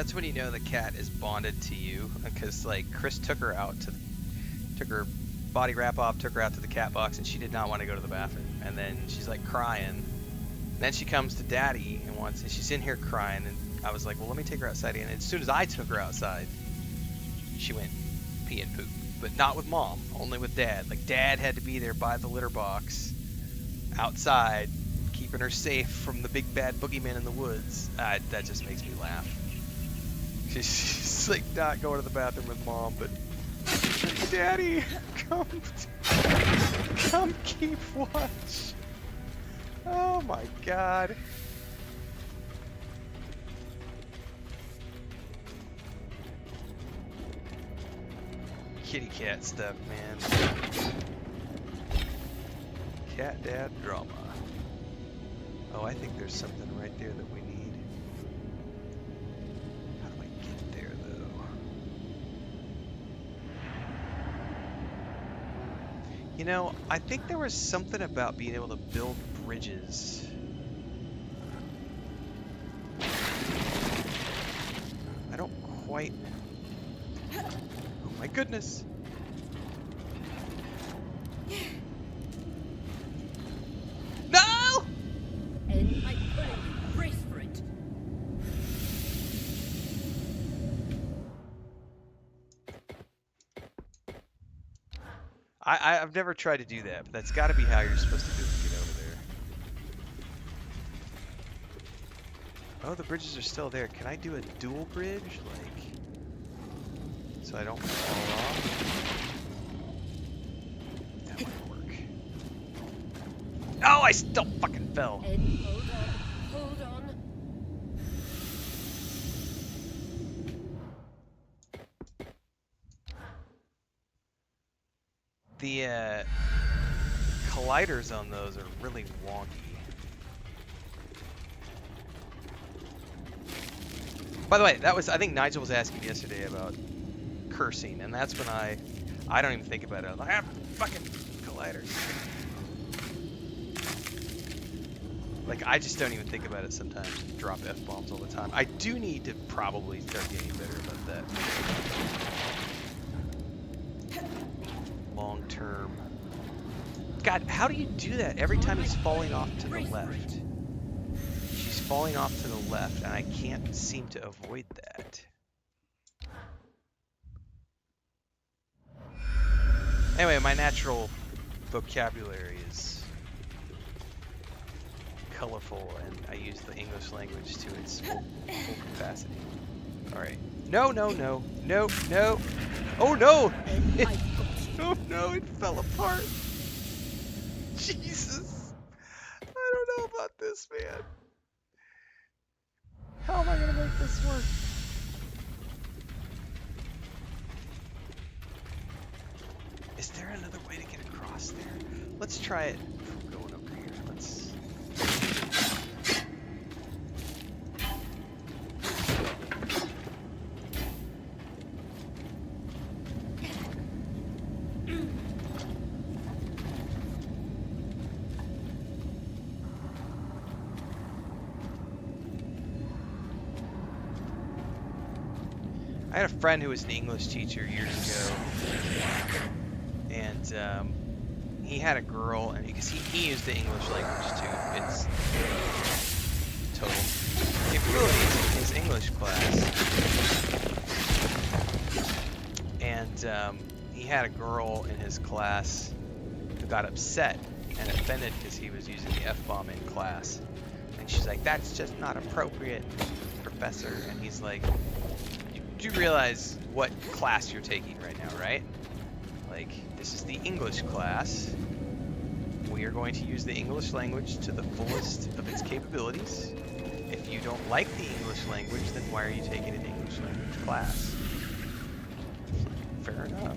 That's when you know the cat is bonded to you, because like Chris took her her body wrap off, took her out to the cat box, and she did not want to go to the bathroom. And then she's like crying. And then she comes to Daddy and she's in here crying, and I was like, well, let me take her outside. And as soon as I took her outside, she went pee and poop, but not with Mom, only with Dad. Like Dad had to be there by the litter box, outside, keeping her safe from the big bad boogeyman in the woods. That just makes me laugh. She's like not going to the bathroom with Mom, but Daddy, come keep watch. Oh my God. Kitty cat stuff, man. Cat dad drama. Oh, I think there's something right there that we need. How do I get there, though? You know, I think there was something about being able to build bridges. I don't quite... Oh my goodness! No! And I put it, brace for it. I've never tried to do that, but that's got to be how you're supposed to do it to get over there. Oh, the bridges are still there. Can I do a dual bridge, like, so I don't fall off? That might work. Oh, I still fucking fell. Ed, hold on. The colliders on those are really wonky. By the way, that was, I think Nigel was asking yesterday about cursing, and that's when I don't even think about it. I was like, fucking colliders. Like, I just don't even think about it sometimes. Drop F-bombs all the time. I do need to probably start getting better about that. Long term. God, how do you do that? Every time he's falling off to the left. She's falling off to the left, and I can't seem to avoid that. Anyway, my natural vocabulary is colorful, and I use the English language to its full capacity. Alright. No, no, no. No, no. Oh, no! Oh, no, it fell apart. Jesus. I don't know about this, man. How am I going to make this work? Is there another way to get across there? Let's try it from going over here. Let's... I had a friend who was an English teacher years ago, and he had a girl, and because he used the English language too. It's total capabilities in his English class, and he had a girl in his class who got upset and offended because he was using the F-bomb in class, and she's like, "That's just not appropriate, professor," and he's like, you realize what class you're taking right now, right? Like, this is the English class. We are going to use the English language to the fullest of its capabilities. If you don't like the English language, then why are you taking an English language class? Fair enough.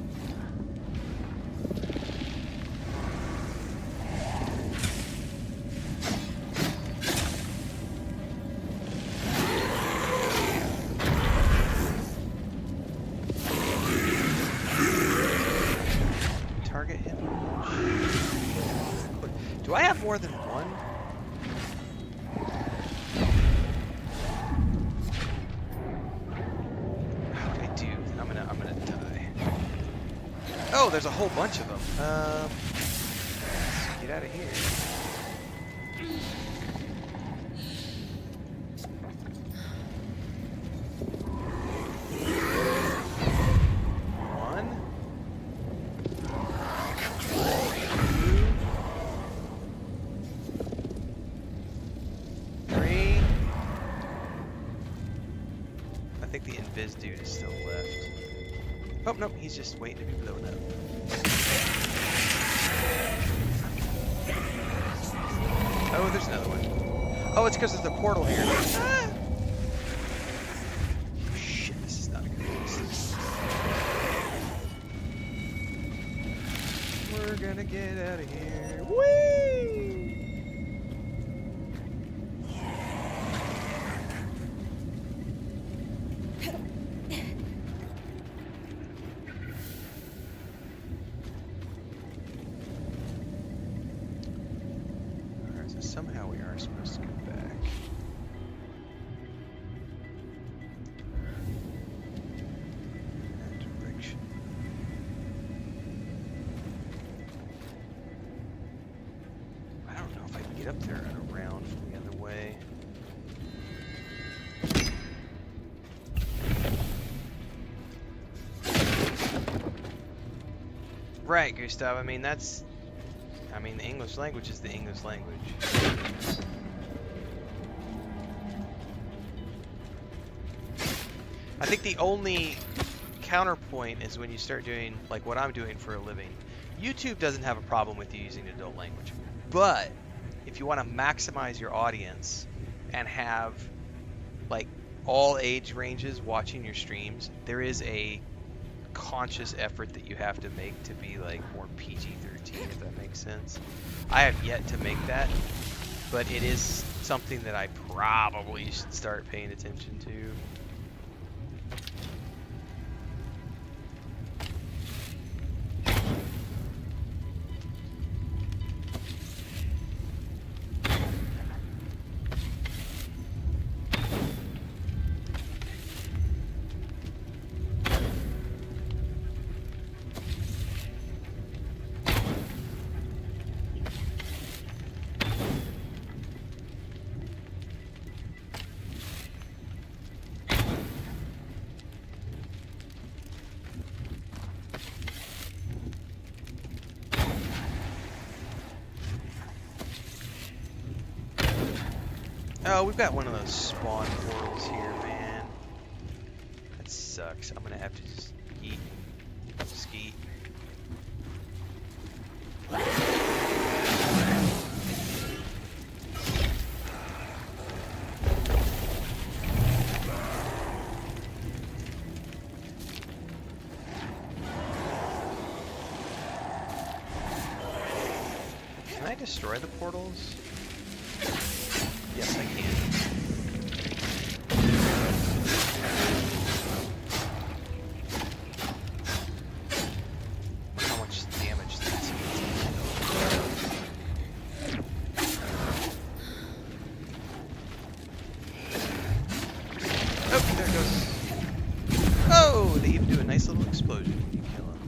Do I have more than one? Oh, there's a whole bunch of them. Let's get out of here. One. Two. Three. I think the invis dude is still left. Oh, no, he's just waiting to be blown up. Oh, there's another one. Oh, it's because there's the portal here. Ah! Shit, this is not a good place. We're gonna get out of here. Whee! Somehow we are supposed to go back. That direction. I don't know if I can get up there and around from the other way. Right, Gustav. I mean, the English language is the English language. I think the only counterpoint is when you start doing like what I'm doing for a living. YouTube doesn't have a problem with you using adult language, but if you want to maximize your audience and have like all age ranges watching your streams, there is a conscious effort that you have to make to be like more PG-13, if that makes sense. I have yet to make that, but it is something that I probably should start paying attention to. Oh, we've got one of those spawn portals here, man. That sucks. I'm gonna have to just skeet. Can I destroy the portals? Yes, I can. Look how much damage that's oh, there it goes. Oh, they even do a nice little explosion when you kill them.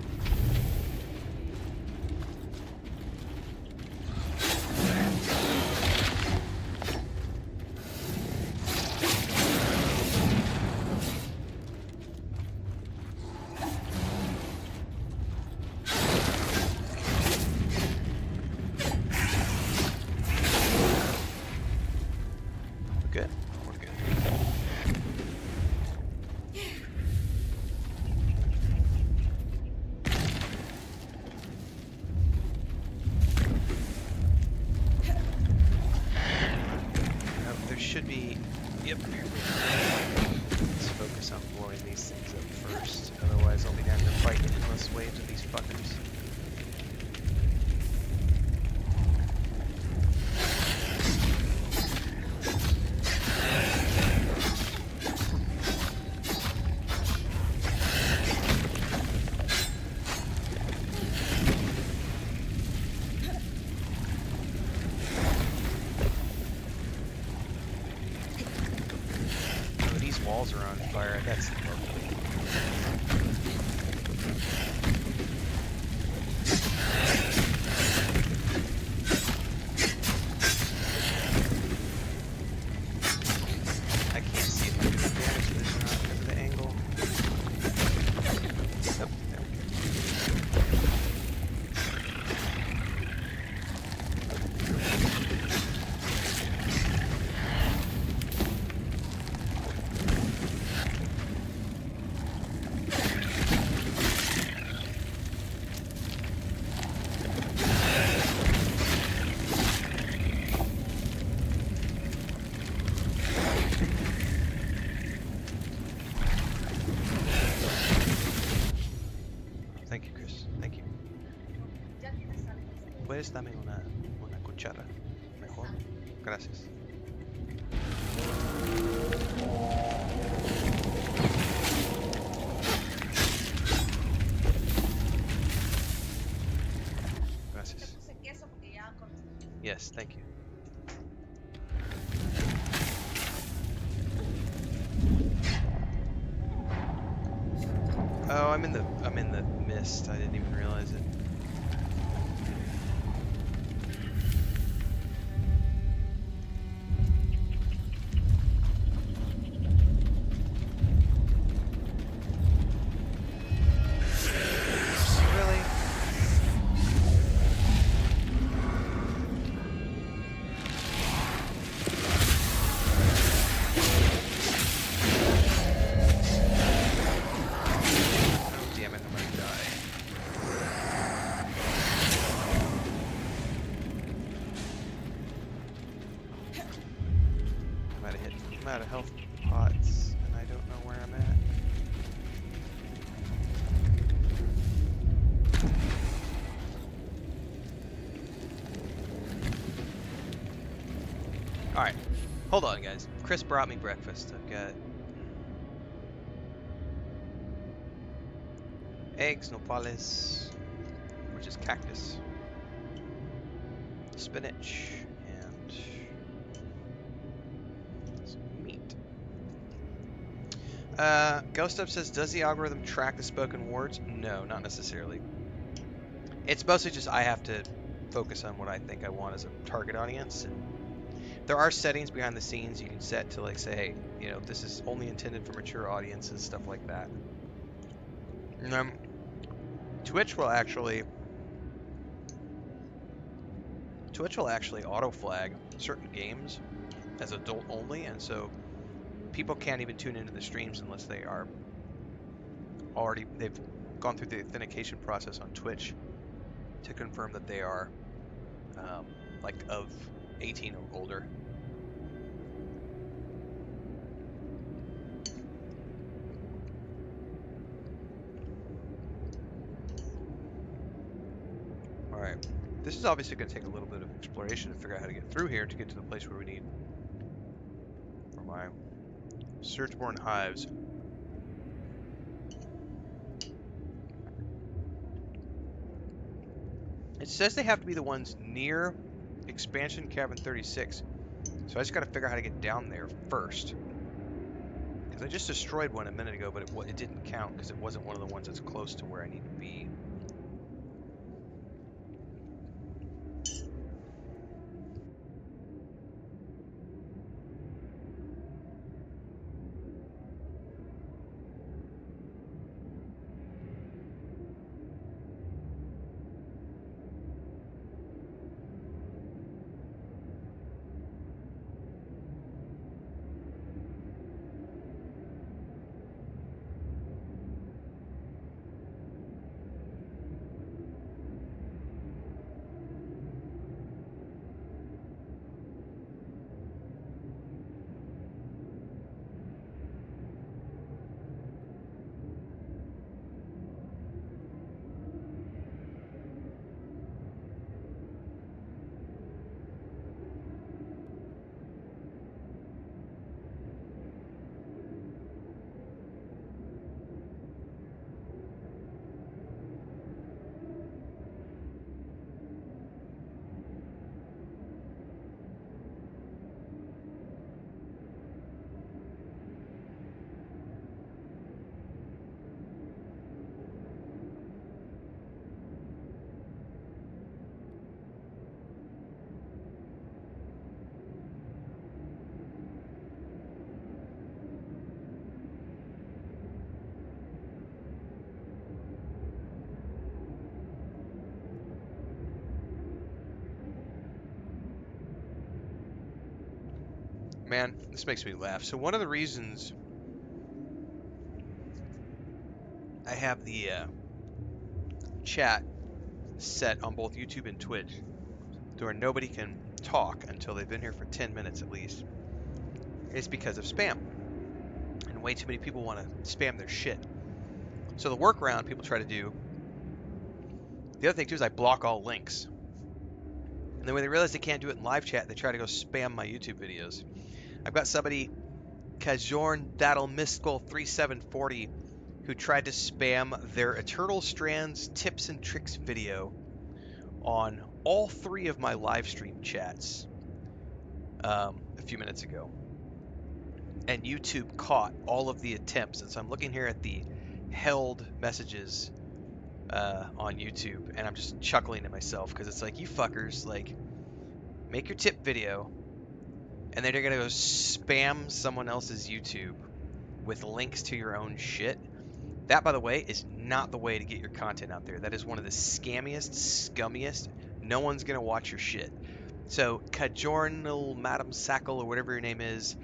Should be, yep, here we go. Let's focus on blowing these things up first, otherwise I'll be down here fighting endless waves of these fuckers. Walls are on fire. That's lovely. Thank you, Chris. Thank you. ¿Puedes darme una cuchara? Mejor. Gracias. Gracias. Yes, thank you. Oh, I'm in the mist. I didn't even realize it. Really? Oh, damn it, I'm gonna die. I'm out of health pots, and I don't know where I'm at. Alright, hold on guys. Chris brought me breakfast. I've got eggs, nopales, which is cactus, spinach, and some meat. Ghost Up says, does the algorithm track the spoken words? No, not necessarily. It's mostly just I have to focus on what I think I want as a target audience. And there are settings behind the scenes you can set to like say, hey, you know, this is only intended for mature audiences, stuff like that. Twitch will actually auto flag certain games as adult only, and so people can't even tune into the streams unless they are they've gone through the authentication process on Twitch to confirm that they are like of 18 or older. Alright, this is obviously going to take a little bit of exploration to figure out how to get through here to get to the place where we need for my Searchborn hives. It says they have to be the ones near expansion cavern 36. So I just got to figure out how to get down there first. Because I just destroyed one a minute ago, but it didn't count because it wasn't one of the ones that's close to where I need to be. Man, this makes me laugh. So one of the reasons I have the chat set on both YouTube and Twitch to where nobody can talk until they've been here for 10 minutes at least is because of spam. And way too many people want to spam their shit. So the workaround people try to do The other thing too is I block all links. And then when they realize they can't do it in live chat, they try to go spam my YouTube videos. I've got somebody, Kajorn That'll Mystical 3740, who tried to spam their Eternal Strands tips and tricks video on all 3 of my live stream chats a few minutes ago. And YouTube caught all of the attempts. And so I'm looking here at the held messages on YouTube, and I'm just chuckling to myself because it's like, you fuckers, like, make your tip video, and then you're gonna go spam someone else's YouTube with links to your own shit. That, by the way, is not the way to get your content out there. That is one of the scammiest, scummiest. No one's gonna watch your shit. So, Kajornal Madam Sackle, or whatever your name is,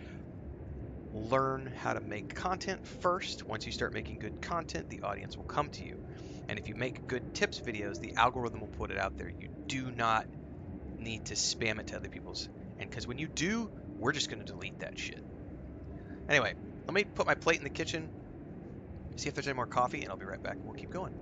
learn how to make content first. Once you start making good content, the audience will come to you. And if you make good tips videos, the algorithm will put it out there. You do not need to spam it to other people's. And because when you do, we're just going to delete that shit. Anyway, let me put my plate in the kitchen, see if there's any more coffee, and I'll be right back. We'll keep going.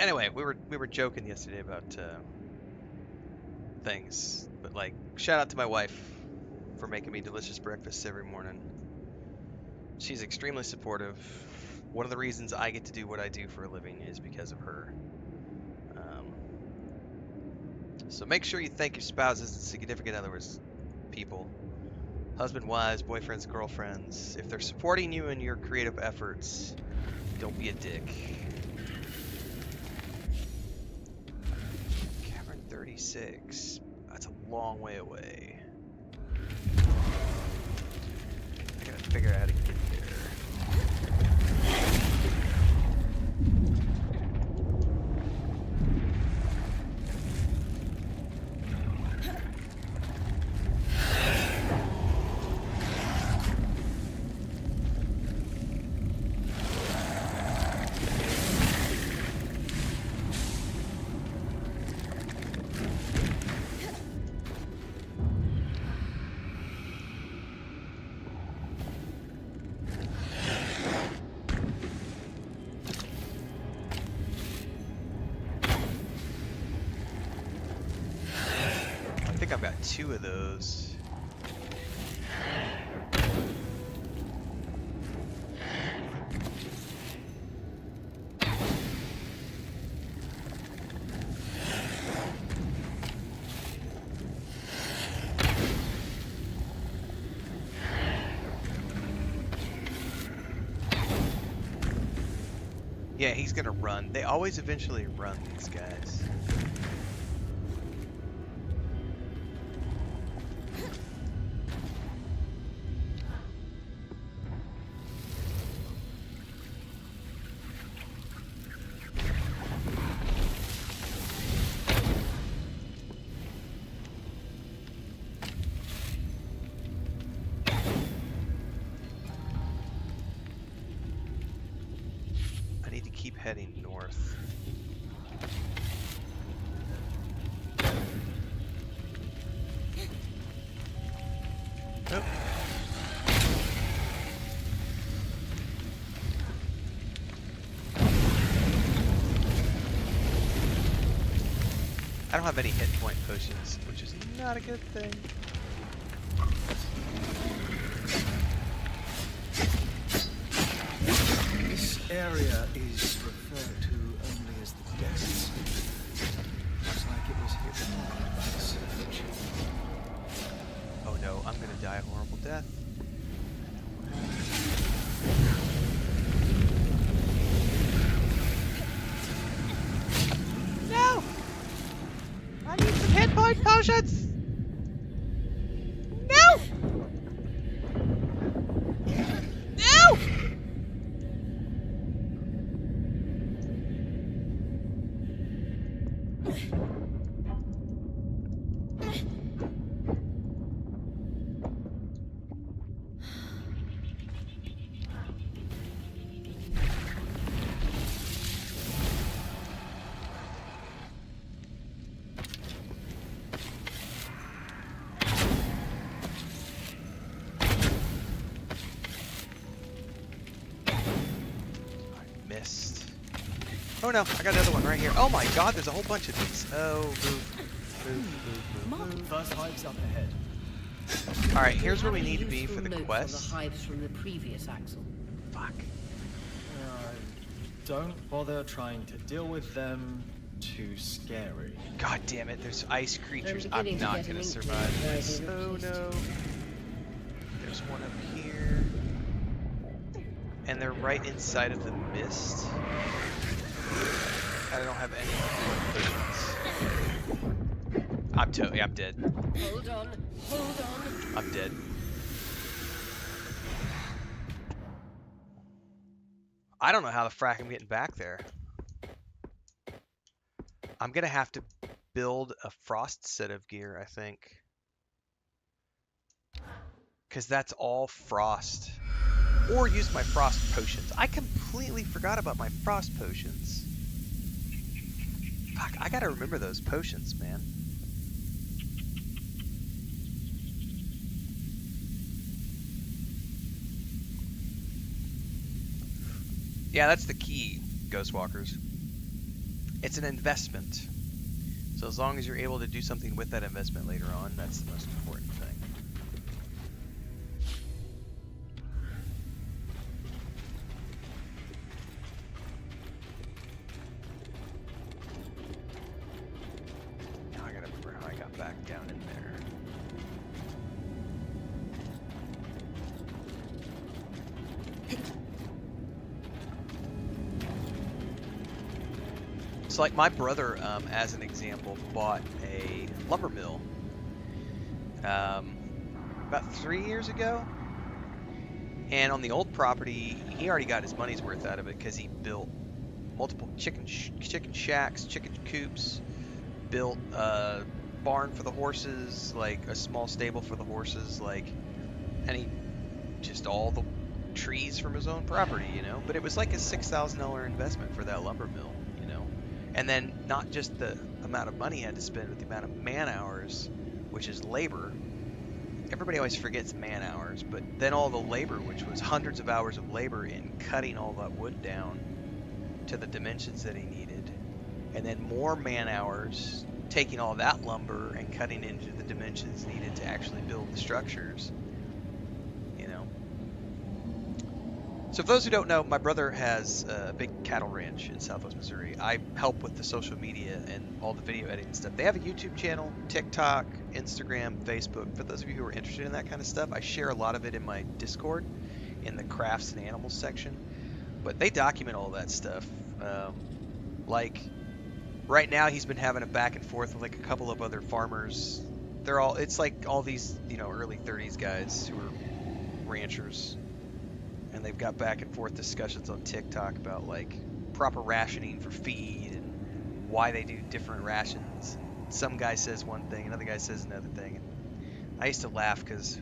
Anyway, we were joking yesterday about things, but like, shout out to my wife for making me delicious breakfasts every morning. She's extremely supportive. One of the reasons I get to do what I do for a living is because of her. So make sure you thank your spouses and significant others, people. Husband, wives, boyfriends, girlfriends. If they're supporting you in your creative efforts, don't be a dick. Cavern 36. That's a long way away. I gotta figure out how to get there. I've got 2 of those. Yeah, he's gonna run. They always eventually run, these guys. keep heading north. Nope. I don't have any hit point potions, which is not a good thing. This area is referred to only as the Depths. Looks like it was hit hard by the surge. Oh no, I'm gonna die a horrible death. No! I need some hit point potions! No! No! Missed. Oh no, I got another one right here. Oh my god, there's a whole bunch of these. Oh, move. First hive's up ahead. Alright, here's where we need to be for the Useful notes on quest. the hives from the previous Axel. Fuck. Don't bother trying to deal with them. Too scary. God damn it, there's ice creatures. I'm I'm beginning to not get gonna an inkling survive of where this. they were Oh placed. no. There's one up here. And they're right inside of the mist. I don't have any potions. I'm dead. Hold on. I'm dead. I don't know how the frack I'm getting back there. I'm gonna have to build a frost set of gear, I think. Because that's all frost. Or use my frost potions. I completely forgot about my frost potions. Fuck, I gotta remember those potions, man. Yeah, that's the key, Ghostwalkers. It's an investment. So as long as you're able to do something with that investment later on, that's the most important thing. Now I gotta remember how I got back down in there. So like my brother, as an example, bought a lumber mill about 3 years ago. And on the old property, he already got his money's worth out of it because he built multiple chicken shacks, chicken coops, built a barn for the horses, like a small stable for the horses, like, and he just all the trees from his own property, you know. But it was like a $6,000 investment for that lumber mill, you know. And then not just the amount of money he had to spend, but the amount of man hours, which is labor. Everybody always forgets man hours, but then all the labor, which was hundreds of hours of labor in cutting all that wood down to the dimensions that he needed, and then more man hours taking all that lumber and cutting into the dimensions needed to actually build the structures, you know. So for those who don't know, my brother has a big cattle ranch in Southwest Missouri. I help with the social media and all the video editing stuff. They have a YouTube channel, TikTok, Instagram, Facebook. For those of you who are interested in that kind of stuff, I share a lot of it in my Discord in the crafts and animals section. But they document all that stuff. Like right now he's been having a back and forth with like a couple of other farmers. It's like all these, you know, early 30s guys who are ranchers. And they've got back and forth discussions on TikTok about like proper rationing for feed and why they do different rations. Some guy says one thing, another guy says another thing. And I used to laugh because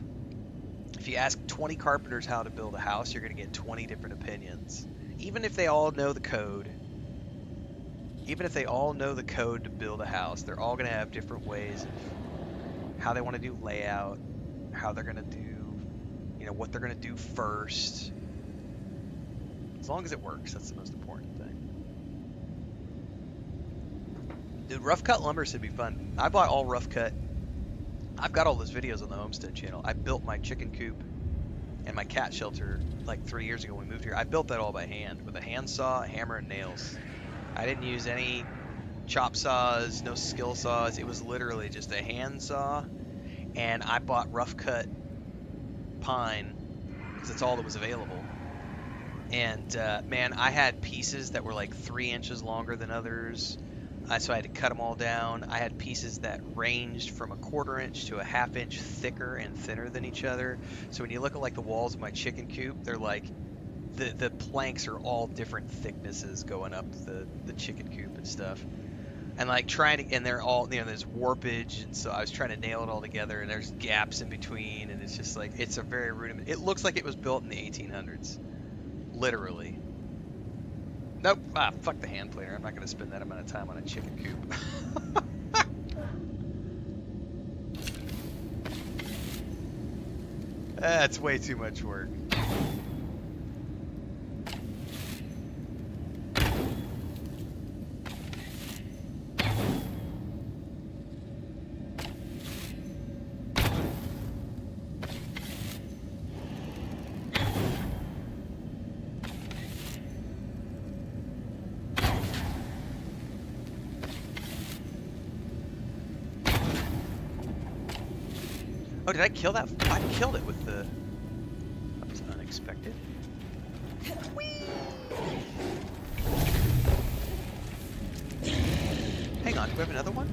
if you ask 20 carpenters how to build a house, you're going to get 20 different opinions. even if they all know the code, even if they all know the code to build a house, they're all going to have different ways of how they want to do layout, how they're going to do, you know, what they're going to do first. As long as it works, that's the most important thing. Dude, rough cut lumber should be fun. I bought all rough cut. I've got all those videos on the Homestead channel. I built my chicken coop and my cat shelter like 3 years ago when we moved here. I built that all by hand with a handsaw, a hammer, and nails. I didn't use any chop saws, no skill saws. It was literally just a handsaw, and I bought rough cut pine because that's all that was available. And man, I had pieces that were like 3 inches longer than others. So I had to cut them all down. I had pieces that ranged from a 1/4 inch to a 1/2 inch thicker and thinner than each other. So when you look at like the walls of my chicken coop, they're like, the planks are all different thicknesses going up the chicken coop and stuff. And like and they're all, you know, there's warpage, and so I was trying to nail it all together, and there's gaps in between, and it's just like, it's a very rudiment. It looks like it was built in the 1800s. Literally. Nope. Fuck the hand planer. I'm not going to spend that amount of time on a chicken coop. That's way too much work. Oh, did I kill that? I killed it with the... That was unexpected. Whee! Hang on, do we have another one?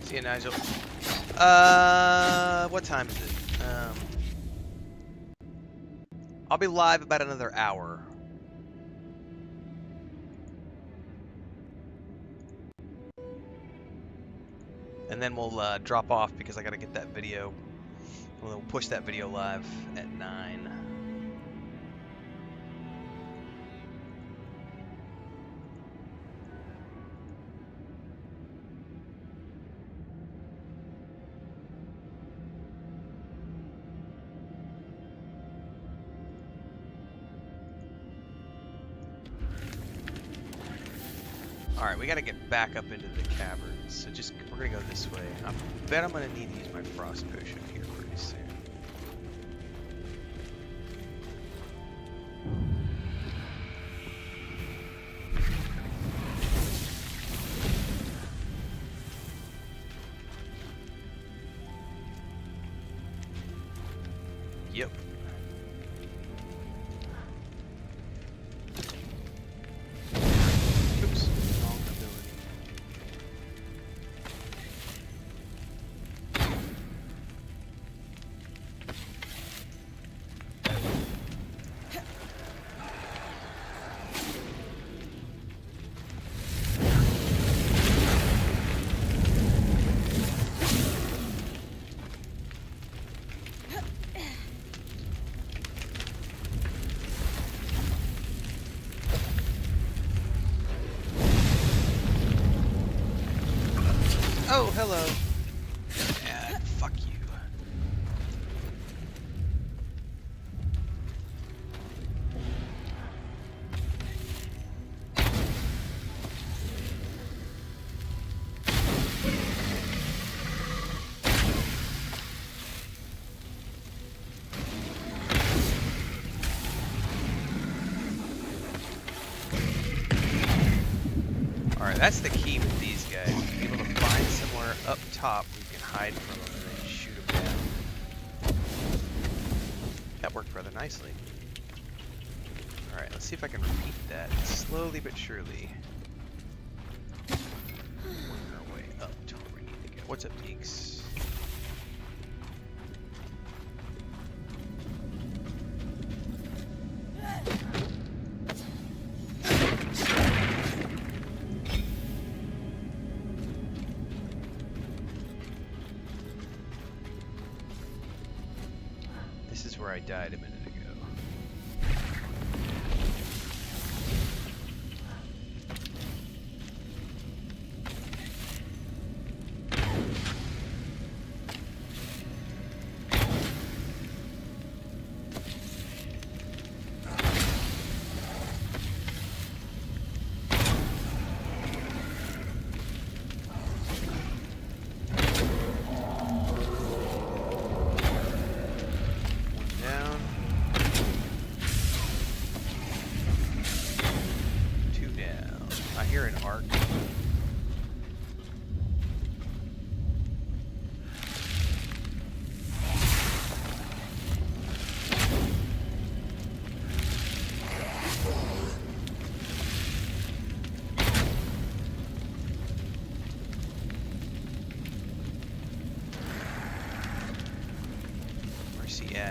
See you, Nigel. What time is it? I'll be live about another hour. And then we'll drop off because I gotta get that video. We'll push that video live at 9. Alright, we gotta get back up into the caverns, so we're gonna go this way. I bet I'm gonna need to use my frost potion here pretty soon. Yep. Oops. Wrong ability. Oh, hello. Yeah, fuck you. That's the key with these guys. Be able to find somewhere up top where you can hide from them and then shoot them down. That worked rather nicely. Alright, let's see if I can repeat that slowly but surely. Working our way up to where we need to go. What's up, geeks? This is where I died a minute ago.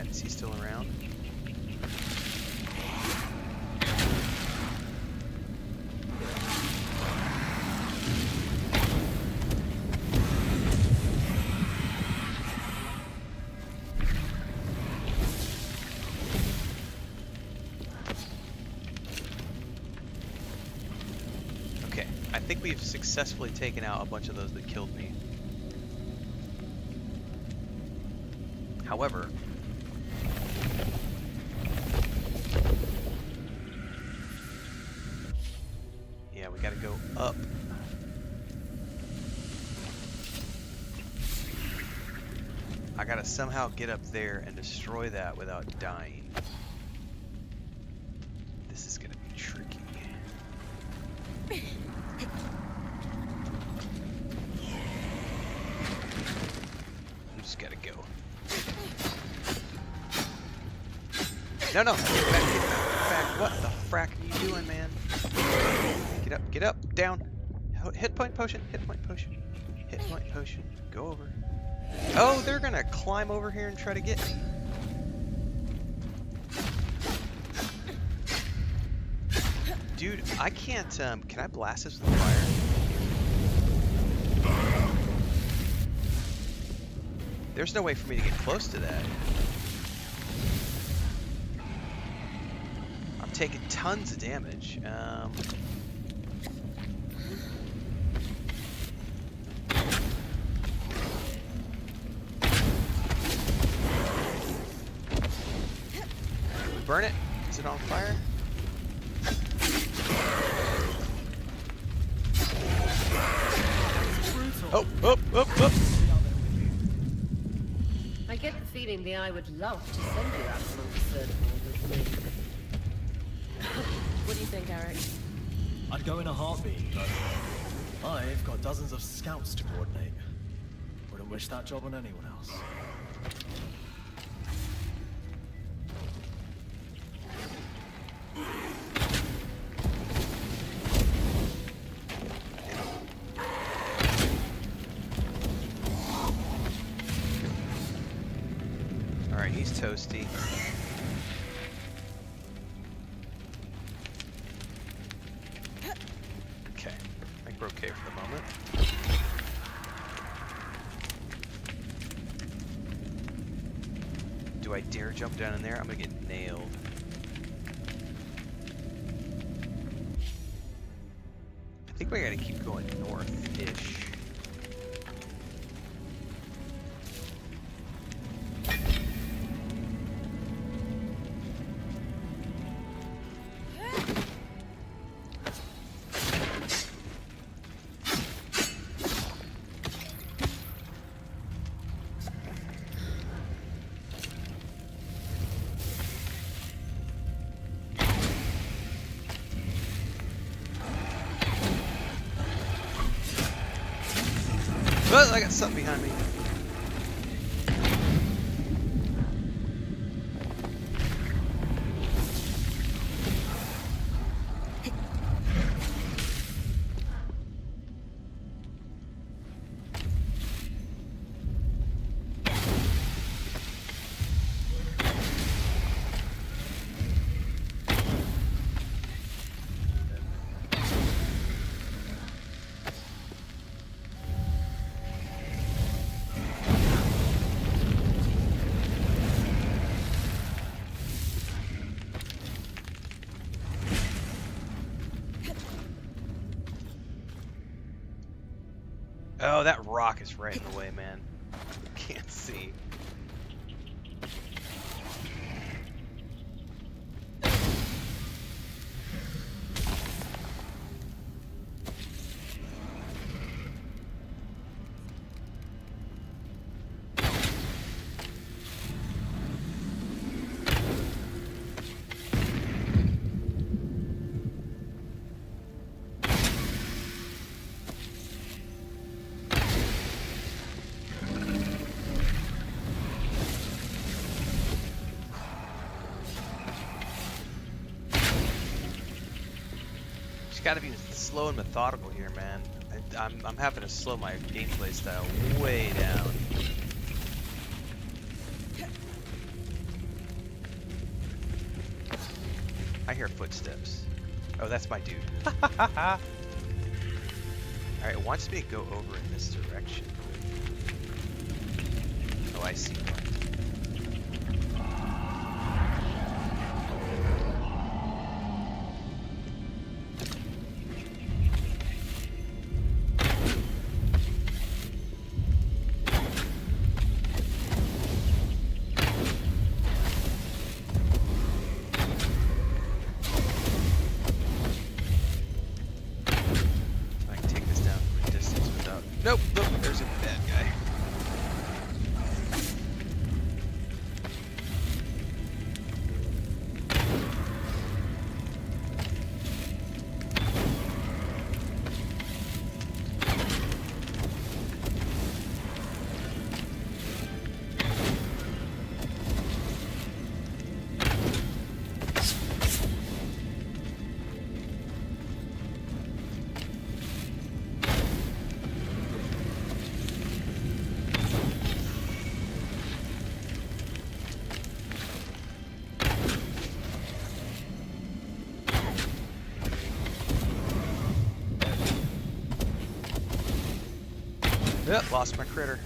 Is he still around? Okay, I think we've successfully taken out a bunch of those that killed me. However, yeah, we gotta go up. I gotta somehow get up there and destroy that without dying. This is gonna be tricky. We just gotta go. No, no, get back. What the frack are you doing, man? Get up, down. Hit point potion, hit point potion. Hit point potion. Go over. Oh, they're gonna climb over here and try to get me. Dude, I can't, can I blast this with fire? There's no way for me to get close to that. I'm taking tons of damage. Burn it? Is it on fire? Oh, oh, oh, oh! I get the feeling the Eye would love to send you out amongst third with me. What do you think, Eric? I'd go in a heartbeat, but I've got dozens of scouts to coordinate. Wouldn't wish that job on anyone else. Alright, he's toasty. Okay, I think we're okay for the moment. Do I dare jump down in there? I'm gonna get nailed. I think we gotta keep going north-ish. I got something behind me. Oh, that rock is right in the way, man. Can't see. Gotta be slow and methodical here, man. I'm having to slow my gameplay style way down. I hear footsteps. Oh, that's my dude. Alright, it wants me to go over in this direction. Oh, I see one. Nope, nope, there's a bad guy. Yep, lost my critter.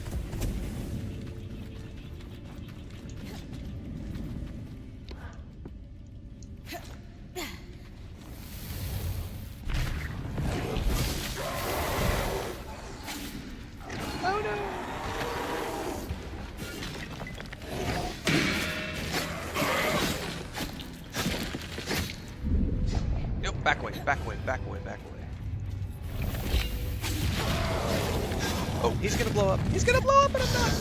Oh no! Nope, back away, back away, back away, back away. Oh, he's gonna blow up. He's gonna blow up, and I'm not.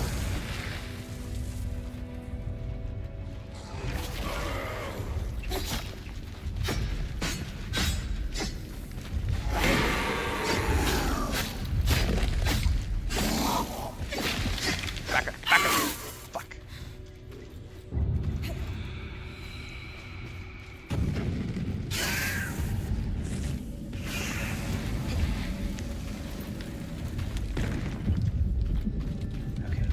Back up, back up. Fuck. Okay,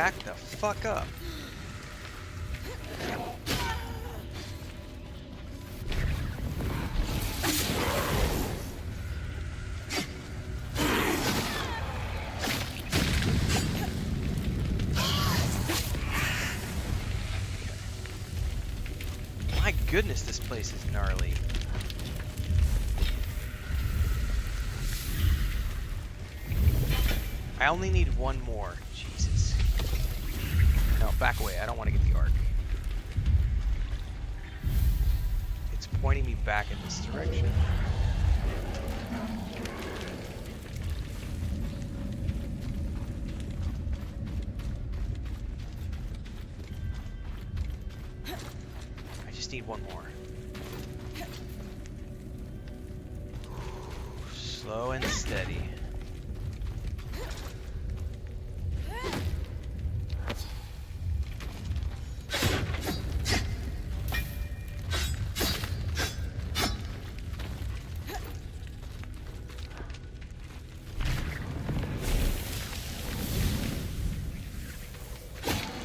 back the fuck up. My goodness, this place is gnarly. I only need one more. Jesus. No, back away. I don't want to get the Ark. It's pointing me back in this direction. I just need one more. Slow and steady.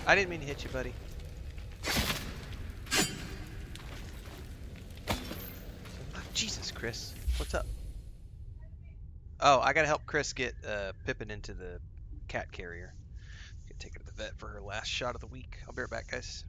I didn't mean to hit you, buddy. Oh, Jesus, Chris. What's up? Oh, I gotta help Chris get Pippin into the cat carrier. Gonna take her to the vet for her last shot of the week. I'll be right back, guys.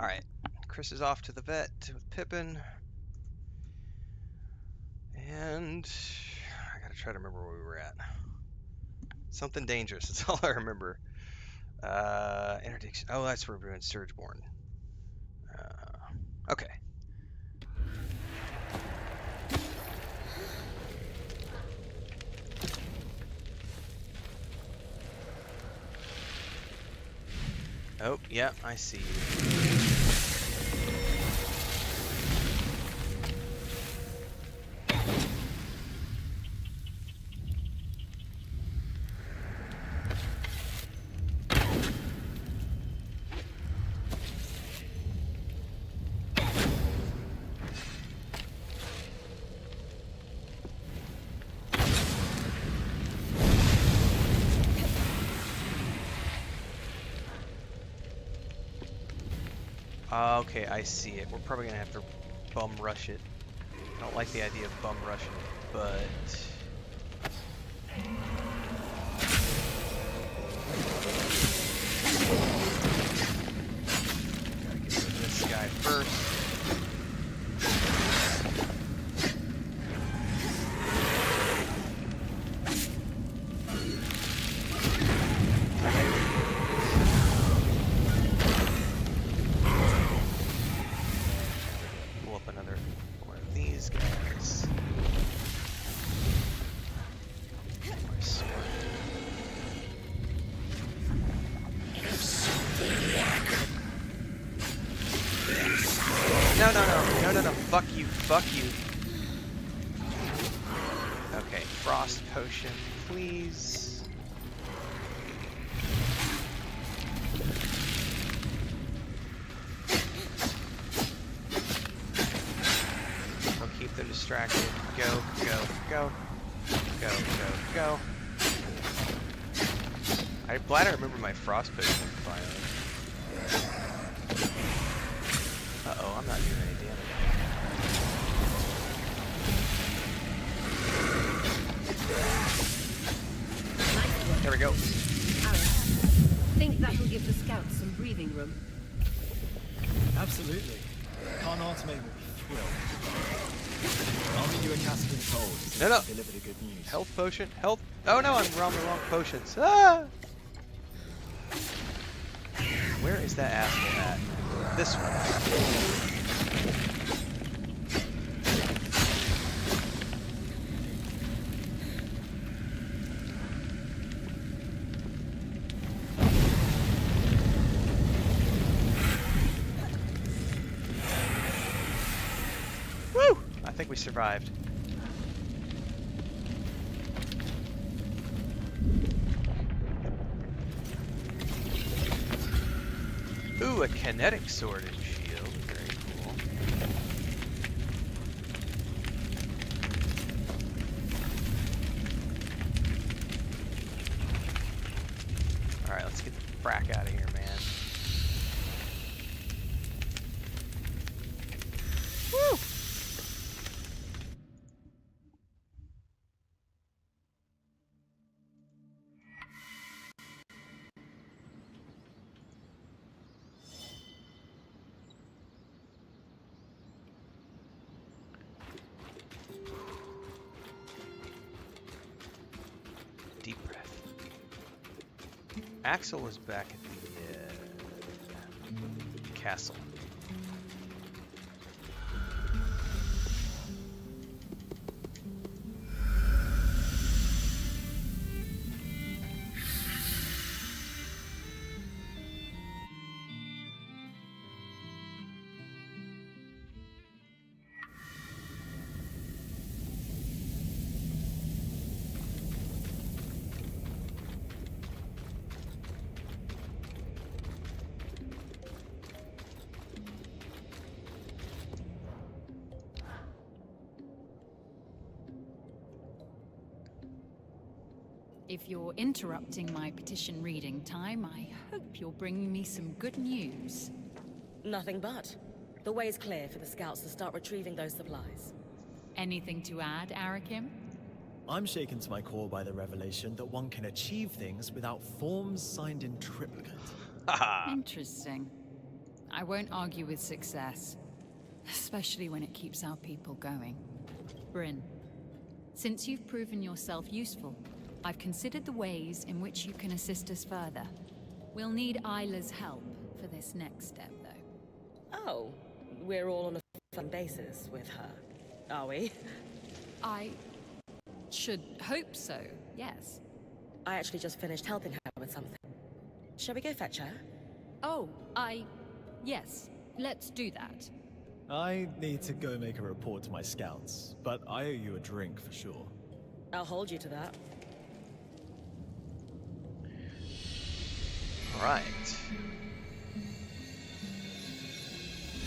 Alright, Chris is off to the vet with Pippin. And I gotta try to remember where we were at. Something dangerous, that's all I remember. Interdiction. Oh, that's where we're doing Surgeborn. Okay. Oh, yeah, I see you. Okay, I see it. We're probably gonna have to bum rush it. I don't like the idea of bum rushing it, but... Gotta get rid of this guy first. Fuck you. Okay, frost potion, please. We'll keep them distracted. Go, go, go. Go, go, go. I'm glad I remember my frost potion finally. Uh-oh, I'm not doing any damage. There we go. Think that will give the scouts some breathing room? Absolutely. Khan Artemay will be thrilled. I'll meet you at Caspian Cold. No, no. Deliver the good news. Health potion. Health. Oh no, I'm on the wrong potions. Ah! Where is that asshole at? This one. I think we survived. Ooh, a kinetic sword and shield. Very cool. Alright, let's get the frack out of here, man. Woo! Deep breath. Axel was back at the castle. If you're interrupting my petition reading time, I hope you're bringing me some good news. Nothing but. The way's clear for the scouts to start retrieving those supplies. Anything to add, Arakim? I'm shaken to my core by the revelation that one can achieve things without forms signed in triplicate. Interesting. I won't argue with success, especially when it keeps our people going. Bryn, since you've proven yourself useful, I've considered the ways in which you can assist us further. We'll need Isla's help for this next step, though. Oh, we're all on a fun basis with her, are we? I should hope so, yes. I actually just finished helping her with something. Shall we go fetch her? Oh, yes, let's do that. I need to go make a report to my scouts, but I owe you a drink for sure. I'll hold you to that. Right.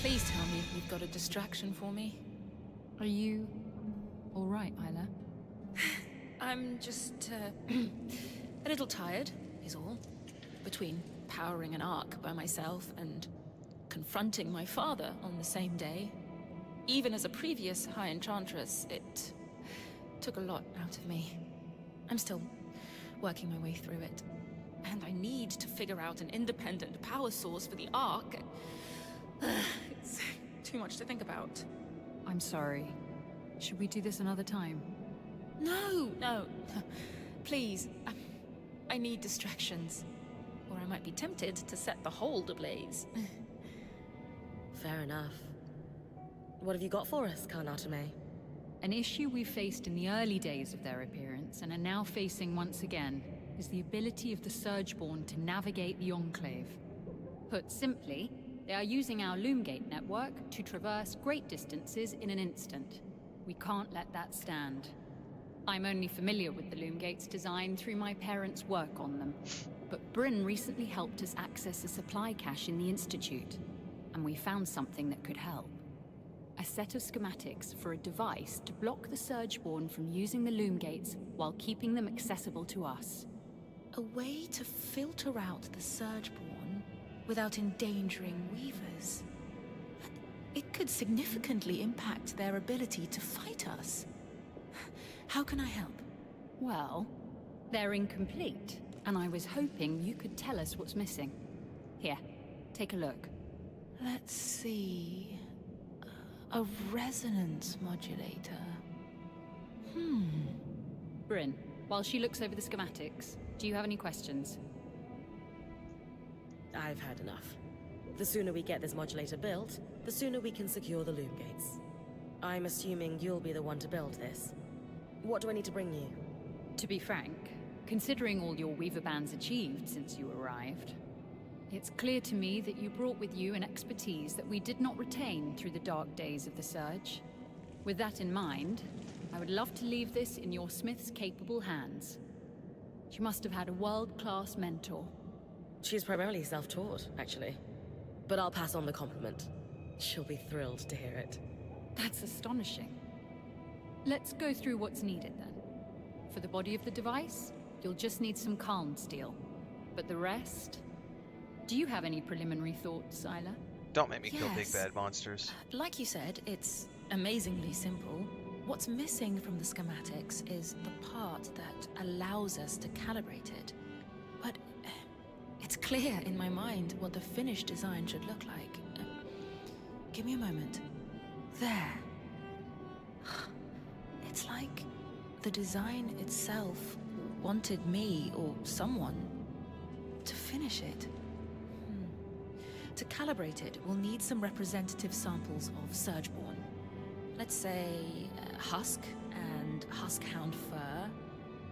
Please tell me you've got a distraction for me. Are you all right, Isla? I'm just, a little tired, is all. Between powering an Ark by myself and confronting my father on the same day. Even as a previous High Enchantress, it took a lot out of me. I'm still working my way through it. And I need to figure out an independent power source for the Ark. It's too much to think about. I'm sorry. Should we do this another time? No. Please. I need distractions. Or I might be tempted to set the hold ablaze. Fair enough. What have you got for us, Karnatame? An issue we faced in the early days of their appearance and are now facing once again is the ability of the Surgeborn to navigate the Enclave. Put simply, they are using our Loomgate network to traverse great distances in an instant. We can't let that stand. I'm only familiar with the Loomgate's design through my parents' work on them, but Bryn recently helped us access a supply cache in the Institute, and we found something that could help. A set of schematics for a device to block the Surgeborn from using the Loomgates while keeping them accessible to us. A way to filter out the Surgeborn without endangering Weavers. It could significantly impact their ability to fight us. How can I help? Well, they're incomplete, and I was hoping you could tell us what's missing. Here, take a look. Let's see... A resonance modulator. Bryn, while she looks over the schematics, do you have any questions? I've had enough. The sooner we get this modulator built, the sooner we can secure the loom gates. I'm assuming you'll be the one to build this. What do I need to bring you? To be frank, considering all your Weaver bands achieved since you arrived, it's clear to me that you brought with you an expertise that we did not retain through the dark days of the Surge. With that in mind, I would love to leave this in your Smith's capable hands. She must have had a world-class mentor. She's primarily self-taught, actually. But I'll pass on the compliment. She'll be thrilled to hear it. That's astonishing. Let's go through what's needed then. For the body of the device, you'll just need some calm steel. But the rest... Do you have any preliminary thoughts, Isla? Don't make me kill big Yes. bad monsters. Like you said, it's amazingly simple. What's missing from the schematics is the part that allows us to calibrate it. But it's clear in my mind what the finished design should look like. Give me a moment. There. It's like the design itself wanted me or someone to finish it. To calibrate it, we'll need some representative samples of Surgeborn. Let's say husk and huskhound fur.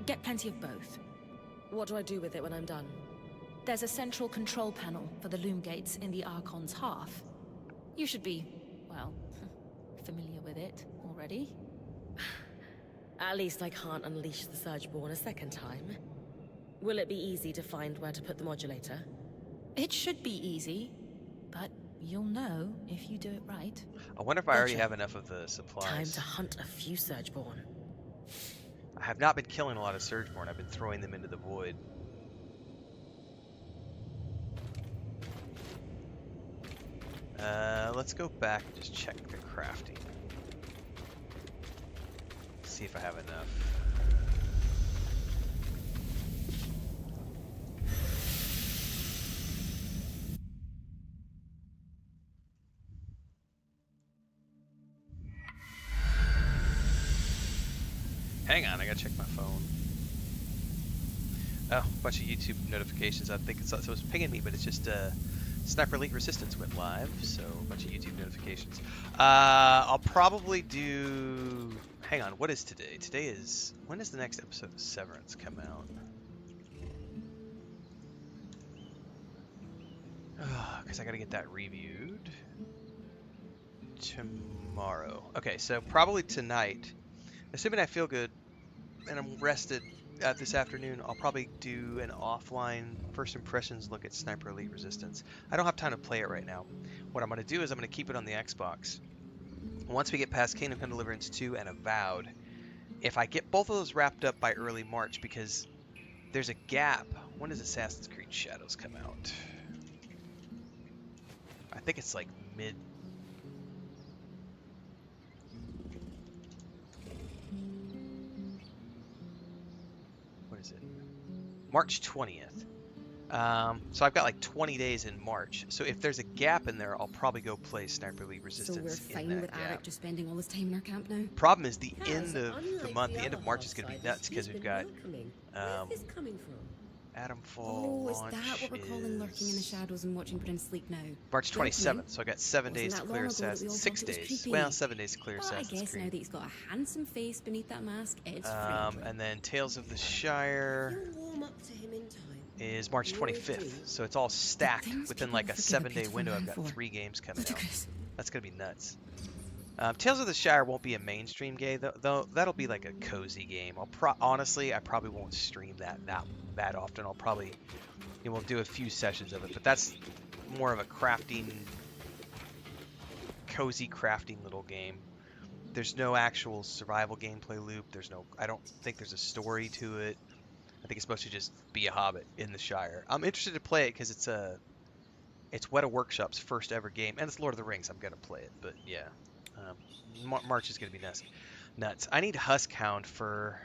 Get plenty of both. What do I do with it when I'm done? There's a central control panel for the loom gates in the Arkon's hearth. You should be, well, familiar with it already. At least I can't unleash the Surgeborn a second time. Will it be easy to find where to put the modulator? It should be easy, but you'll know if you do it right. I wonder if I already Gotcha. have enough of the supplies. Time to hunt a few Surgeborn. I have not been killing a lot of Surgeborn. I've been throwing them into the void. Let's go back and just check the crafting. See if I have enough. hang on, I gotta check my phone. Oh, a bunch of YouTube notifications. I think so it's pinging me, but it's just Sniper Elite Resistance went live, so a bunch of YouTube notifications. I'll probably do... Hang on, what is today? Today is... When does the next episode of Severance come out? Because I gotta get that reviewed. Tomorrow. Okay, so probably tonight, assuming I feel good and I'm rested this afternoon, I'll probably do an offline first impressions look at Sniper Elite Resistance. I don't have time to play it right now. What I'm going to do is I'm going to keep it on the Xbox. Once we get past Kingdom Come Deliverance 2 and Avowed, if I get both of those wrapped up by early March, because there's a gap. When does Assassin's Creed Shadows come out? I think it's like mid... What is it? March 20th. So I've got like 20 days in March. So if there's a gap in there, I'll probably go play Sniper Elite Resistance. So we're fine with Arik just spending all his time in our camp now? Problem is the end of the month, the end of March is going to be nuts because we've got Adamfall Oh, is launch that what we're calling lurking in the shadows and watching Bryn sleep now? March 27th, so I got 7 days to Wasn't that clear long ago that we Assassin's all 6 thought it was days. creepy? Well, 7 days to clear But Assassin's I guess now Creed. that he's got a handsome face beneath that mask, it's friendly. And then Tales of the Shire is March 25th, so it's all stacked within like a 7-day window. I've got 3 games coming out. That's gonna be nuts. Tales of the Shire won't be a mainstream game, though. That'll be like a cozy game. Honestly, I probably won't stream that often. I'll probably we'll do a few sessions of it, but that's more of a cozy crafting little game. There's no actual survival gameplay loop. I don't think there's a story to it. I think it's supposed to just be a hobbit in the Shire. I'm interested to play it because it's Weta Workshop's first ever game, and it's Lord of the Rings. I'm gonna play it, but yeah, March is gonna be nuts. I need Huskhound for.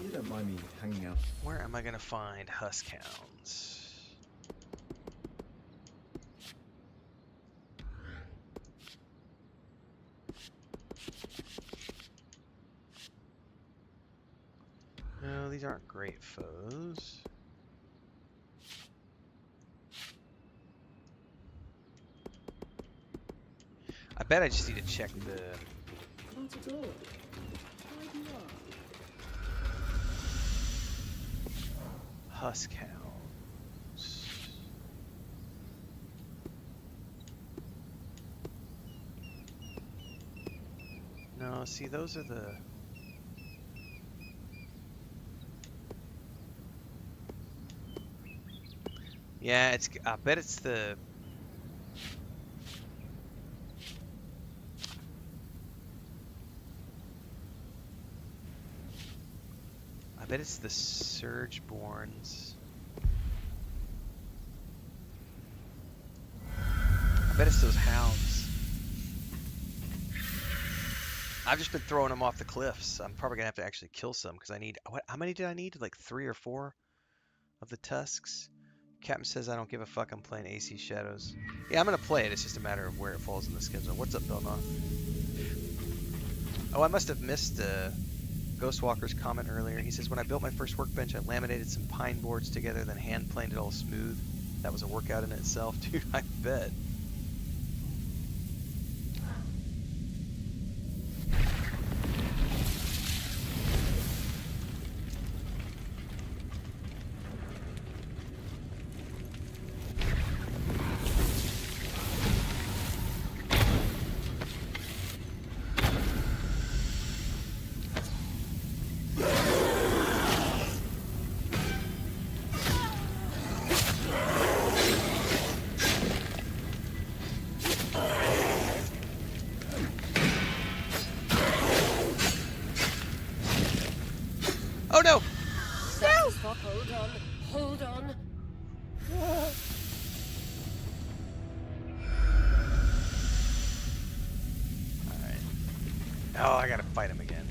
You don't mind me hanging out. Where am I gonna find Huskhounds? No, these aren't great foes. I bet I just need to check the... Huskhounds. No, see, those are the... Yeah, I bet it's the... I bet it's the Surgeborns. I bet it's those hounds. I've just been throwing them off the cliffs. I'm probably gonna have to actually kill some because I need... How many did I need? Like 3 or 4 of the tusks? Captain says I don't give a fuck. I'm playing AC Shadows. Yeah, I'm gonna play it. It's just a matter of where it falls in the schedule. What's up, Belnoth? Oh, I must have missed Ghostwalker's comment earlier. He says, when I built my first workbench, I laminated some pine boards together, then hand planed it all smooth. That was a workout in itself. Dude, I bet. Oh no! No! Hold on, hold on. Alright. Oh, I gotta fight him again.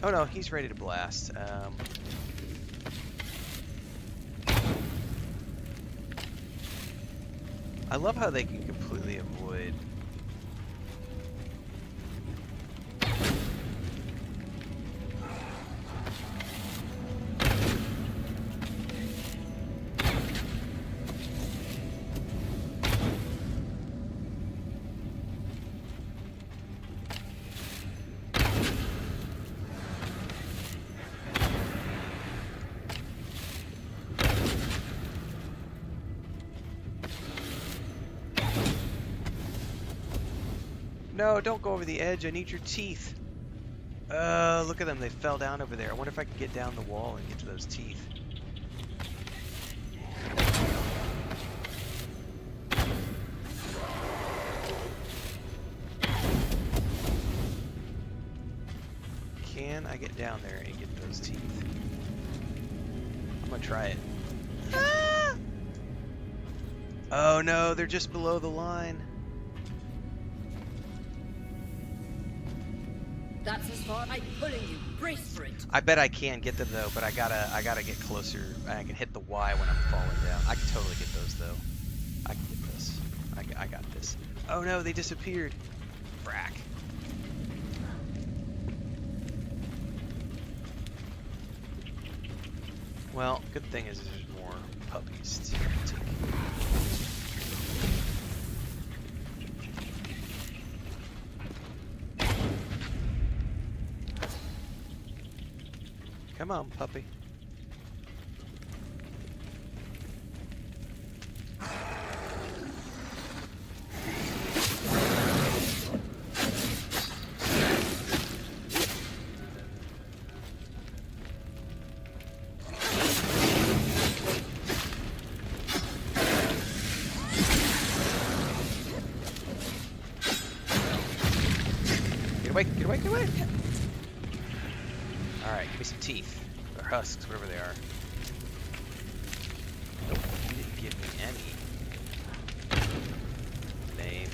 Oh no, he's ready to blast. I love how they can completely avoid. No, don't go over the edge. I need your teeth. Look at them. They fell down over there. I wonder if I can get down the wall and get to those teeth. Can I get down there and get those teeth? I'm gonna try it. Ah! Oh no, they're just below the line. That's as far I'm pulling you. Brace for it. I bet I can get them though, but I gotta get closer. I can hit the Y when I'm falling down. I can totally get those though. I can get this. I got this. Oh no, they disappeared. Frack. Well, good thing is there's more puppies to take. Come on, puppy. Get away, get away, get away! Alright, give me some teeth. Or husks, whatever they are. Nope, you didn't give me any. Lame.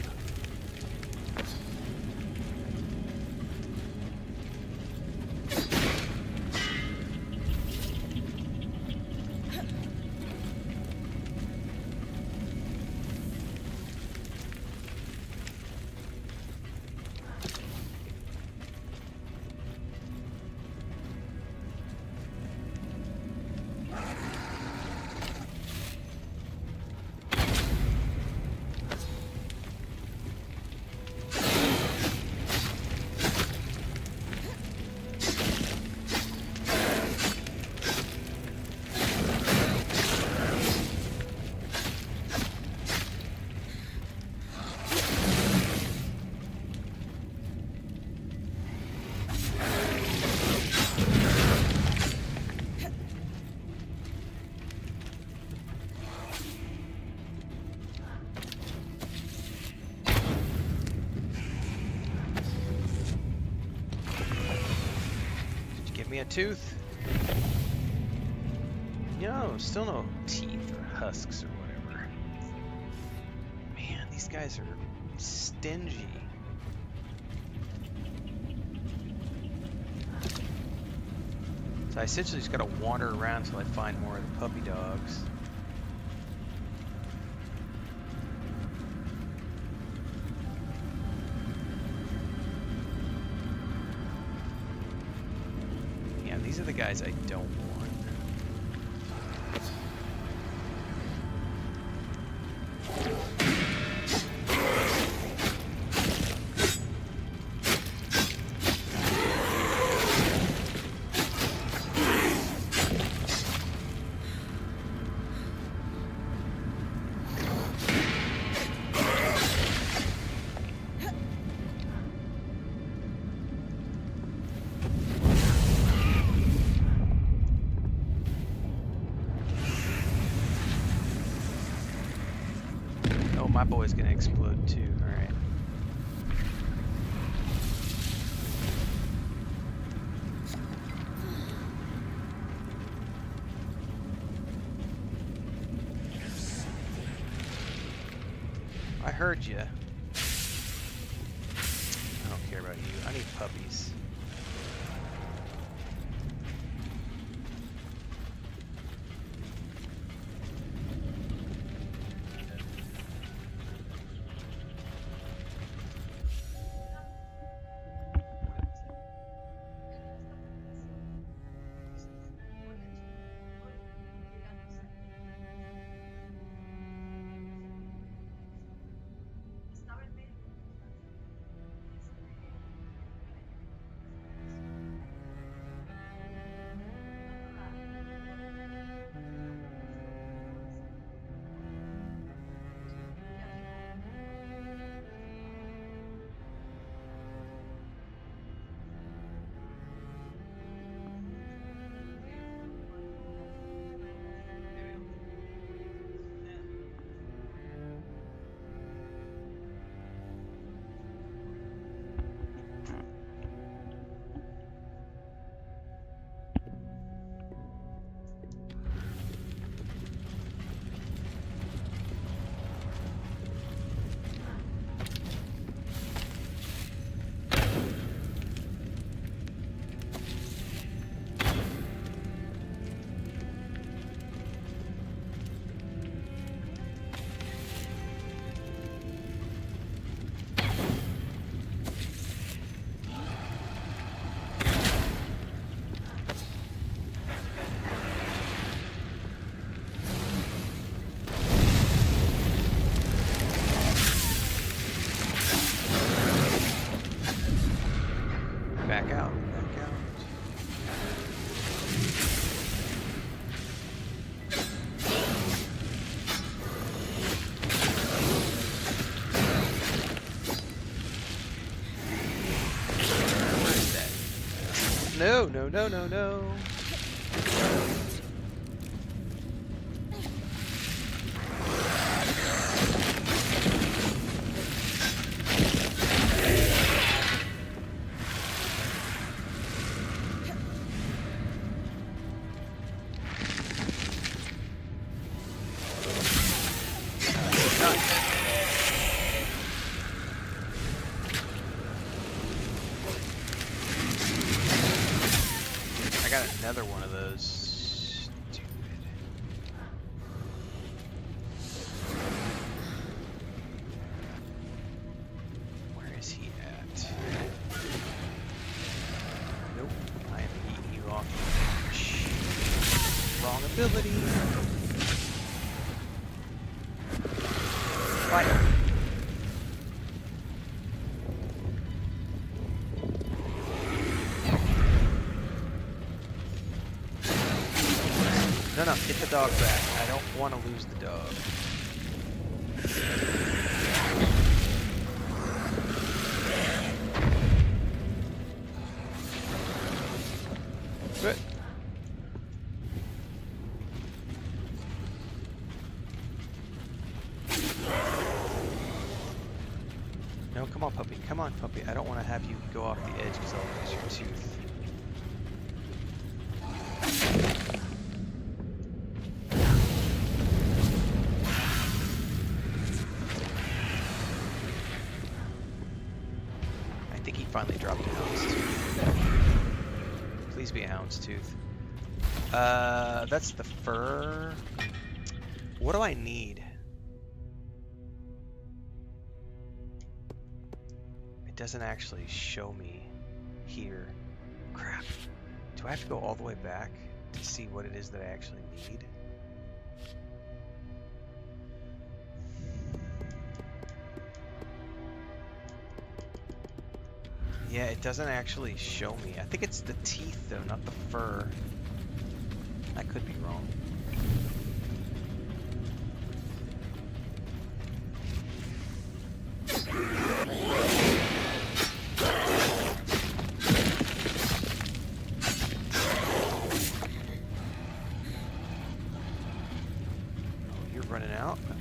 Me a tooth? No, still no teeth or husks or whatever. Man, these guys are stingy. So I essentially just gotta wander around until I find more of the puppy dogs. These are the guys I don't want. my boy's gonna explode too. All right. I heard you. I don't care about you. I need puppies. Back out. Back out. Where is that? No, no, no, no, no. I got another one of those. Stupid. Where is he at? Nope. I am eating you off. Wrong ability. Fire. No, no, get the dog back. I don't want to lose the dog. Good. No, come on, puppy. Come on, puppy. I don't want to have you go off the edge because I'll lose your tooth. Finally dropped a houndstooth. Please be a houndstooth. That's the fur. What do I need? It doesn't actually show me here. Crap. Do I have to go all the way back to see what it is that I actually need? Yeah, it doesn't actually show me. I think it's the teeth, though, not the fur. I could be wrong. Oh, you're running out? Okay.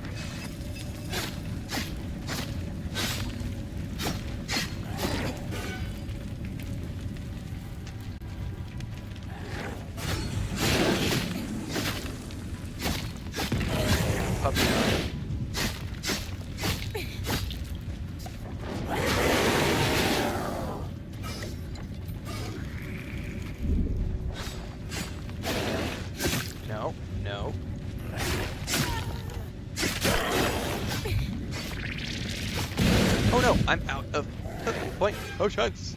Oh no, I'm out of hook point potions.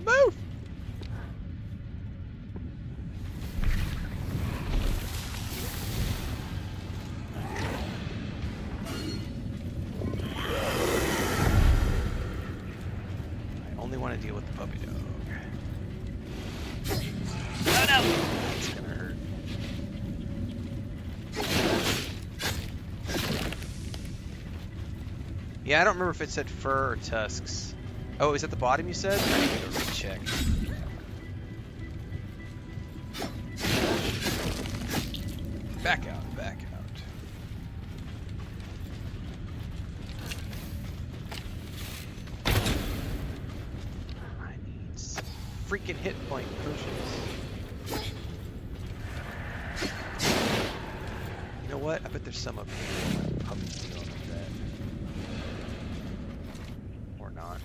Move! I only want to deal with the puppy dog. Oh no! That's gonna hurt. Yeah, I don't remember if it said fur or tusks. Oh, it was at the bottom you said? I need to go recheck. Back out, back out. I need some freaking hit point potions. You know what? I bet there's some up here. Puppy's dealing with that. Or not.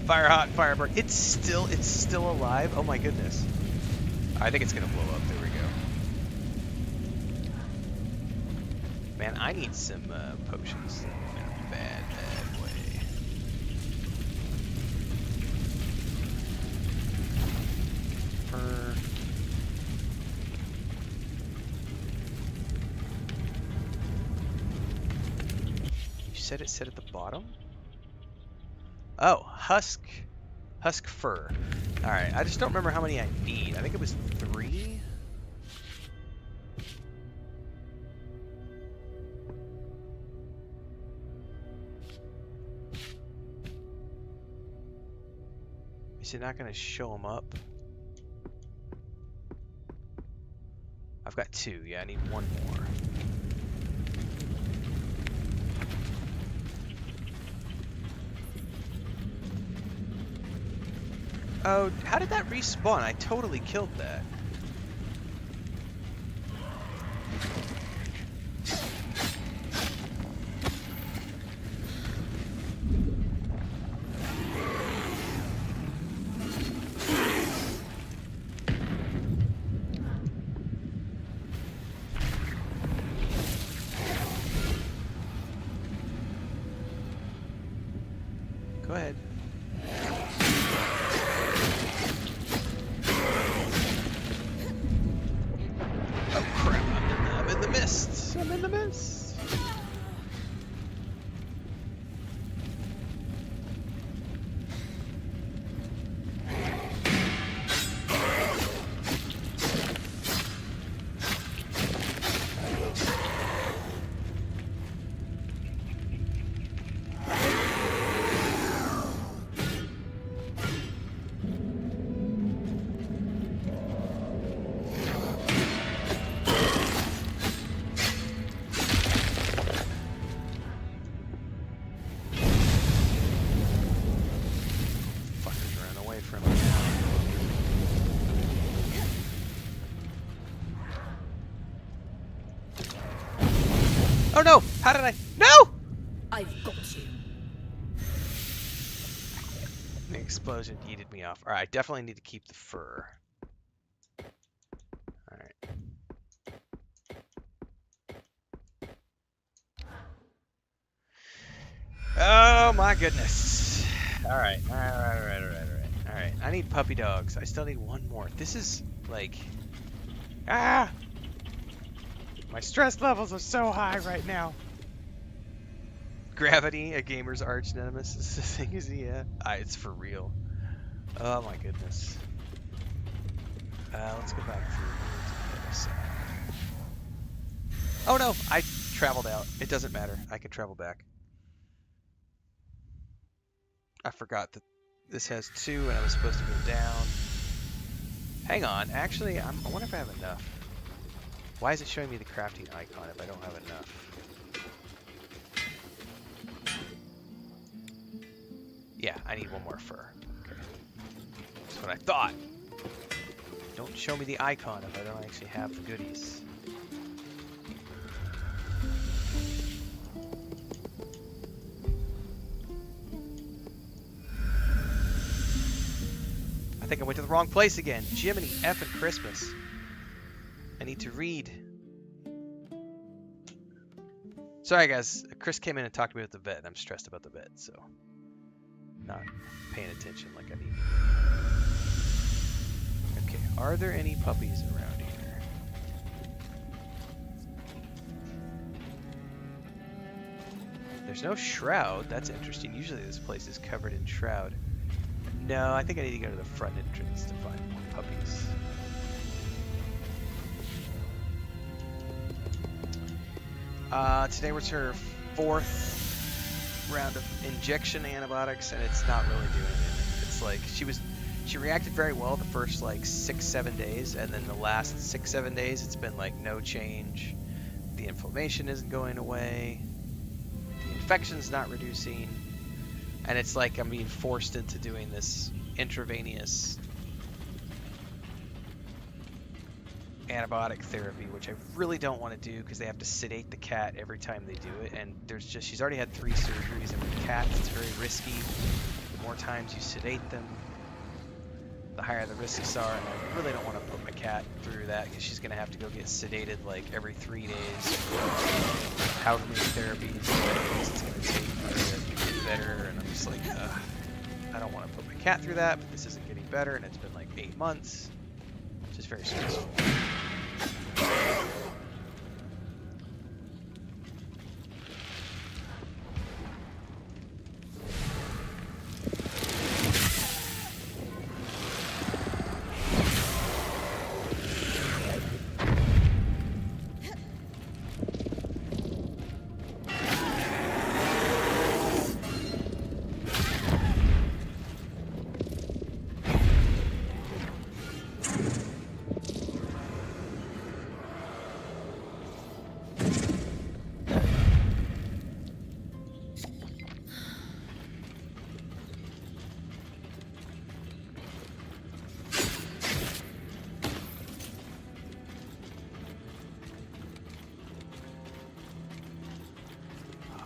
Fire hot, fire burn. It's still alive. Oh my goodness. I think it's gonna blow up. There we go. Man, I need some potions in a bad way. Fur. You said it said at the bottom? Oh, husk fur. All right, I just don't remember how many I need. I think it was 3. Is it not going to show them up? I've got 2. Yeah, I need 1 more. Oh, how did that respawn? I totally killed that. Go ahead. I'm in the mist. Oh no! How did I? No! I've got you. The explosion yeeted me off. Alright, I definitely need to keep the fur. Alright. Oh my goodness. Alright. Alright. I need puppy dogs. I still need 1 more. This is like... Ah! My stress levels are so high right now. Gravity, a gamer's arch nemesis. This thing is, yeah. It's for real. Oh my goodness. Let's go back through to the other side. Oh no, I traveled out. It doesn't matter. I can travel back. I forgot that this has 2 and I was supposed to go down. Hang on, actually, I wonder if I have enough. Why is it showing me the crafting icon if I don't have enough? Yeah, I need 1 more fur. Okay. That's what I thought. Don't show me the icon if I don't actually have the goodies. I think I went to the wrong place again. Jiminy effing Christmas. I need to read. Sorry guys, Chris came in and talked to me about the vet, and I'm stressed about the vet, so not paying attention like I need to. Okay, are there any puppies around here? There's no shroud. That's interesting. Usually this place is covered in shroud. No, I think I need to go to the front entrance to find more puppies. Today was her 4th round of injection antibiotics, and it's not really doing anything. It's like she reacted very well the first like 6-7 days, and then the last 6-7 days it's been like no change. The inflammation isn't going away. The infection's not reducing. And it's like I'm being forced into doing this intravenous antibiotic therapy, which I really don't want to do because they have to sedate the cat every time they do it. And she's already had 3 surgeries, and with cats it's very risky. The more times you sedate them, the higher the risks are. And I really don't want to put my cat through that because she's going to have to go get sedated like every 3 days. However many therapies it's going to take to get better. And I'm just like, I don't want to put my cat through that, but this isn't getting better, and it's been like 8 months. It's just very stressful.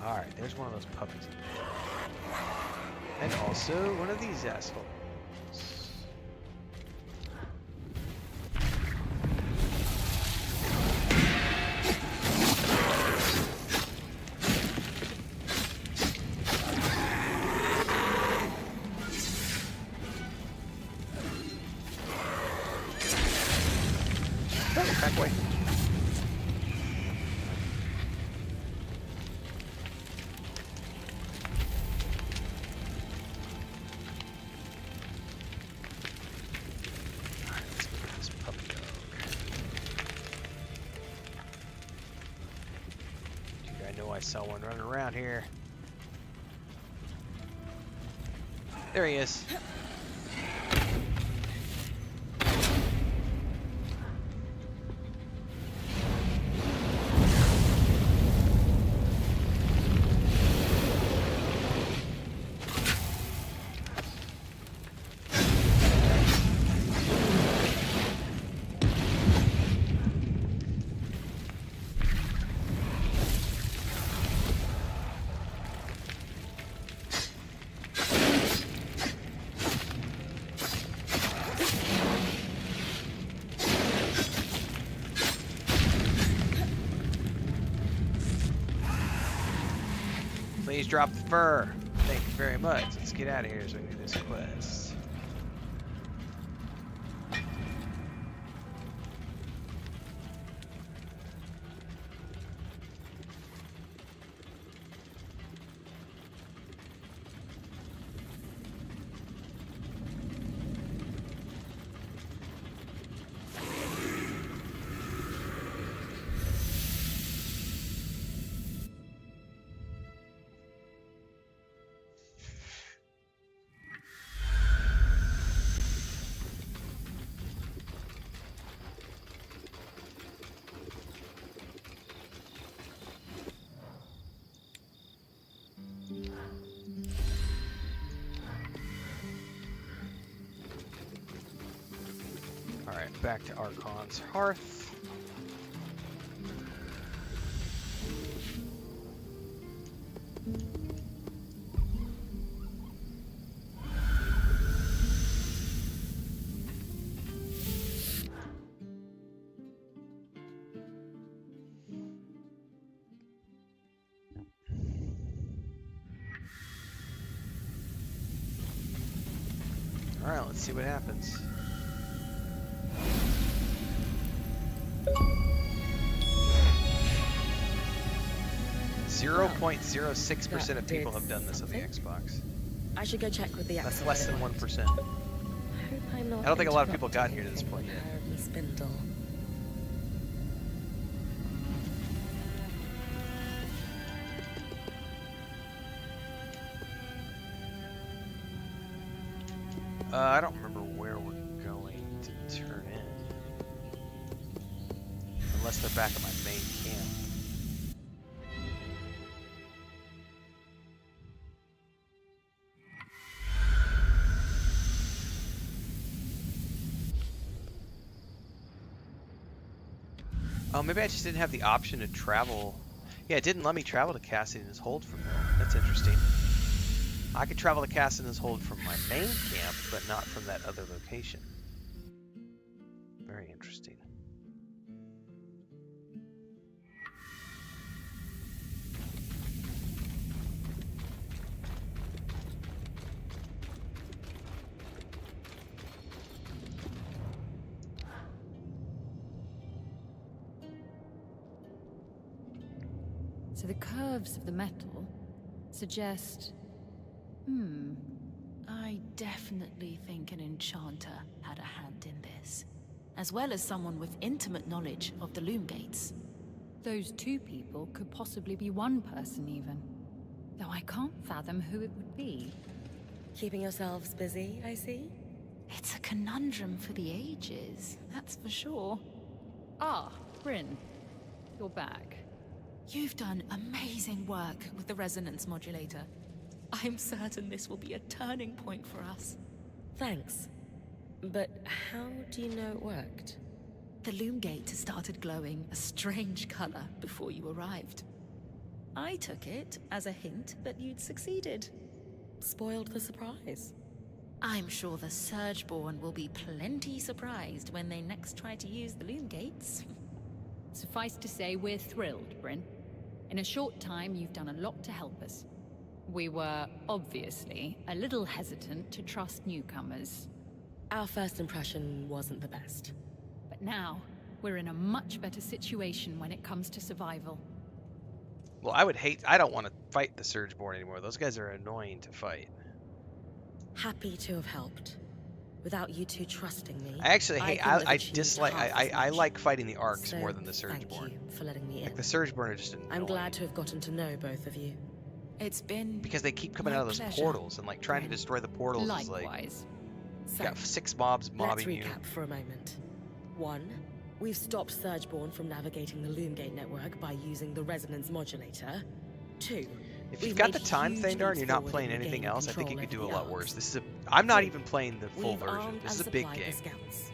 Alright, there's one of those puppies. And also one of these assholes. Oh, back away. I saw one running around here. There he is. Please drop the fur. Thank you very much. Let's get out of here so we can do this quest. back to Arkon's hearth. Alright, let's see what happens. Well, 0.06% of people that have done this on the did Xbox. I should go check with the That's actor less than what it 1%. I hope I'm not I don't think a lot of people got interrupting here to this point yet. inherently spindle. I don't remember where we're going to turn in. Unless they're back at my main camp. Oh, maybe I just didn't have the option to travel. Yeah, it didn't let me travel to Cassidy's Hold from there. That's interesting. I could travel to Cassidy's Hold from my main camp, but not from that other location. Very interesting. So the curves of the metal suggest... I definitely think an enchanter had a hand in this, as well as someone with intimate knowledge of the Loom gates. Those two people could possibly be one person even. Though I can't fathom who it would be. Keeping yourselves busy, I see? It's a conundrum for the ages, that's for sure. Ah, Bryn. You're back. You've done amazing work with the resonance modulator. I'm certain this will be a turning point for us. Thanks. But how do you know it worked? The Loom gate started glowing a strange color before you arrived. I took it as a hint that you'd succeeded. Spoiled the surprise. I'm sure the Surgeborn will be plenty surprised when they next try to use the Loom gates. Suffice to say, we're thrilled, Bryn. In a short time, you've done a lot to help us. We were, obviously, a little hesitant to trust newcomers. Our first impression wasn't the best. But now, we're in a much better situation when it comes to survival. Well, I don't want to fight the Surgeborn anymore. Those guys are annoying to fight. Happy to have helped. Without you two trusting me, I actually hate, couldn't have I achieved dislike, half as I much. like fighting the Arcs So, more than the thank Surgeborn. you for letting me in. Like the Surgeborn are just annoying. I'm glad to have gotten to know both of you. It's been because they keep coming my out of those pleasure, portals, and like trying to Bryn. destroy the portals is like, Likewise. you So, got 6 mobs let's mobbing you. recap for a moment. 1. We've stopped Surgeborn from navigating the Loomgate network by using the resonance modulator. 2. If we've you've got made the time, huge Thandar, and leaps you're not forward playing in anything regaining else, I think you control could do a over lot the worse. Arcs. This is I'm not 3. even playing the full We've version. armed This and is a big supplied the game. scouts.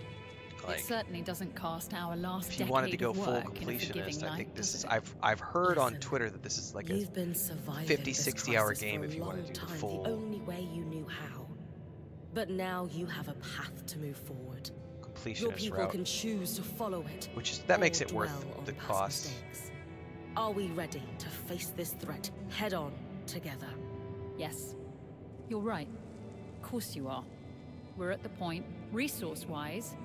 Like, It certainly doesn't cast our last if you decade wanted to go of full work in a forgiving completionist, I light, think this does is. it? I've heard on Listen, Twitter that this is like a You've been surviving 50, this 60 hour crisis game for if a you want long to do the time, full the only way you knew how. But now you have a path to move forward. Your completionist people route, can choose to follow it. which is that makes or it worth dwell on the past cost. mistakes. Are we ready to face this threat head on together? Yes. You're right. Of course you are. We're at the point, resource-wise,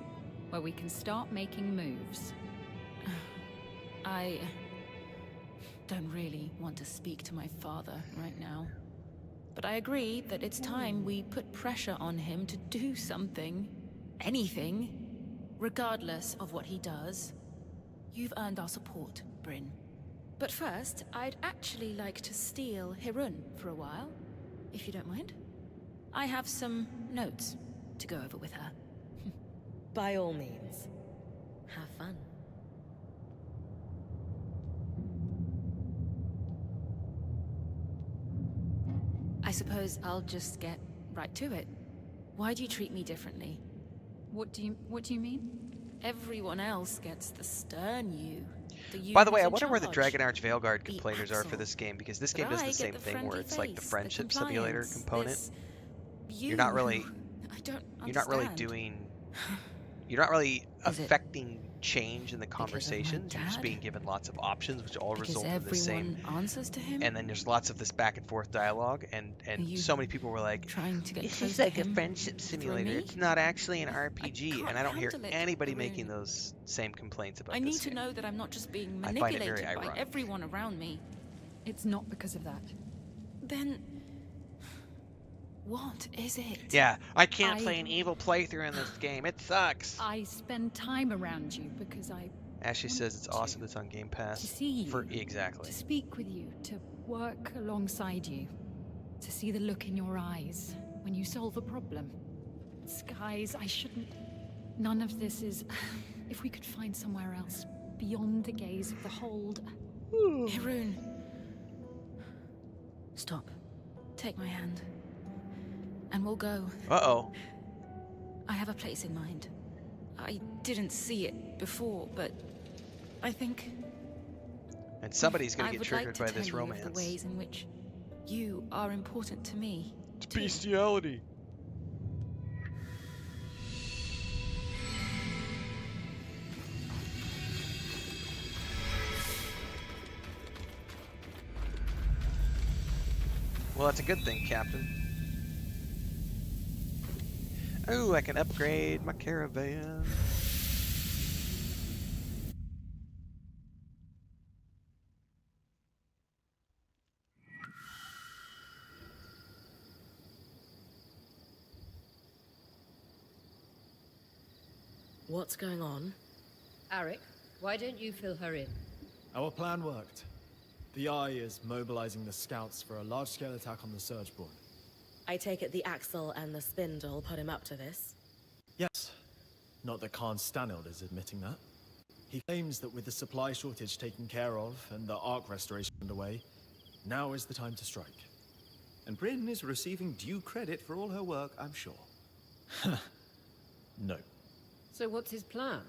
where we can start making moves. I don't really want to speak to my father right now. But I agree that it's time we put pressure on him to do something. Anything. Regardless of what he does. You've earned our support, Bryn. But first, I'd actually like to steal Hirun for a while, if you don't mind. I have some notes to go over with her. By all means. Have fun. I suppose I'll just get right to it. Why do you treat me differently? What do you mean? Everyone else gets the stern you. By the way, I in wonder where the charge. Dragon Arch Veilguard The complainers are for Axel. this game, because this But game does I the get same the thing where friendly it's like the face, friendship simulator compliance, component. this You're not really I don't you're not really understand. doing you're not really Is it affecting change in the because of my conversations. You're just dad? being given lots of options, which all Because result in the same. everyone answers to him? And then there's lots of this back and forth dialogue, and you so many people were like, trying to get "This close is to like a him friendship through simulator. me? It's not actually an RPG." can't And I don't hear handle it, anybody Arun. making those same complaints about I this need to game. know that I'm not just being I find it very manipulated by ironic. everyone around me. It's not because of that. Then what is it? Yeah, I can't I- play an evil playthrough in this game. It sucks. I spend time around you because I Ashley want says it's awesome to. it's on Game Pass. To see you. For exactly. To speak with you, to work alongside you, to see the look in your eyes when you solve a problem. Skies, I shouldn't. None of this is. If we could find somewhere else, beyond the gaze of the hold. Arun. Stop. Take my hand. And we'll go. Uh-oh. I have a place in mind. I didn't see it before, but I think And somebody's gonna I get would triggered like to by tell this you of romance. the ways in which you are important to me. It's too. bestiality. Well, that's a good thing, Captain. Oh, I can upgrade my caravan. What's going on? Arik, why don't you fill her in? Our plan worked. The Eye is mobilizing the scouts for a large-scale attack on the Surgeborn. I take it the Axel and the Spindle put him up to this? Yes. Not that Khan Stanild is admitting that. He claims that with the supply shortage taken care of and the Ark restoration underway, now is the time to strike. And Bryn is receiving due credit for all her work, I'm sure. No. So what's his plan?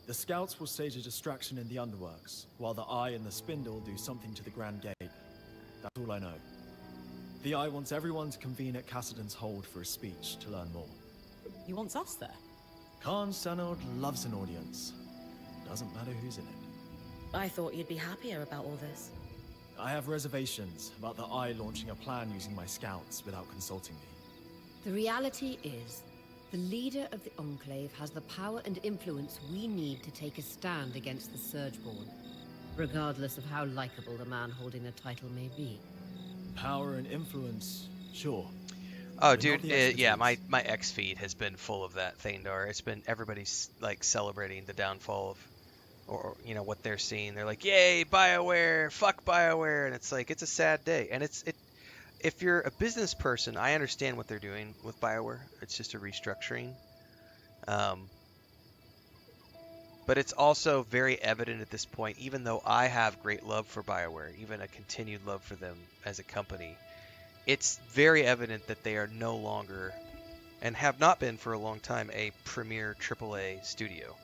The scouts will stage a distraction in the underworks, while the Eye and the Spindle do something to the Grand Gate. That's all I know. The Eye wants everyone to convene at Cassidon's Hold for a speech to learn more. He wants us there. Khan Stanild loves an audience. Doesn't matter who's in it. I thought you'd be happier about all this. I have reservations about the Eye launching a plan using my scouts without consulting me. The reality is, the leader of the Enclave has the power and influence we need to take a stand against the Surgeborn, regardless of how likable the man holding the title may be. Power and influence, sure. Oh, But dude, not the yeah, my expertise. X feed has been full of that, Thandar. It's been everybody's like celebrating the downfall of, or you know what they're seeing. They're like, "Yay, BioWare! Fuck BioWare!" And it's like it's a sad day. And if you're a business person, I understand what they're doing with BioWare. It's just a restructuring. But it's also very evident at this point, even though I have great love for BioWare, even a continued love for them as a company, it's very evident that they are no longer, and have not been for a long time, a premier AAA studio.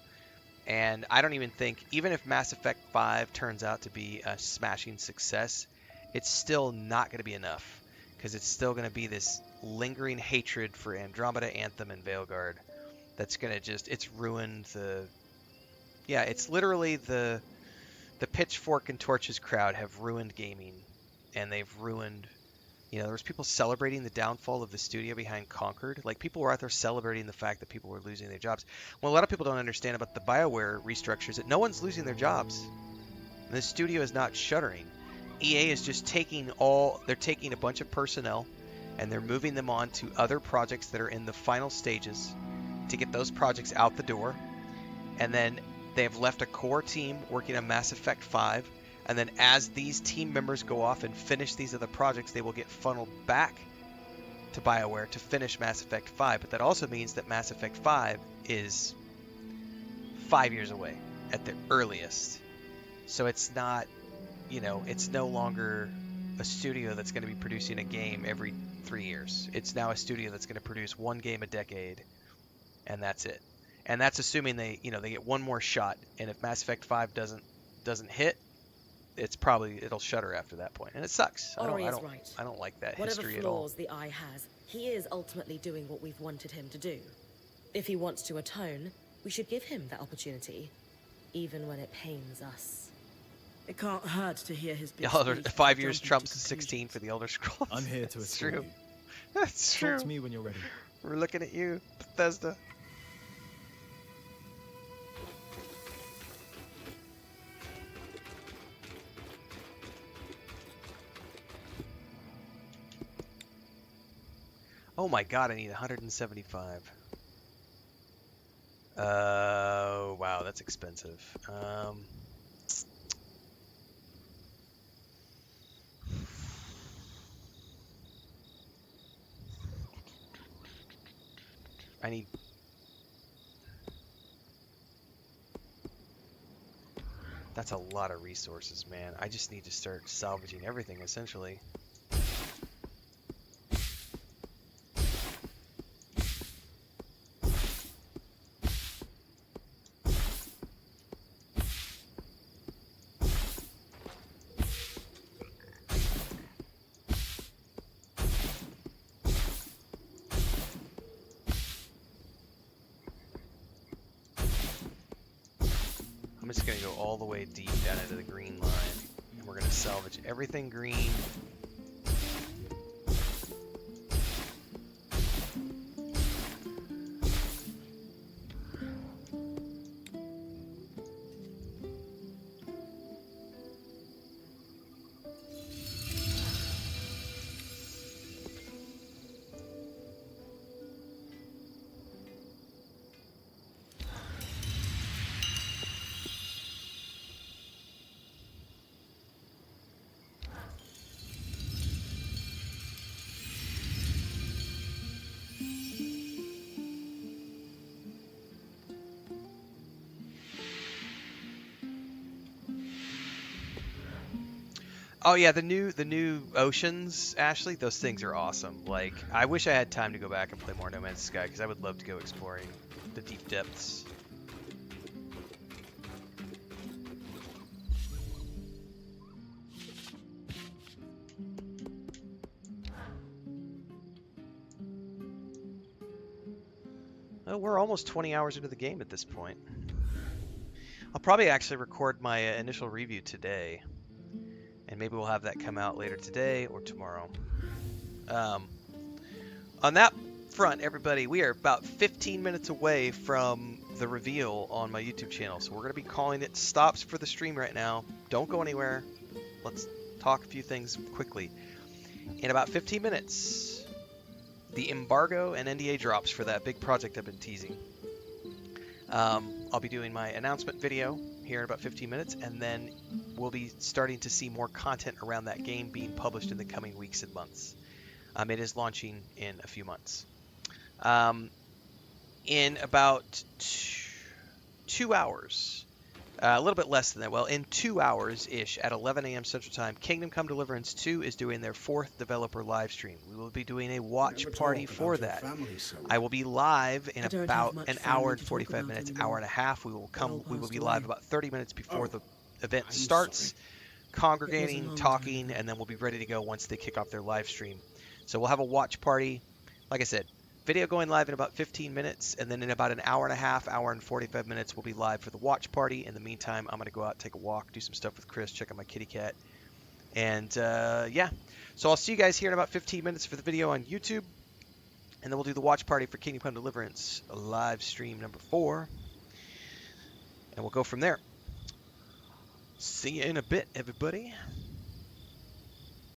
And I don't even think, even if Mass Effect 5 turns out to be a smashing success, it's still not going to be enough. Because it's still going to be this lingering hatred for Andromeda, Anthem, and Veilguard that's going to just, it's ruined the... Yeah, it's literally the Pitchfork and Torches crowd have ruined gaming. And they've ruined... You know, there was people celebrating the downfall of the studio behind Concord. Like, people were out there celebrating the fact that people were losing their jobs. What a lot of people don't understand about the BioWare restructures, that no one's losing their jobs. And the studio is not shuttering. EA is just they're taking a bunch of personnel and they're moving them on to other projects that are in the final stages to get those projects out the door. And then they have left a core team working on Mass Effect 5. And then as these team members go off and finish these other projects, they will get funneled back to BioWare to finish Mass Effect 5. But that also means that Mass Effect 5 is 5 years away at the earliest. So it's not, you know, it's no longer a studio that's going to be producing a game every 3 years. It's now a studio that's going to produce one game a decade, and that's it. and that's assuming they get one more shot. And if Mass Effect 5 doesn't hit, it'll shutter after that point, and it sucks. Ori is right. I don't like that Whatever history at all. flaws the Eye has, he is ultimately doing what we've wanted him to do. If he wants to atone, we should give him that opportunity, even when it pains us. It can't hurt to hear his big Elder, speech 5 and years jump trumps into 16 for the Elder Scrolls. I'm here to That's escort true. you. That's true. Talk to me when you're ready. We're looking at you, Bethesda. Oh my god, I need 175. Wow, that's expensive. I need... That's a lot of resources, man. I just need to start salvaging everything, essentially. I'm just going to go all the way deep down into the green line, and we're going to salvage everything green. Oh yeah, the new oceans, Ashley. Those things are awesome. Like, I wish I had time to go back and play more No Man's Sky because I would love to go exploring the deep depths. Oh, we're almost 20 hours into the game at this point. I'll probably actually record my initial review today. And maybe we'll have that come out later today or tomorrow. On that front, everybody, we are about 15 minutes away from the reveal on my YouTube channel. So we're going to be calling it stops for the stream right now. Don't go anywhere. Let's talk a few things quickly. In about 15 minutes, the embargo and NDA drops for that big project I've been teasing. I'll be doing my announcement video here in about 15 minutes, and then we'll be starting to see more content around that game being published in the coming weeks and months. It is launching in a few months. In about 2 hours, a little bit less than that, well, in 2 hours-ish at 11 a.m. Central Time, Kingdom Come Deliverance 2 is doing their 4th developer live stream. We will be doing a watch party for that. I will be live in about an hour and 45 minutes, hour and a half. We will be live about 30 minutes before the event starts, congregating, talking, and then we'll be ready to go once they kick off their live stream. So we'll have a watch party. Like I said, video going live in about 15 minutes, and then in about an hour and a half, hour and 45 minutes, we'll be live for the watch party. In the meantime, I'm going to go out, take a walk, do some stuff with Chris, check out my kitty cat. And yeah, so I'll see you guys here in about 15 minutes for the video on YouTube. And then we'll do the watch party for Kingdom Come Deliverance, live stream number 4. And we'll go from there. See you in a bit, everybody.